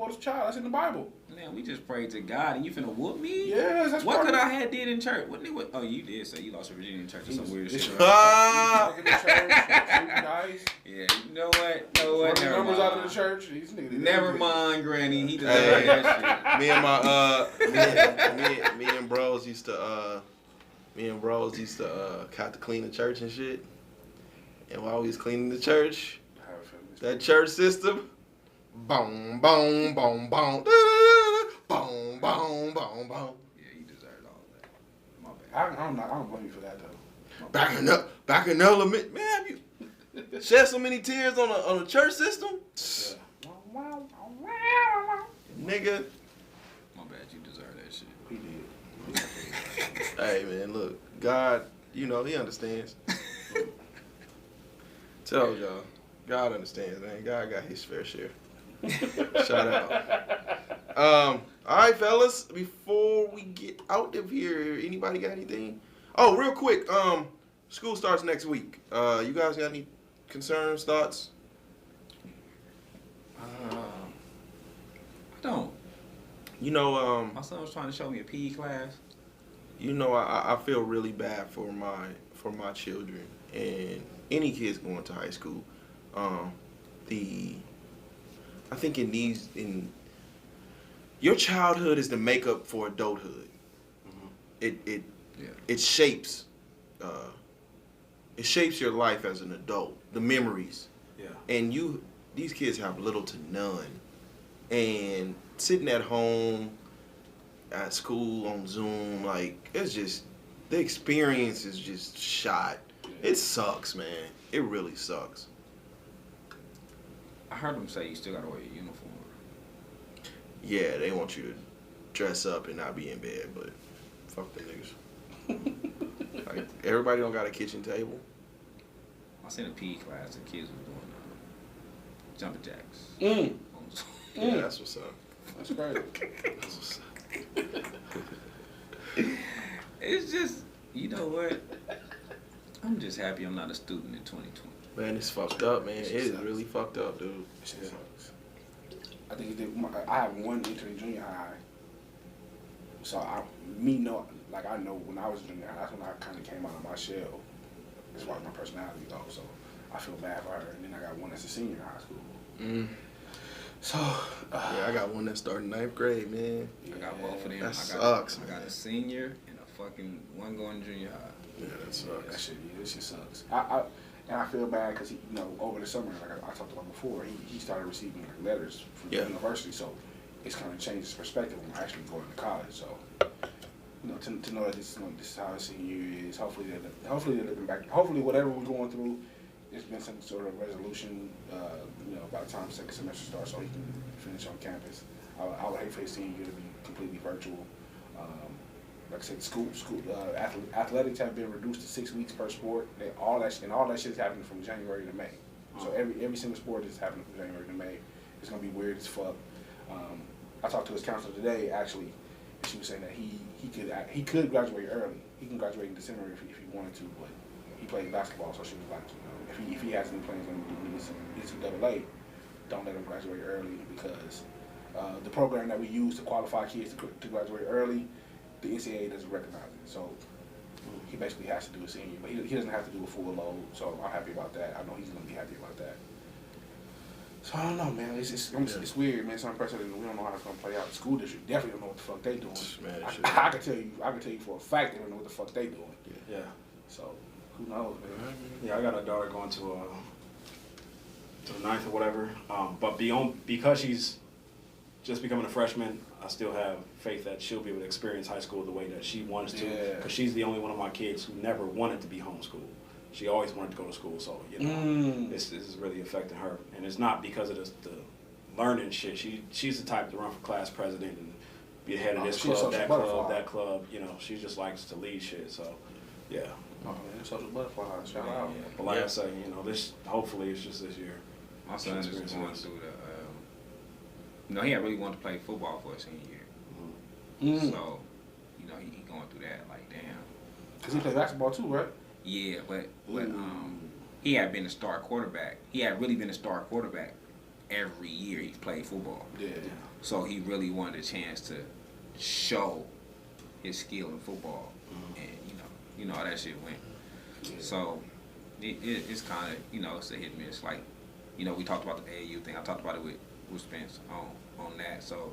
the child. That's in the Bible. Man, we just prayed to God, and you finna whoop me? Yes, that's What part could of I have did in church? What? Oh, you did say you lost your virginity in church or some weird shit. Right? Ah. Taking the church, shooting dice, Yeah, you know what? running Never numbers out of the mind. church. These niggas, Never mind, Granny. He deserved Hey. that Me and my me and bros used to got to clean the church and shit. And while we was cleaning the church, that church system, boom, boom, boom, boom, boom, boom, boom, boom. shit. Yeah, you deserved all that. My bad. I don't blame you for that though. Back in element, man, have you shed so many tears on a church system, nigga. My bad. You deserve that shit. He did. Hey man, look, God, you know He understands. Tell y'all, God understands, man. God got His fair share. Shout out. All right, fellas. Before we get out of here, anybody got anything? Oh, real quick. School starts next week. You guys got any concerns, thoughts? I don't. You know, My son was trying to show me a PE class. you know, I feel really bad for my children and any kids going to high school. I think in your childhood is the makeup for adulthood. Mm-hmm. It shapes your life as an adult. The memories. Yeah. And these kids have little to none. And sitting at home, at school, on Zoom, like, it's just, the experience is just shot. It sucks, man. It really sucks. I heard him say you still gotta wear your uniform. Yeah, they want you to dress up and not be in bed, but fuck them niggas. Like, everybody don't got a kitchen table. I seen a PE class, the kids were doing jumping jacks. Yeah, that's what's up. That's great. That's what's up. It's just, you know what? I'm just happy I'm not a student in 2020. Man, it's fucked up, man. It is really fucked up, dude. Shit sucks. I think I have one entering junior high, so I know when I was in junior high, that's when I kind of came out of my shell. As far as my personality though, so I feel bad for her. And then I got one that's a senior in high school. So yeah, I got one that started 9th grade, man. I got both of them. That sucks, I got a senior and a fucking one going to junior high. Yeah, that sucks. That shit sucks. And I feel bad because over the summer, like I talked about before, he started receiving like letters from the university, so it's kind of changed his perspective on actually going to college. So, to know that this is how his senior year is. Hopefully they're looking back. Hopefully whatever we're going through, there's been some sort of resolution. By the time the second semester starts, so he can finish on campus. I would hate for his senior year to be completely virtual. Like I said, athletics have been reduced to 6 weeks per sport. All that shit is happening from January to May. So every single sport is happening from January to May. It's gonna be weird as fuck. I talked to his counselor today actually, and she was saying that he could graduate early. He can graduate in December if he wanted to, but he plays basketball, so she was like, if he has any plans on doing NCAA, don't let him graduate early because the program that we use to qualify kids to graduate early, the NCAA doesn't recognize it. So he basically has to do a senior, but he doesn't have to do a full load. So I'm happy about that. I know he's gonna be happy about that. So I don't know, man. It's weird, man. It's unprecedented. We don't know how it's gonna play out. The school district definitely don't know what the fuck they doing. Man, I can tell you for a fact they don't know what the fuck they doing. Yeah. So who knows, man? Yeah, I got a daughter going to the 9th or whatever. But because she's just becoming a freshman, I still have faith that she'll be able to experience high school the way that she wants to. Because she's the only one of my kids who never wanted to be homeschooled. She always wanted to go to school, so this is really affecting her. And it's not because of the learning shit. She's the type to run for class president and be the head of this club, that club. She just likes to lead shit. So, yeah. Oh man, social butterfly. Shout out. Yeah. But like I say, this hopefully it's just this year. My son is going through he had really wanted to play football for his senior year. So, he going through that like damn. Cause he played basketball too, right? Yeah, but he had been a star quarterback. He had really been a star quarterback every year he played football. Yeah. So he really wanted a chance to show his skill in football, and you know how that shit went. Yeah. So it's kind of it's a hit and miss. Like we talked about the AAU thing. I talked about it with Spence on that. So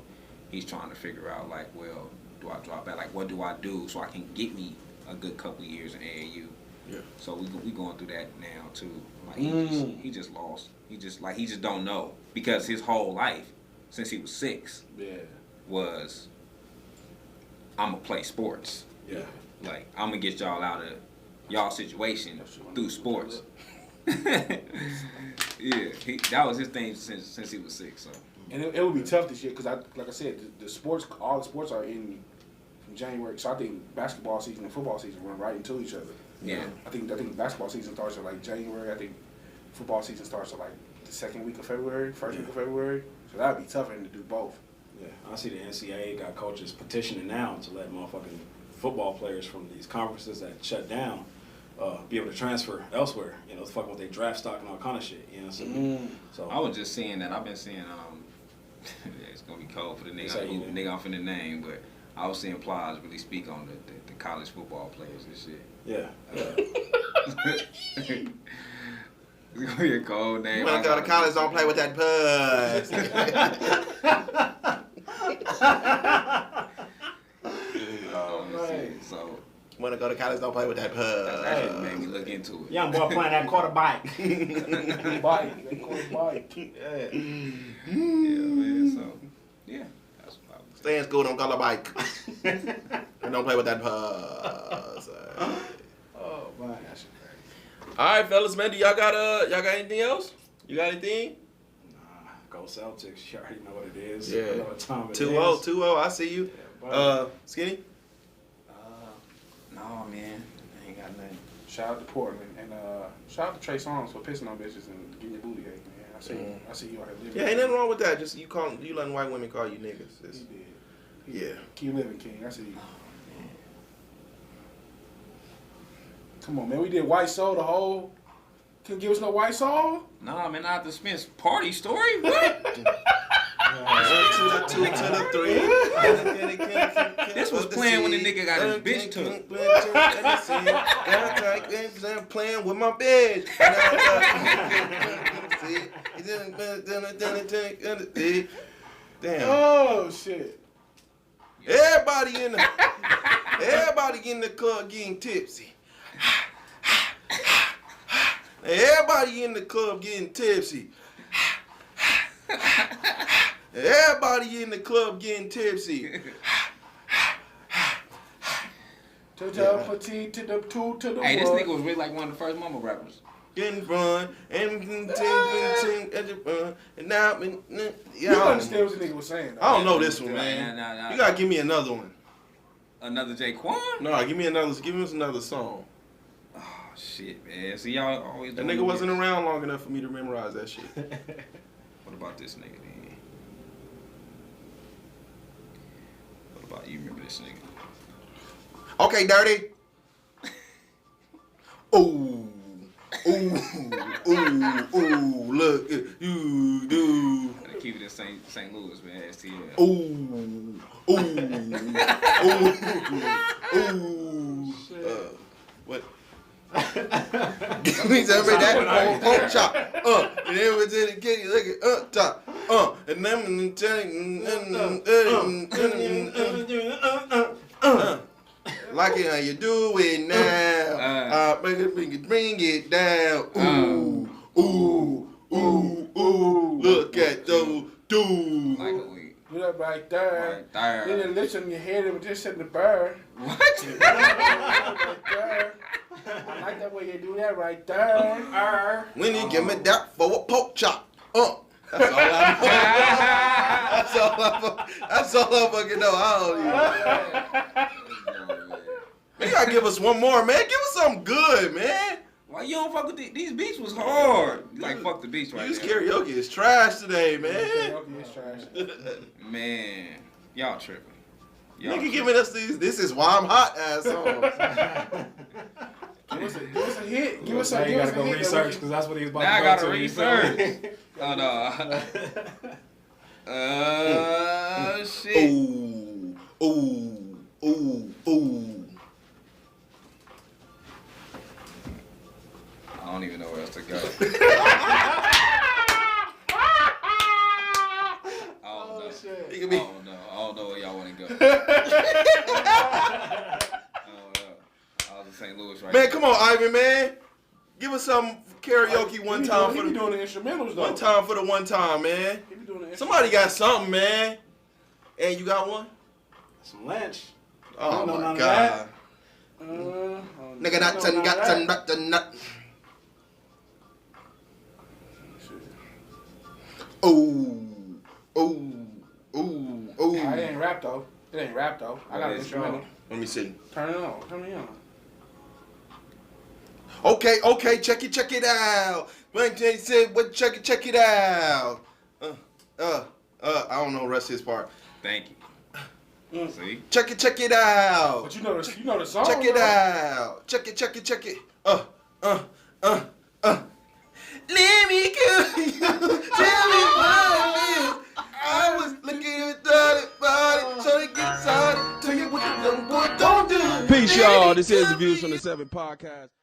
he's trying to figure out like, well, do I drop back? Like, what do I do so I can get me a good couple of years in AAU? Yeah. So we going through that now too. Like he just lost. He just don't know because his whole life since he was 6 was I'm gonna play sports. Yeah. Like I'm gonna get y'all out of y'all situation through sports. Yeah, that was his thing since he was 6. So. And it would be tough this year because like I said, the sports, all the sports are in from January. So I think basketball season and football season run right into each other. Yeah. I think basketball season starts at like January. I think football season starts at like the second week of February, first week of February. So that'd be tough for him to do both. Yeah, I see the NCAA got coaches petitioning now to let motherfucking football players from these conferences that shut down be able to transfer elsewhere. You know, fucking with their draft stock and all kind of shit. You know, so I was just seeing that. I've been seeing it's gonna be cold for the nigga I'm finna name, but I was seeing Plies really speak on the college football players and shit. yeah. It's gonna be a cold name. When I go to college, don't play with that puss. So When I go to college, don't play with that that shit puss. made me look into it. Young boy playing that quarterback. Bite. They call it bite. Yeah, man. So yeah, that's what I would say. Stay in school, don't call a bike. And don't play with that puss. Oh man. All right, fellas, man. Do y'all got anything else? You got anything? Nah, go Celtics. You already know what it is. Yeah. You know what time it 2-0, is. 2-0. I see you. Yeah, Skinny. No, man, I ain't got nothing. Shout out to Portland and shout out to Trey Songz for pissing on bitches and getting your booty ate, man. I see you out here living. Yeah, ain't nothing wrong with that. Just you letting white women call you niggas. He It's, did. yeah. Keep living, King. I see you. Come on, man. We did White Soul the whole. Can you give us no White Soul? Nah, man, not the Spence party story. What? 1 to the 2 to the 3. This was playing when the nigga got his bitch took. Playing with my bitch. Damn. Oh shit. Everybody in the club getting tipsy. Everybody in the club getting tipsy. Everybody in the club getting tipsy. To the petite, to the two, to the Hey, this one. nigga was really like one of the first mama rappers. Getting fun and now You don't understand what the nigga was saying. I don't know this one, man. Nah. You gotta give me another one. Another Jaquan? No, give us another song. Oh shit, man. See, y'all always. That doing nigga wasn't this. around long enough for me to memorize that shit. What about this nigga then? What about you? Remember this nigga? Okay, dirty. Ooh, look, you do. Gotta keep it in St. Louis, man. STL. Ooh. What? Give me some of that pork chop. And then we did it, get you look at top. And then like it how you do it now. Bring it down. Ooh. Look at those dudes. Like a week. Do that right there. Right Then there. you lift in your head and just set the bird. What? Right there. I like that way you do that right there. When you give me that for a pork chop. That's all I fucking know. I don't even. Man, you gotta give us one more, man. Give us something good, man. Why you don't fuck with these beats was hard. You like fuck the beats right Use there. karaoke is trash today, man. Karaoke is trash. Man, y'all tripping. Nigga giving us these. This is why I'm hot ass songs. Give us a hit. Give us a Now you hit. gotta go research because that's what he was about Now I to gotta go to. You feel me? research. Oh no. Shit. Ooh. I don't even know where else to go. It could be. I don't know where y'all want to go. I don't know. I was in St. Louis right Man, now. come on, Ivan, man. Give us some karaoke one time He for be the doing the instrumentals though. one time for the one time, man. He be doing the Somebody got something, man. And you got one? Some lunch. Oh don't know my none of god. Nigga, Nuts and guts and nuts and nuts. Ooh. It ain't rap though. It ain't rap though. I got an instrumental. Let me see. Turn it on. Turn me on. Okay, check it out. When they said, check it out. I I don't know the rest of his part. Thank you. See? Check it out. But you know the song. Check it though. out. Check it. Let me go. Tell me what it is. I was looking at that body, so they get excited. Tell you what the young boy don't do. Peace, y'all. This is the Views from the 7 podcast.